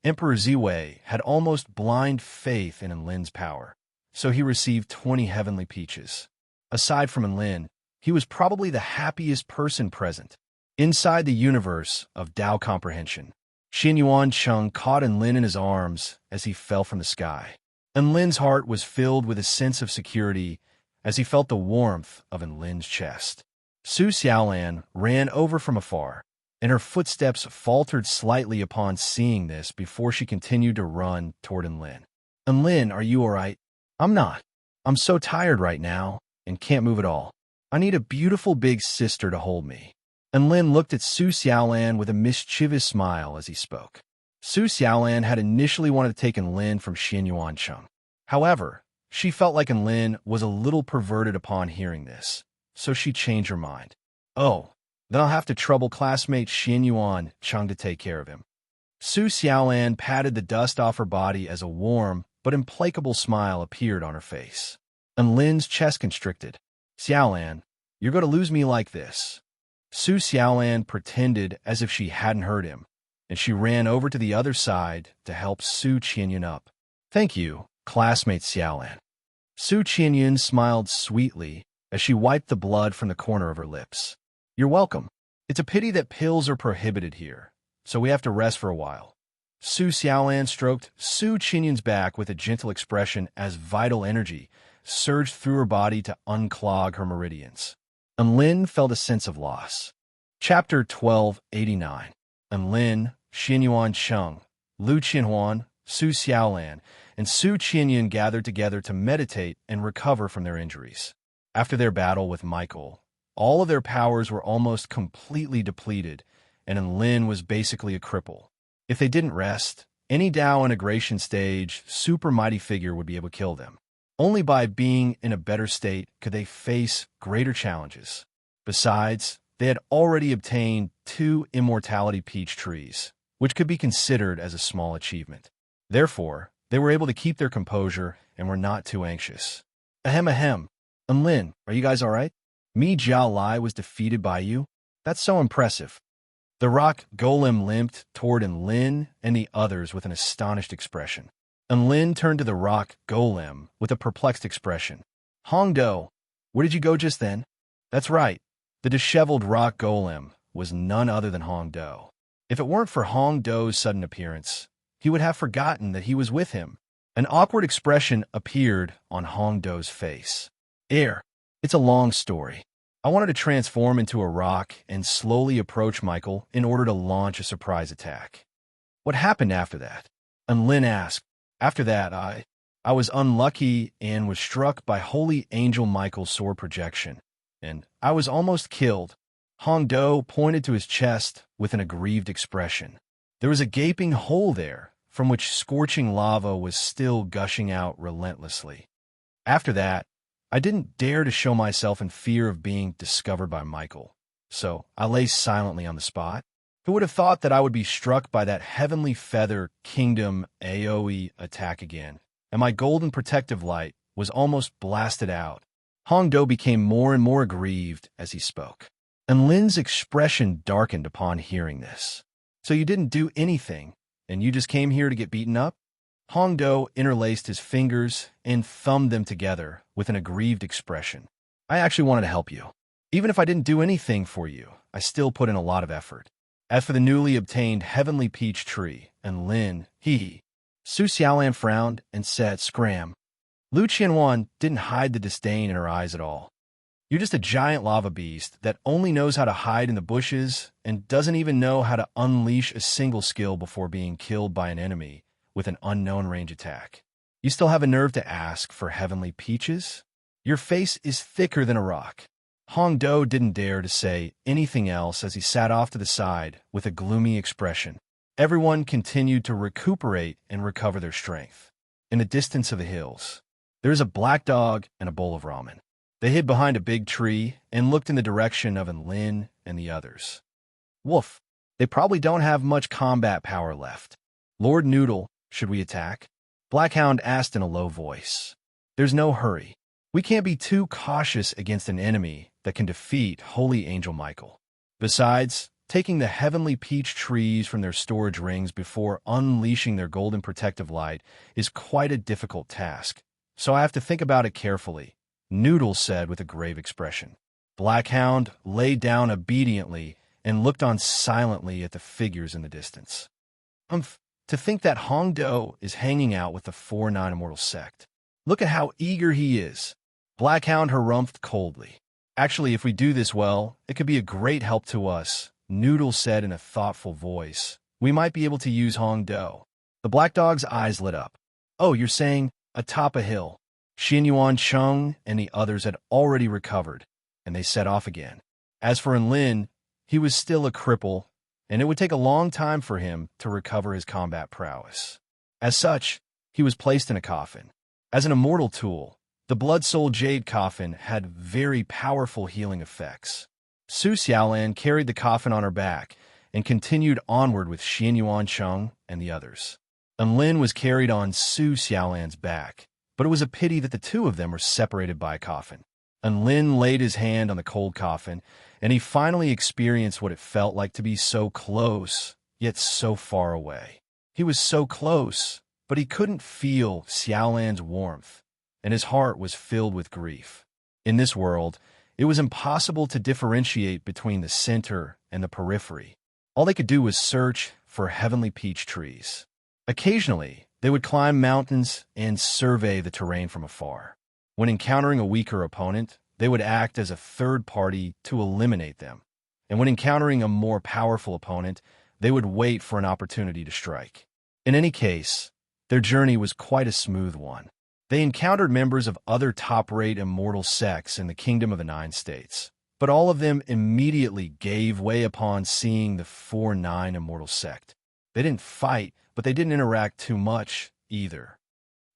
Emperor Ziwei had almost blind faith in Lin's power, so he received 20 heavenly peaches. Aside from Lin, he was probably the happiest person present. Inside the universe of Tao comprehension, Xianyuan Cheng caught Lin in his arms as he fell from the sky. And Lin's heart was filled with a sense of security as he felt the warmth of Lin's chest. Su Xiaolan ran over from afar, and her footsteps faltered slightly upon seeing this before she continued to run toward Lin. Lin, are you all right? I'm not. I'm so tired right now and can't move at all. I need a beautiful big sister to hold me. And Lin looked at Su Xiaolan with a mischievous smile as he spoke. Su Xiaolan had initially wanted to take Lin from Xianyuan Cheng. However, she felt like Lin was a little perverted upon hearing this, so she changed her mind. Oh, then I'll have to trouble classmate Xianyuan Cheng to take care of him. Su Xiaolan patted the dust off her body as a warm but implacable smile appeared on her face. And Lin's chest constricted. Xiaolan, you're going to lose me like this. Su Xiaolan pretended as if she hadn't heard him, and she ran over to the other side to help Su Qianyun up. Thank you, classmate Xiaolan. Su Qianyun smiled sweetly as she wiped the blood from the corner of her lips. You're welcome. It's a pity that pills are prohibited here, so we have to rest for a while. Su Xiaolan stroked Su Qianyun's back with a gentle expression as vital energy surged through her body to unclog her meridians. And Lin felt a sense of loss. Chapter 1289. And Lin, Xianyuan Cheng, Lu Qianhuan, Su Xiaolan, and Su Qianyun gathered together to meditate and recover from their injuries. After their battle with Michael, all of their powers were almost completely depleted, and Lin was basically a cripple. If they didn't rest, any Tao integration stage super mighty figure would be able to kill them. Only by being in a better state could they face greater challenges. Besides, they had already obtained 2 immortality peach trees, which could be considered as a small achievement. Therefore, they were able to keep their composure and were not too anxious. Ahem. And Lin, are you guys all right? Mi Jia Lai was defeated by you? That's so impressive. The rock golem limped toward Lin and the others with an astonished expression. And Lin turned to the rock golem with a perplexed expression. Hongdo, where did you go just then? That's right. The disheveled rock golem was none other than Hongdo. If it weren't for Hongdo's sudden appearance, he would have forgotten that he was with him. An awkward expression appeared on Hongdo's face. It's a long story. I wanted to transform into a rock and slowly approach Michael in order to launch a surprise attack. What happened after that? And Lin asked. After that, I was unlucky and was struck by Holy Angel Michael's sword projection, and I was almost killed. Hongdo pointed to his chest with an aggrieved expression. There was a gaping hole there, from which scorching lava was still gushing out relentlessly. After that, I didn't dare to show myself in fear of being discovered by Michael, so I lay silently on the spot. Who would have thought that I would be struck by that heavenly feather kingdom AoE attack again, and my golden protective light was almost blasted out. Hongdo became more and more aggrieved as he spoke, and Lin's expression darkened upon hearing this. So you didn't do anything, and you just came here to get beaten up? Hongdo interlaced his fingers and thumbed them together with an aggrieved expression. I actually wanted to help you. Even if I didn't do anything for you, I still put in a lot of effort. As for the newly obtained heavenly peach tree, and Lin, Su Xiaolan frowned and said, "Scram." Lu Qianhuan didn't hide the disdain in her eyes at all. You're just a giant lava beast that only knows how to hide in the bushes and doesn't even know how to unleash a single skill before being killed by an enemy with an unknown range attack. You still have a nerve to ask for heavenly peaches? Your face is thicker than a rock. Hongdo didn't dare to say anything else as he sat off to the side with a gloomy expression. Everyone continued to recuperate and recover their strength. In the distance of the hills, there is a black dog and a bowl of ramen. They hid behind a big tree and looked in the direction of Lin and the others. Woof, they probably don't have much combat power left. Lord Noodle, should we attack? Blackhound asked in a low voice. There's no hurry. We can't be too cautious against an enemy that can defeat Holy Angel Michael. Besides, taking the heavenly peach trees from their storage rings before unleashing their golden protective light is quite a difficult task, so I have to think about it carefully, Noodle said with a grave expression. Blackhound lay down obediently and looked on silently at the figures in the distance. To think that Hongdo is hanging out with the 4-9 Immortal Sect. Look at how eager he is. Blackhound harumphed coldly. Actually, if we do this well, it could be a great help to us, Noodle said in a thoughtful voice. We might be able to use Hongdo. The black dog's eyes lit up. Oh, you're saying atop a hill. Xinyuan Cheng and the others had already recovered, and they set off again. As for Lin, he was still a cripple, and it would take a long time for him to recover his combat prowess. As such, he was placed in a coffin. As an immortal tool, the Blood Soul Jade coffin had very powerful healing effects. Su Xiaolan carried the coffin on her back and continued onward with Xinyuan Cheng and the others. Lin was carried on Su Xiaolan's back, but it was a pity that the two of them were separated by a coffin. Lin laid his hand on the cold coffin, and he finally experienced what it felt like to be so close, yet so far away. He was so close, but he couldn't feel Xiaolan's warmth, and his heart was filled with grief. In this world, it was impossible to differentiate between the center and the periphery. All they could do was search for heavenly peach trees. Occasionally, they would climb mountains and survey the terrain from afar. When encountering a weaker opponent, they would act as a third party to eliminate them. And when encountering a more powerful opponent, they would wait for an opportunity to strike. In any case, their journey was quite a smooth one. They encountered members of other top-rate immortal sects in the Kingdom of the Nine States, but all of them immediately gave way upon seeing the 4-9 immortal sect. They didn't fight, but they didn't interact too much either.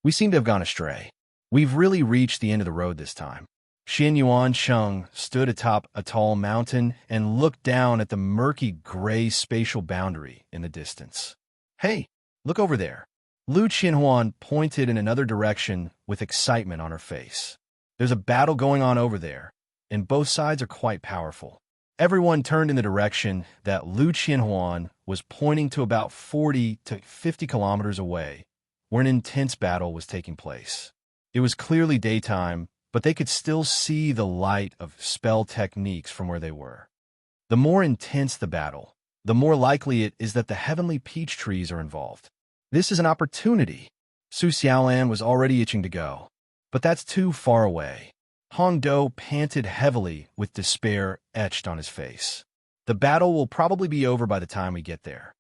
We seem to have gone astray. We've really reached the end of the road this time. Xinyuan Cheng stood atop a tall mountain and looked down at the murky gray spatial boundary in the distance. Hey, look over there. Lu Qianhuan pointed in another direction with excitement on her face. There's a battle going on over there, and both sides are quite powerful. Everyone turned in the direction that Lu Qianhuan was pointing to about 40 to 50 kilometers away, where an intense battle was taking place. It was clearly daytime, but they could still see the light of spell techniques from where they were. The more intense the battle, the more likely it is that the heavenly peach trees are involved. This is an opportunity. Su Xiaolan was already itching to go, but that's too far away. Hongdo panted heavily with despair etched on his face. The battle will probably be over by the time we get there.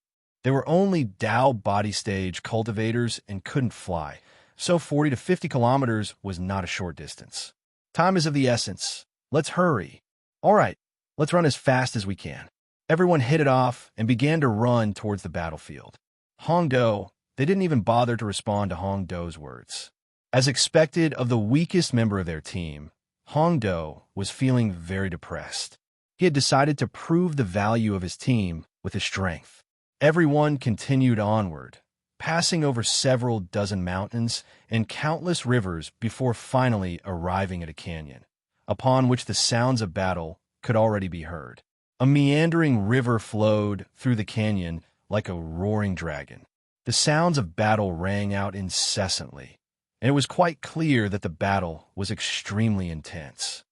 They were only Dao body stage cultivators and couldn't fly, so 40 to 50 kilometers was not a short distance. Time is of the essence. Let's hurry. All right, Let's run as fast as we can. Everyone hit it off and began to run towards the battlefield. Hongdo, they didn't even bother to respond to Hongdo's words. As expected of the weakest member of their team, Hongdo was feeling very depressed. He had decided to prove the value of his team with his strength. Everyone continued onward, passing over several dozen mountains and countless rivers before finally arriving at a canyon, upon which the sounds of battle could already be heard. A meandering river flowed through the canyon like a roaring dragon. The sounds of battle rang out incessantly, and it was quite clear that the battle was extremely intense.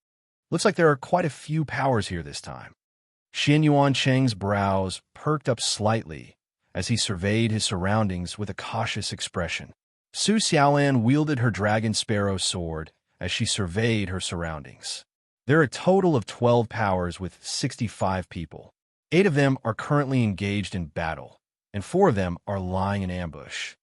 Looks like there are quite a few powers here this time. Xin Yuancheng's brows perked up slightly as he surveyed his surroundings with a cautious expression. Su Xiaolan wielded her dragon sparrow sword as she surveyed her surroundings. There are a total of 12 powers with 65 people. 8 of them are currently engaged in battle, and 4 of them are lying in ambush.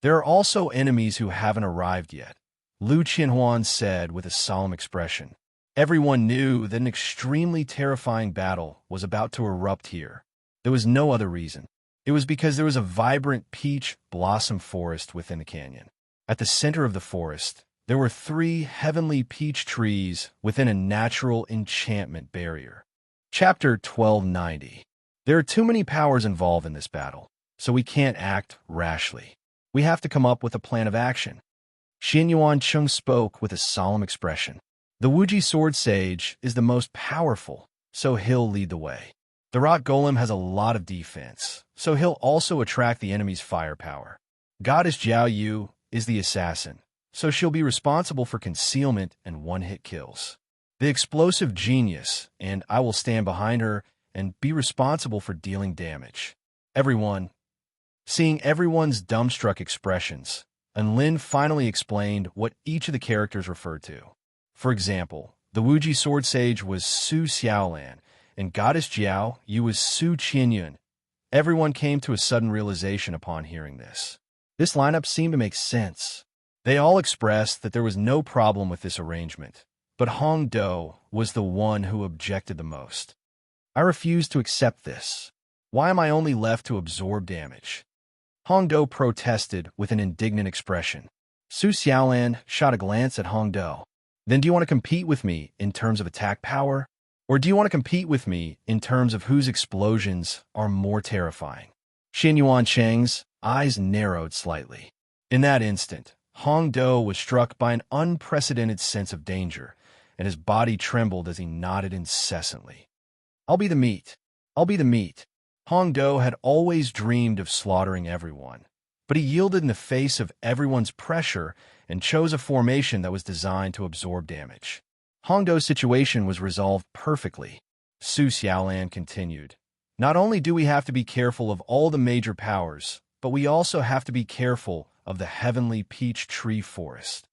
There are also enemies who haven't arrived yet, Lu Qianhuan said with a solemn expression. Everyone knew that an extremely terrifying battle was about to erupt here. There was no other reason. It was because there was a vibrant peach blossom forest within the canyon. At the center of the forest, there were 3 heavenly peach trees within a natural enchantment barrier. Chapter 1290. There are too many powers involved in this battle, so we can't act rashly. We have to come up with a plan of action. Xin Yuancheng spoke with a solemn expression. The Wuji Sword Sage is the most powerful, so he'll lead the way. The Rock Golem has a lot of defense, so he'll also attract the enemy's firepower. Goddess Jiao Yu is the assassin, so she'll be responsible for concealment and one-hit kills. The explosive genius, and I will stand behind her and be responsible for dealing damage. Seeing everyone's dumbstruck expressions, Lin finally explained what each of the characters referred to. For example, the Wuji Sword Sage was Su Xiaolan, and Goddess Jiao Yu was Su Qianyun. Everyone came to a sudden realization upon hearing this. This lineup seemed to make sense. They all expressed that there was no problem with this arrangement, but Hongdo was the one who objected the most. I refuse to accept this. Why am I only left to absorb damage? Hongdo protested with an indignant expression. Su Xiaolan shot a glance at Hongdo. Then do you want to compete with me in terms of attack power? Or do you want to compete with me in terms of whose explosions are more terrifying? Xin Yuancheng's eyes narrowed slightly. In that instant, Hongdo was struck by an unprecedented sense of danger, and his body trembled as he nodded incessantly. I'll be the meat. I'll be the meat. Hongdo had always dreamed of slaughtering everyone, but he yielded in the face of everyone's pressure and chose a formation that was designed to absorb damage. Hongdo's situation was resolved perfectly. Su Xiaolan continued. Not only do we have to be careful of all the major powers, but we also have to be careful of the heavenly peach tree forest.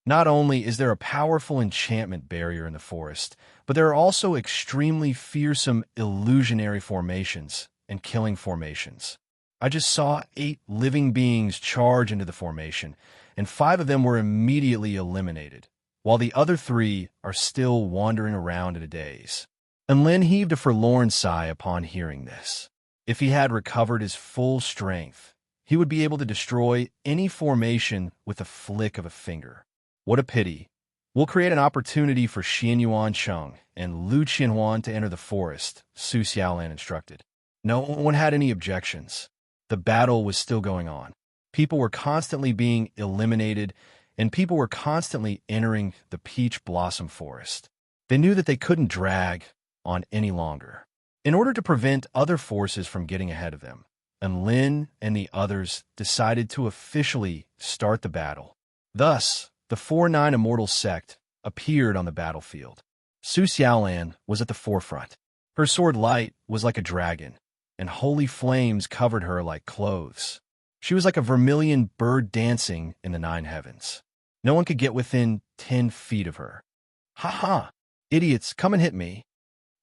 Not only is there a powerful enchantment barrier in the forest, but there are also extremely fearsome illusionary formations and killing formations. I just saw 8 living beings charge into the formation, and 5 of them were immediately eliminated, while the other 3 are still wandering around in a daze. And Lin heaved a forlorn sigh upon hearing this. If he had recovered his full strength, he would be able to destroy any formation with a flick of a finger. What a pity. We'll create an opportunity for Xin Yuancheng and Lu Qianhuan to enter the forest, Su Xiaolan instructed. No one had any objections. The battle was still going on. People were constantly being eliminated, and people were constantly entering the peach blossom forest. They knew that they couldn't drag on any longer. In order to prevent other forces from getting ahead of them, and Lin and the others decided to officially start the battle. Thus, the 4-9 Immortal Sect appeared on the battlefield. Su Xiaolan was at the forefront. Her sword light was like a dragon, and holy flames covered her like clothes. She was like a vermilion bird dancing in the 9 heavens. No one could get within 10 feet of her. Ha ha! Idiots, come and hit me.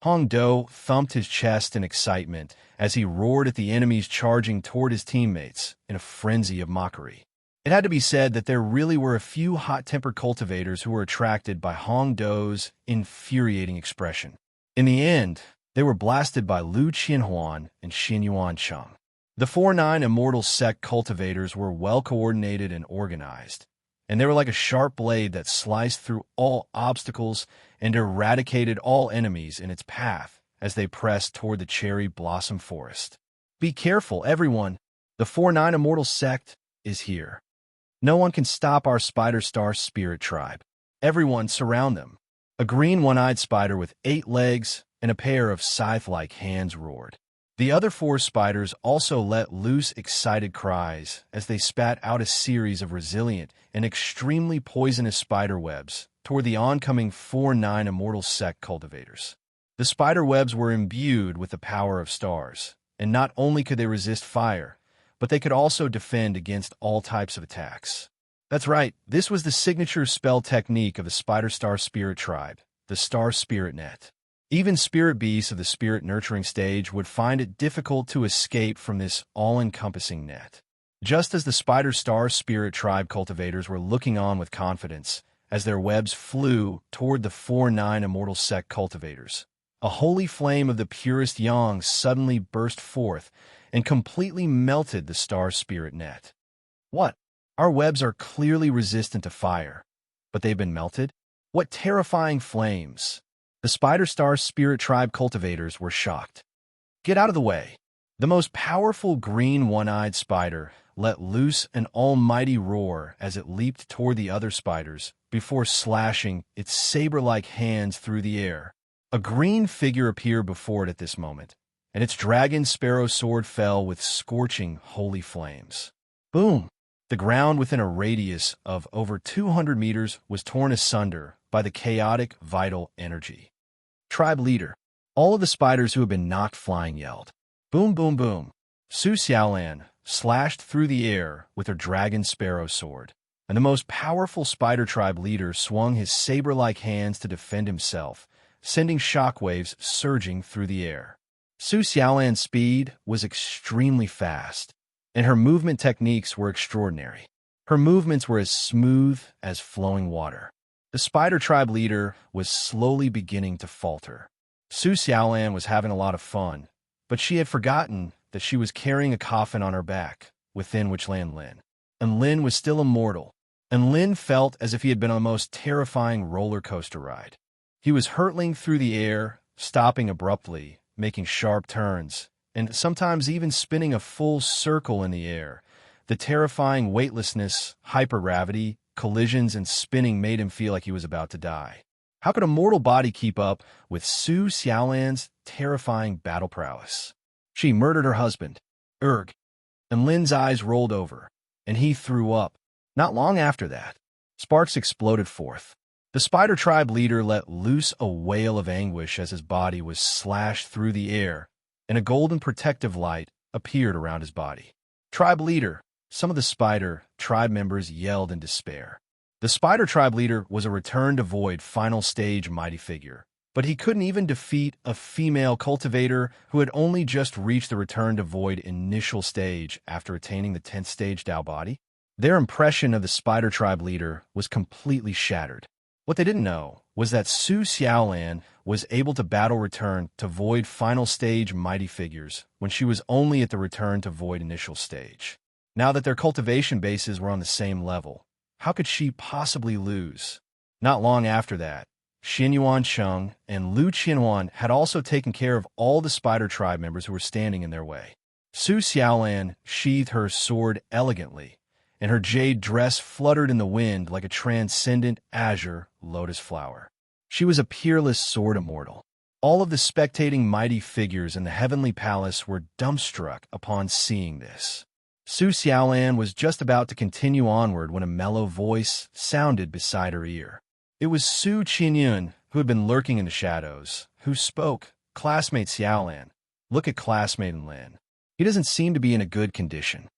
Hongdo thumped his chest in excitement as he roared at the enemies charging toward his teammates in a frenzy of mockery. It had to be said that there really were a few hot-tempered cultivators who were attracted by Hongdo's infuriating expression. In the end, they were blasted by Lu Qianhuan and Xinyuan Cheng. The 4-9 immortal sect cultivators were well-coordinated and organized, and they were like a sharp blade that sliced through all obstacles and eradicated all enemies in its path as they pressed toward the cherry blossom forest. Be careful, everyone. The 4-9 immortal sect is here. No one can stop our Spider Star spirit tribe. Everyone surround them. A green one-eyed spider with 8 legs and a pair of scythe-like hands roared. The other 4 spiders also let loose excited cries as they spat out a series of resilient and extremely poisonous spider webs toward the oncoming 4-9 immortal sect cultivators. The spider webs were imbued with the power of stars, and not only could they resist fire, but they could also defend against all types of attacks. That's right, this was the signature spell technique of the Spider Star Spirit Tribe, the Star Spirit Net. Even spirit beasts of the spirit nurturing stage would find it difficult to escape from this all-encompassing net. Just as the Spider Star Spirit Tribe cultivators were looking on with confidence as their webs flew toward the 4-9 immortal sect cultivators, a holy flame of the purest yang suddenly burst forth and completely melted the Star Spirit Net. What? Our webs are clearly resistant to fire, but they've been melted? What terrifying flames! The Spider Star Spirit Tribe cultivators were shocked. Get out of the way! The most powerful green one-eyed spider let loose an almighty roar as it leaped toward the other spiders before slashing its saber-like hands through the air. A green figure appeared before it at this moment, and its dragon sparrow sword fell with scorching holy flames. Boom! The ground within a radius of over 200 meters was torn asunder by the chaotic vital energy. Tribe leader. All of the spiders who had been knocked flying yelled. Boom, boom, boom. Su Xiaolan slashed through the air with her dragon sparrow sword, and the most powerful spider tribe leader swung his saber-like hands to defend himself, sending shockwaves surging through the air. Su Xiaolan's speed was extremely fast, and her movement techniques were extraordinary. Her movements were as smooth as flowing water. The spider tribe leader was slowly beginning to falter. Su Xiaolan was having a lot of fun, but she had forgotten that she was carrying a coffin on her back, within which lay Lin. And Lin was still immortal, and Lin felt as if he had been on the most terrifying roller coaster ride. He was hurtling through the air, stopping abruptly, making sharp turns, and sometimes even spinning a full circle in the air. The terrifying weightlessness, hypergravity, collisions, and spinning made him feel like he was about to die. How could a mortal body keep up with Su Xiaolan's terrifying battle prowess? She murdered her husband, Erg, and Lin's eyes rolled over, and he threw up. Not long after that, sparks exploded forth. The spider tribe leader let loose a wail of anguish as his body was slashed through the air, and a golden protective light appeared around his body. Tribe leader. Some of the spider tribe members yelled in despair. The spider tribe leader was a return to void final stage mighty figure, but he couldn't even defeat a female cultivator who had only just reached the return to void initial stage after attaining the 10th stage Dao body. Their impression of the spider tribe leader was completely shattered. What they didn't know was that Su Xiaolan was able to battle return to void final stage mighty figures when she was only at the return to void initial stage. Now that their cultivation bases were on the same level, how could she possibly lose? Not long after that, Xinyuan Cheng and Lu Qianhuan had also taken care of all the spider tribe members who were standing in their way. Su Xiaolan sheathed her sword elegantly, and her jade dress fluttered in the wind like a transcendent azure lotus flower. She was a peerless sword immortal. All of the spectating mighty figures in the heavenly palace were dumbstruck upon seeing this. Su Xiaolan was just about to continue onward when a mellow voice sounded beside her ear. It was Su Qinyun, who had been lurking in the shadows, who spoke. Classmate Xiaolan, look at classmate Lin. He doesn't seem to be in a good condition.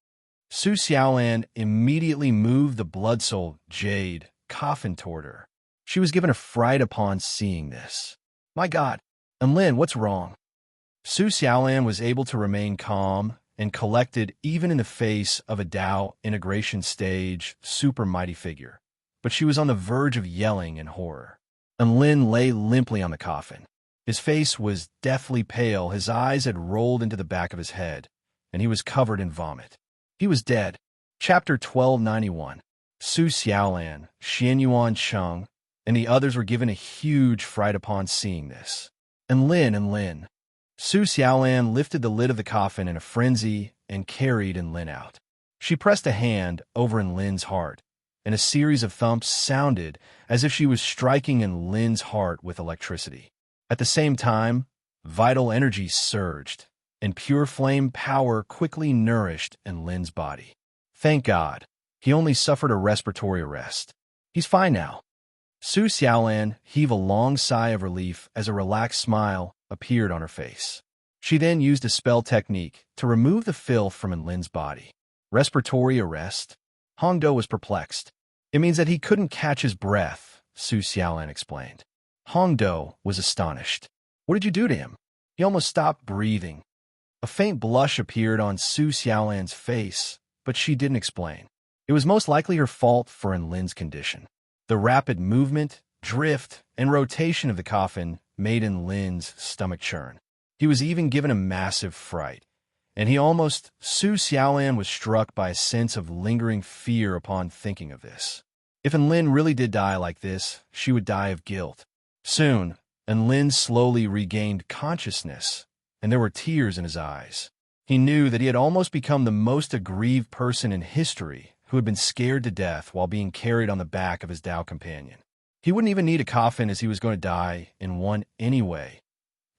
Su Xiaolan immediately moved the blood soul jade coffin toward her. She was given a fright upon seeing this. My God, Lin, what's wrong? Su Xiaolan was able to remain calm and collected even in the face of a Dao integration stage super mighty figure, but she was on the verge of yelling in horror. Lin lay limply on the coffin. His face was deathly pale, his eyes had rolled into the back of his head, and he was covered in vomit. He was dead. Chapter 1291. Su Xiaolan, Xianyuan Cheng, and the others were given a huge fright upon seeing this. And Lin. Su Xiaolan lifted the lid of the coffin in a frenzy and carried Lin out. She pressed a hand over Lin's heart, and a series of thumps sounded as if she was striking Lin's heart with electricity. At the same time, vital energy surged, and pure flame power quickly nourished Lin's body. Thank God, he only suffered a respiratory arrest. He's fine now. Su Xiaolan heaved a long sigh of relief as a relaxed smile appeared on her face. She then used a spell technique to remove the filth from Lin's body. Respiratory arrest? Hongdo was perplexed. It means that he couldn't catch his breath, Su Xiaolan explained. Hongdo was astonished. What did you do to him? He almost stopped breathing. A faint blush appeared on Su Xiaolan's face, but she didn't explain. It was most likely her fault for Lin's condition. The rapid movement, drift, and rotation of the coffin made Lin's stomach churn. He was even given a massive fright, and Su Xiaolan was struck by a sense of lingering fear upon thinking of this. If Lin really did die like this, she would die of guilt. Soon, Lin slowly regained consciousness, and there were tears in his eyes. He knew that he had almost become the most aggrieved person in history who had been scared to death while being carried on the back of his Dao companion. He wouldn't even need a coffin as he was going to die in one anyway.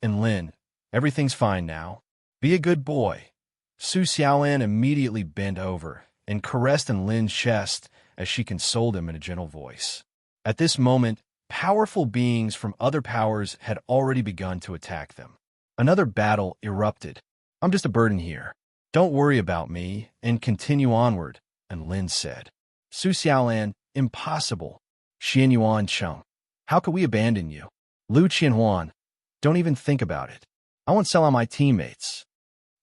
And Lin, everything's fine now. Be a good boy. Su Xiaolan immediately bent over and caressed Lin's chest as she consoled him in a gentle voice. At this moment, powerful beings from other powers had already begun to attack them. Another battle erupted. I'm just a burden here. Don't worry about me and continue onward, Lin said. Su Xiaolan, impossible. Xianyuan Cheng, how could we abandon you? Lu Qianhuan, don't even think about it. I won't sell on my teammates.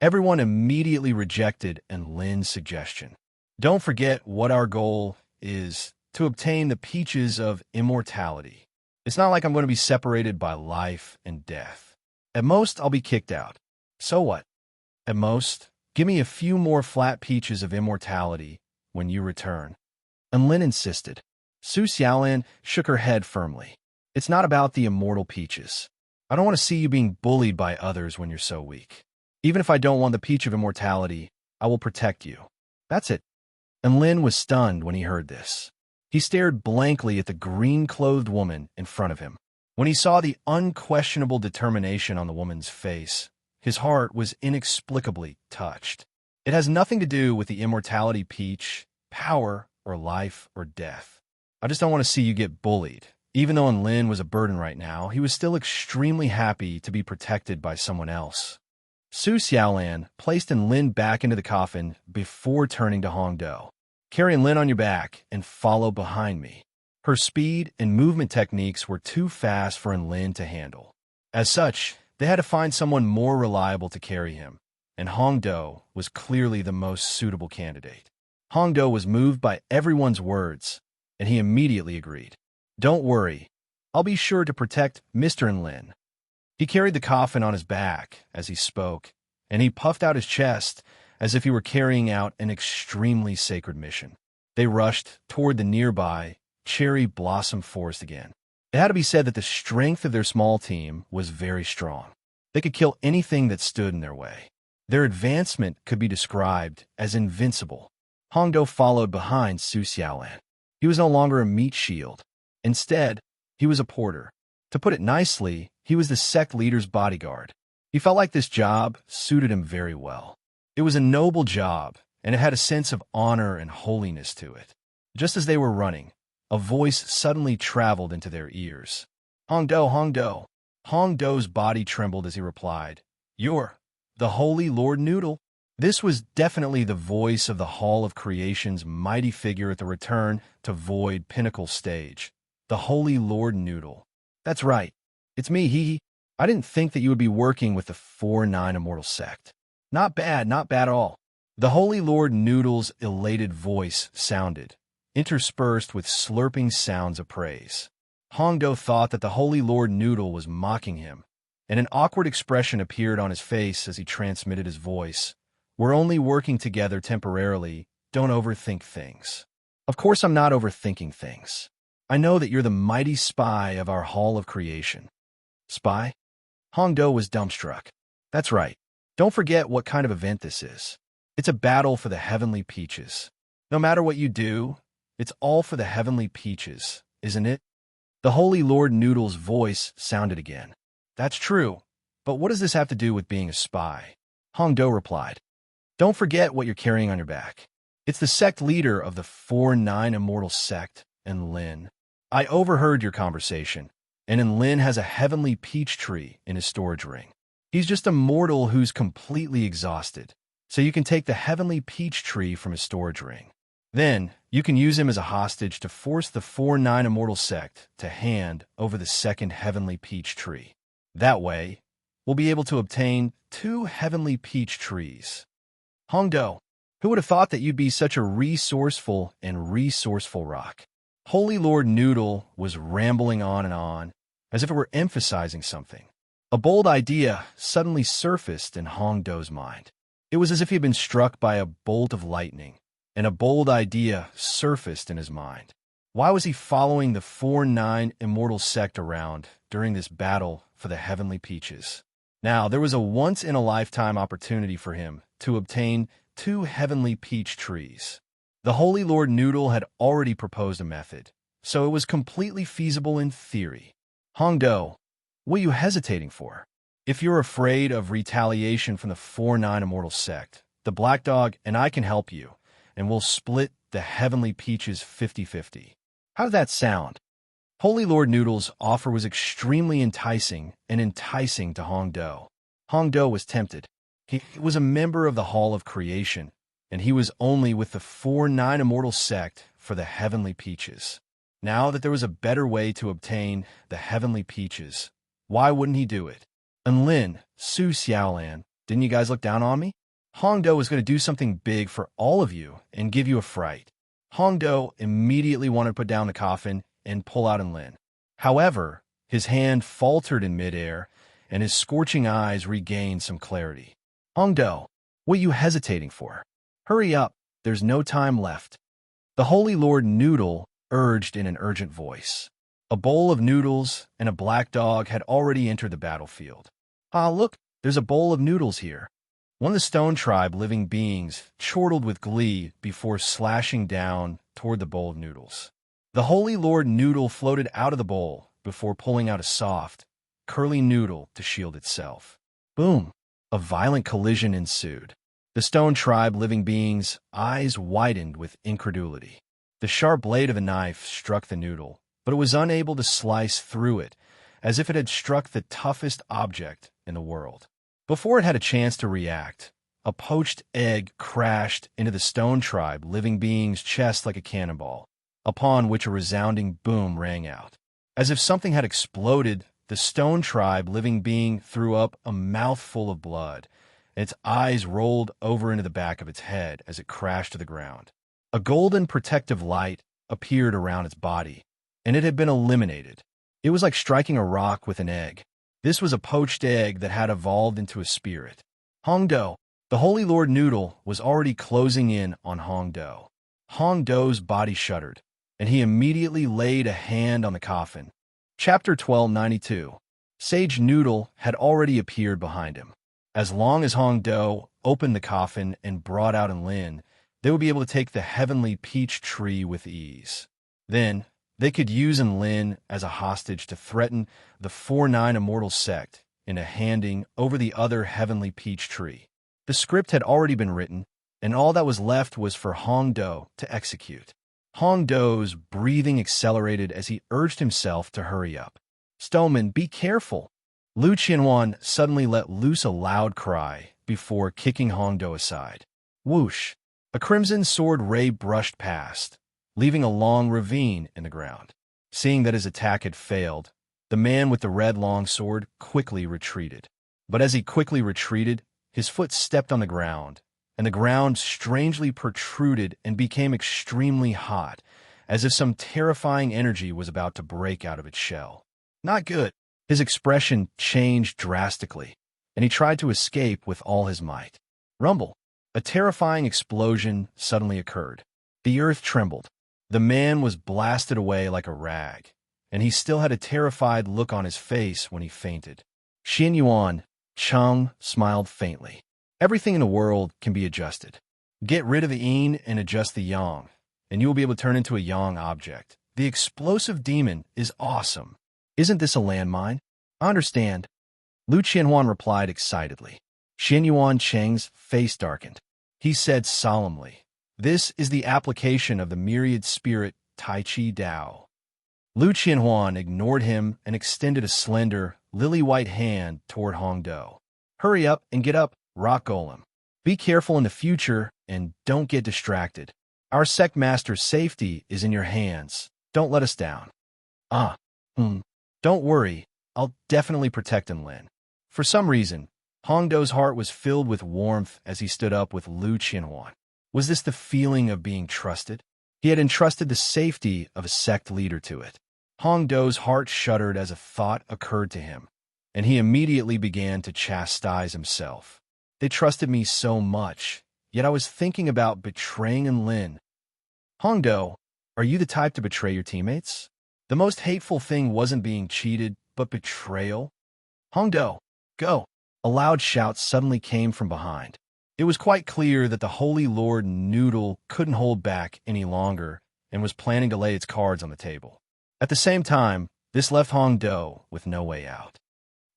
Everyone immediately rejected Lin's suggestion. Don't forget what our goal is, to obtain the peaches of immortality. It's not like I'm going to be separated by life and death. At most, I'll be kicked out. So what? At most, give me a few more flat peaches of immortality when you return. And Lin insisted. Su Xiaolan shook her head firmly. It's not about the immortal peaches. I don't want to see you being bullied by others when you're so weak. Even if I don't want the peach of immortality, I will protect you. That's it. And Lin was stunned when he heard this. He stared blankly at the green-clothed woman in front of him. When he saw the unquestionable determination on the woman's face, his heart was inexplicably touched. It has nothing to do with the immortality peach, power, or life or death. I just don't want to see you get bullied. Even though Lin was a burden right now, he was still extremely happy to be protected by someone else. Su Xiaolan placed Lin back into the coffin before turning to Hongdo. Carry Lin on your back and follow behind me. Her speed and movement techniques were too fast for Lin to handle. As such, they had to find someone more reliable to carry him, and Hongdo was clearly the most suitable candidate. Hongdo was moved by everyone's words, and he immediately agreed. Don't worry, I'll be sure to protect Mr. Lin. He carried the coffin on his back as he spoke, and he puffed out his chest as if he were carrying out an extremely sacred mission. They rushed toward the nearby cherry blossom forest again. It had to be said that the strength of their small team was very strong. They could kill anything that stood in their way. Their advancement could be described as invincible. Hongdo followed behind Su Xiaolan. He was no longer a meat shield. Instead, he was a porter. To put it nicely, he was the sect leader's bodyguard. He felt like this job suited him very well. It was a noble job, and it had a sense of honor and holiness to it. Just as they were running, a voice suddenly traveled into their ears. Hongdo, Hongdo. Hongdo's body trembled as he replied, You're the Holy Lord Noodle. This was definitely the voice of the Hall of Creation's mighty figure at the return to Void Pinnacle stage. The Holy Lord Noodle. That's right. It's me, Hee. I didn't think that you would be working with the 4-9 Immortal Sect. Not bad at all. The Holy Lord Noodle's elated voice sounded, interspersed with slurping sounds of praise. Hongdo thought that the Holy Lord Noodle was mocking him, and an awkward expression appeared on his face as he transmitted his voice. "We're only working together temporarily. Don't overthink things." "Of course I'm not overthinking things. I know that you're the mighty spy of our Hall of Creation." "Spy?" Hongdo was dumbstruck. "That's right. Don't forget what kind of event this is. It's a battle for the heavenly peaches. No matter what you do, it's all for the heavenly peaches, isn't it?" The Holy Lord Noodle's voice sounded again. "That's true, but what does this have to do with being a spy?" Hongdo replied. "Don't forget what you're carrying on your back. It's the sect leader of the 4-9 Immortal Sect, Enlin. I overheard your conversation, and Enlin has a heavenly peach tree in his storage ring. He's just a mortal who's completely exhausted, so you can take the heavenly peach tree from his storage ring. Then, you can use him as a hostage to force the 4-9 Immortal Sect to hand over the second heavenly peach tree. That way, we'll be able to obtain 2 heavenly peach trees." "Hongdo, who would have thought that you'd be such a resourceful rock?" Holy Lord Noodle was rambling on, as if it were emphasizing something. A bold idea suddenly surfaced in Hongdo's mind. It was as if he had been struck by a bolt of lightning, and a bold idea surfaced in his mind. Why was he following the 4-9 Immortal Sect around during this battle for the heavenly peaches? Now, there was a once-in-a-lifetime opportunity for him to obtain 2 heavenly peach trees. The Holy Lord Noodle had already proposed a method, so it was completely feasible in theory. "Hongdo, what are you hesitating for? If you're afraid of retaliation from the 4-9 Immortal Sect, the Black Dog and I can help you, and we'll split the heavenly peaches 50-50. How did that sound?" Holy Lord Noodle's offer was extremely enticing to Hongdo. Hongdo was tempted. He was a member of the Hall of Creation, and he was only with the 4-9 Immortal Sect for the heavenly peaches. Now that there was a better way to obtain the heavenly peaches, why wouldn't he do it? "And Lin, Su Xiaolan, didn't you guys look down on me? Hongdo was going to do something big for all of you and give you a fright." Hongdo immediately wanted to put down the coffin and pull out Enlin. However, his hand faltered in midair, and his scorching eyes regained some clarity. "Hongdo, what are you hesitating for? Hurry up, there's no time left." The Holy Lord Noodle urged in an urgent voice. A bowl of noodles and a black dog had already entered the battlefield. "Ah, look, there's a bowl of noodles here." One of the Stone Tribe living beings chortled with glee before slashing down toward the bowl of noodles. The Holy Lord Noodle floated out of the bowl before pulling out a soft, curly noodle to shield itself. Boom! A violent collision ensued. The Stone Tribe living beings' eyes widened with incredulity. The sharp blade of a knife struck the noodle, but it was unable to slice through it, as if it had struck the toughest object in the world. Before it had a chance to react, a poached egg crashed into the Stone Tribe living being's chest like a cannonball, upon which a resounding boom rang out. As if something had exploded, the Stone Tribe living being threw up a mouthful of blood, and its eyes rolled over into the back of its head as it crashed to the ground. A golden protective light appeared around its body, and it had been eliminated. It was like striking a rock with an egg. This was a poached egg that had evolved into a spirit. Hongdo, the Holy Lord Noodle, was already closing in on Hongdo. Hongdo's body shuddered, and he immediately laid a hand on the coffin. Chapter 1292. Sage Noodle had already appeared behind him. As long as Hongdo opened the coffin and brought out Enlin, they would be able to take the heavenly peach tree with ease. Then, they could use Enlin as a hostage to threaten the 4-9 Immortal Sect into handing over the other heavenly peach tree. The script had already been written, and all that was left was for Hongdo to execute. Hongdo's breathing accelerated as he urged himself to hurry up. "Stoneman, be careful!" Lu Qianwan suddenly let loose a loud cry before kicking Hongdo aside. Whoosh! A crimson sword ray brushed past, leaving a long ravine in the ground. Seeing that his attack had failed, the man with the red long sword quickly retreated. But as he quickly retreated, his foot stepped on the ground, and the ground strangely protruded and became extremely hot, as if some terrifying energy was about to break out of its shell. Not good. His expression changed drastically, and he tried to escape with all his might. Rumble. A terrifying explosion suddenly occurred. The earth trembled. The man was blasted away like a rag, and he still had a terrified look on his face when he fainted. Xian Yuan, Cheng smiled faintly. Everything in the world can be adjusted. Get rid of the yin and adjust the yang, and you will be able to turn into a yang object. The explosive demon is awesome. Isn't this a landmine? I understand. Lu Qianhuan replied excitedly. Xian Yuan Cheng's face darkened. He said solemnly, "This is the application of the myriad spirit Tai Chi Dao." Lu Qianhuan ignored him and extended a slender, lily-white hand toward Hongdo. "Hurry up and get up, rock golem. Be careful in the future and don't get distracted. Our sect master's safety is in your hands. Don't let us down." Don't worry, I'll definitely protect him, Lin. For some reason, Hongdo's heart was filled with warmth as he stood up with Lu Qianhuan. Was this the feeling of being trusted? He had entrusted the safety of a sect leader to it. Hongdo's heart shuddered as a thought occurred to him, and he immediately began to chastise himself. They trusted me so much, yet I was thinking about betraying Lin. Hongdo, are you the type to betray your teammates? The most hateful thing wasn't being cheated, but betrayal. Hongdo, go! A loud shout suddenly came from behind. It was quite clear that the Holy Lord Noodle couldn't hold back any longer and was planning to lay its cards on the table. At the same time, this left Hongdo with no way out.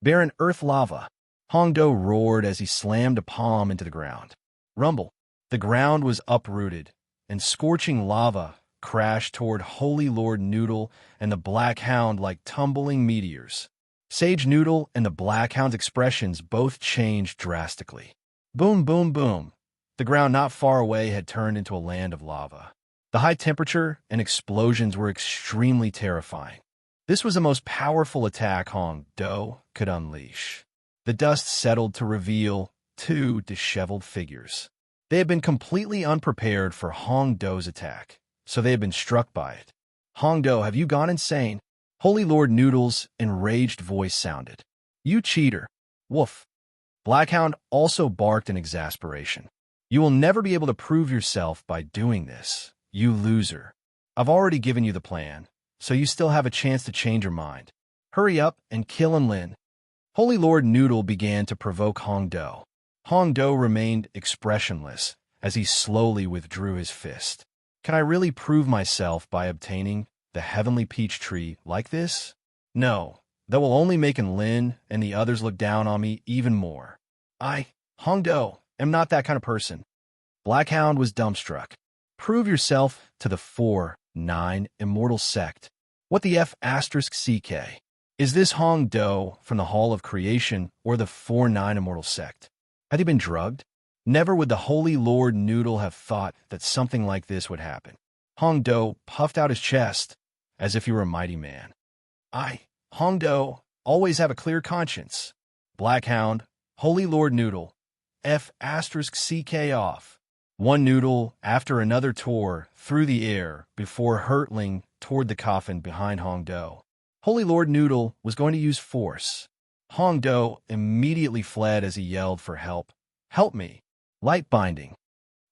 Baron Earth Lava. Hongdo roared as he slammed a palm into the ground. Rumble. The ground was uprooted, and scorching lava crashed toward Holy Lord Noodle and the Black Hound like tumbling meteors. Sage Noodle and the Black Hound's expressions both changed drastically. Boom, boom, boom. The ground not far away had turned into a land of lava. The high temperature and explosions were extremely terrifying. This was the most powerful attack Hongdo could unleash. The dust settled to reveal two disheveled figures. They had been completely unprepared for Hongdo's attack, so they had been struck by it. "Hongdo, have you gone insane?" Holy Lord Noodle's enraged voice sounded. "You cheater! Woof!" Blackhound also barked in exasperation. "You will never be able to prove yourself by doing this, you loser. I've already given you the plan, so you still have a chance to change your mind. Hurry up and kill Lin." Holy Lord Noodle began to provoke Hongdo. Hongdo remained expressionless as he slowly withdrew his fist. "Can I really prove myself by obtaining the heavenly peach tree like this? No, that will only make Lin and the others look down on me even more. Hongdo, am not that kind of person." Blackhound was dumbstruck. "Prove yourself to the 4-9 immortal sect. What the F***CK? Is this Hongdo from the Hall of Creation or the 4-9 immortal sect? Had he been drugged? Never would the Holy Lord Noodle have thought that something like this would happen." Hongdo puffed out his chest as if he were a mighty man. Hongdo, always have a clear conscience." Blackhound, Holy Lord Noodle, F***CK off. One noodle after another tore through the air before hurtling toward the coffin behind Hongdo. Holy Lord Noodle was going to use force. Hongdo immediately fled as he yelled for help. "Help me!" Light binding.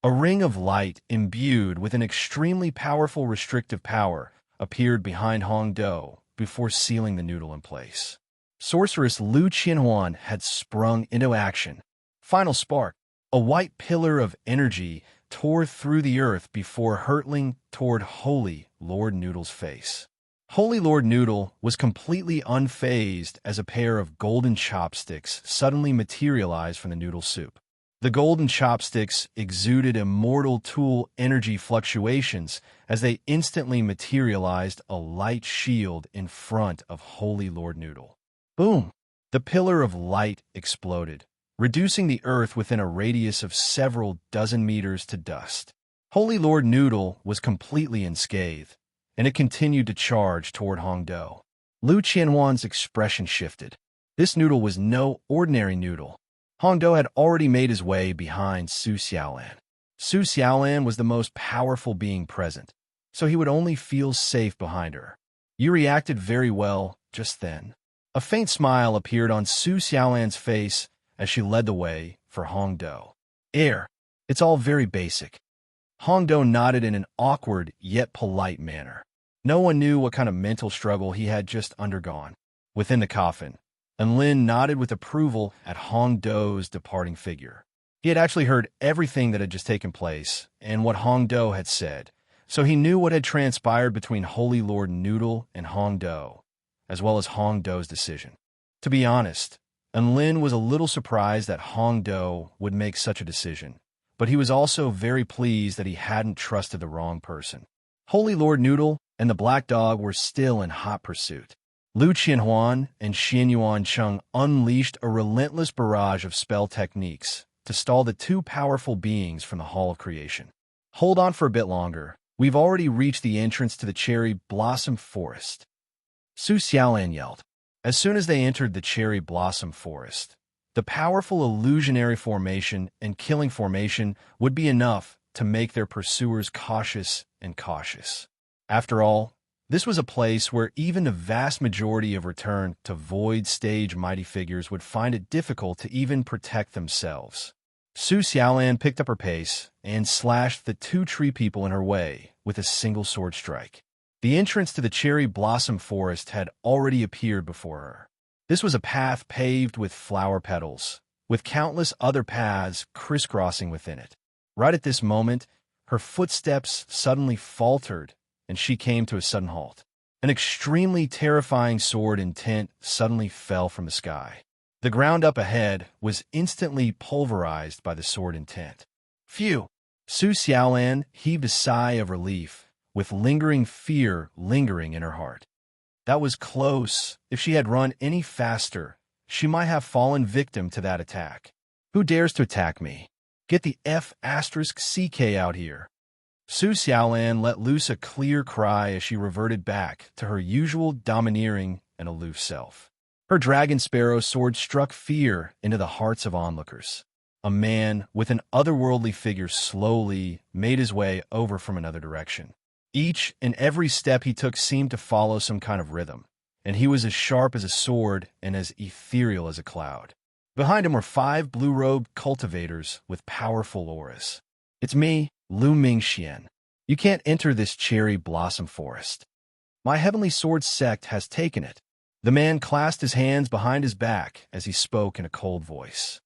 A ring of light imbued with an extremely powerful restrictive power appeared behind Hongdo before sealing the noodle in place. Sorceress Lu Qianhuan had sprung into action. Final spark. A white pillar of energy tore through the earth before hurtling toward Holy Lord Noodle's face. Holy Lord Noodle was completely unfazed as a pair of golden chopsticks suddenly materialized from the noodle soup. The golden chopsticks exuded immortal tool energy fluctuations as they instantly materialized a light shield in front of Holy Lord Noodle. Boom! The pillar of light exploded, reducing the earth within a radius of several dozen meters to dust. Holy Lord Noodle was completely unscathed, and it continued to charge toward Hongdo. Lu Qianhuan's expression shifted. This noodle was no ordinary noodle. Hongdo had already made his way behind Su Xiaolan. Su Xiaolan was the most powerful being present, so he would only feel safe behind her. You reacted very well just then. A faint smile appeared on Su Xiaolan's face as she led the way for Hongdo. It's all very basic. Hongdo nodded in an awkward yet polite manner. No one knew what kind of mental struggle he had just undergone. Within the coffin, and Lin nodded with approval at Hongdo's departing figure. He had actually heard everything that had just taken place and what Hongdo had said, so he knew what had transpired between Holy Lord Noodle and Hongdo, as well as Hongdo's decision. To be honest, Lin was a little surprised that Hongdo would make such a decision, but he was also very pleased that he hadn't trusted the wrong person. Holy Lord Noodle and the Black Dog were still in hot pursuit. Lu Qianhuan and Xianyuan Cheng unleashed a relentless barrage of spell techniques to stall the two powerful beings from the Hall of Creation. Hold on for a bit longer. We've already reached the entrance to the Cherry Blossom Forest. Su Xiaolan yelled. As soon as they entered the Cherry Blossom Forest, the powerful illusionary formation and killing formation would be enough to make their pursuers cautious and cautious. After all, this was a place where even the vast majority of Return to Void stage mighty figures would find it difficult to even protect themselves. Su Xiaolan picked up her pace and slashed the two tree people in her way with a single sword strike. The entrance to the Cherry Blossom Forest had already appeared before her. This was a path paved with flower petals, with countless other paths crisscrossing within it. Right at this moment, her footsteps suddenly faltered, and she came to a sudden halt. An extremely terrifying sword intent suddenly fell from the sky. The ground up ahead was instantly pulverized by the sword intent. Phew! Su Xiaolan heaved a sigh of relief, with lingering fear lingering in her heart. That was close. If she had run any faster, she might have fallen victim to that attack. Who dares to attack me? Get the F***CK out here. Su Xiaolan let loose a clear cry as she reverted back to her usual domineering and aloof self. Her dragon sparrow sword struck fear into the hearts of onlookers. A man with an otherworldly figure slowly made his way over from another direction. Each and every step he took seemed to follow some kind of rhythm, and he was as sharp as a sword and as ethereal as a cloud. Behind him were 5 blue-robed cultivators with powerful auras. It's me, Lu Mingxian. You can't enter this Cherry Blossom Forest. My Heavenly Sword sect has taken it. The man clasped his hands behind his back as he spoke in a cold voice.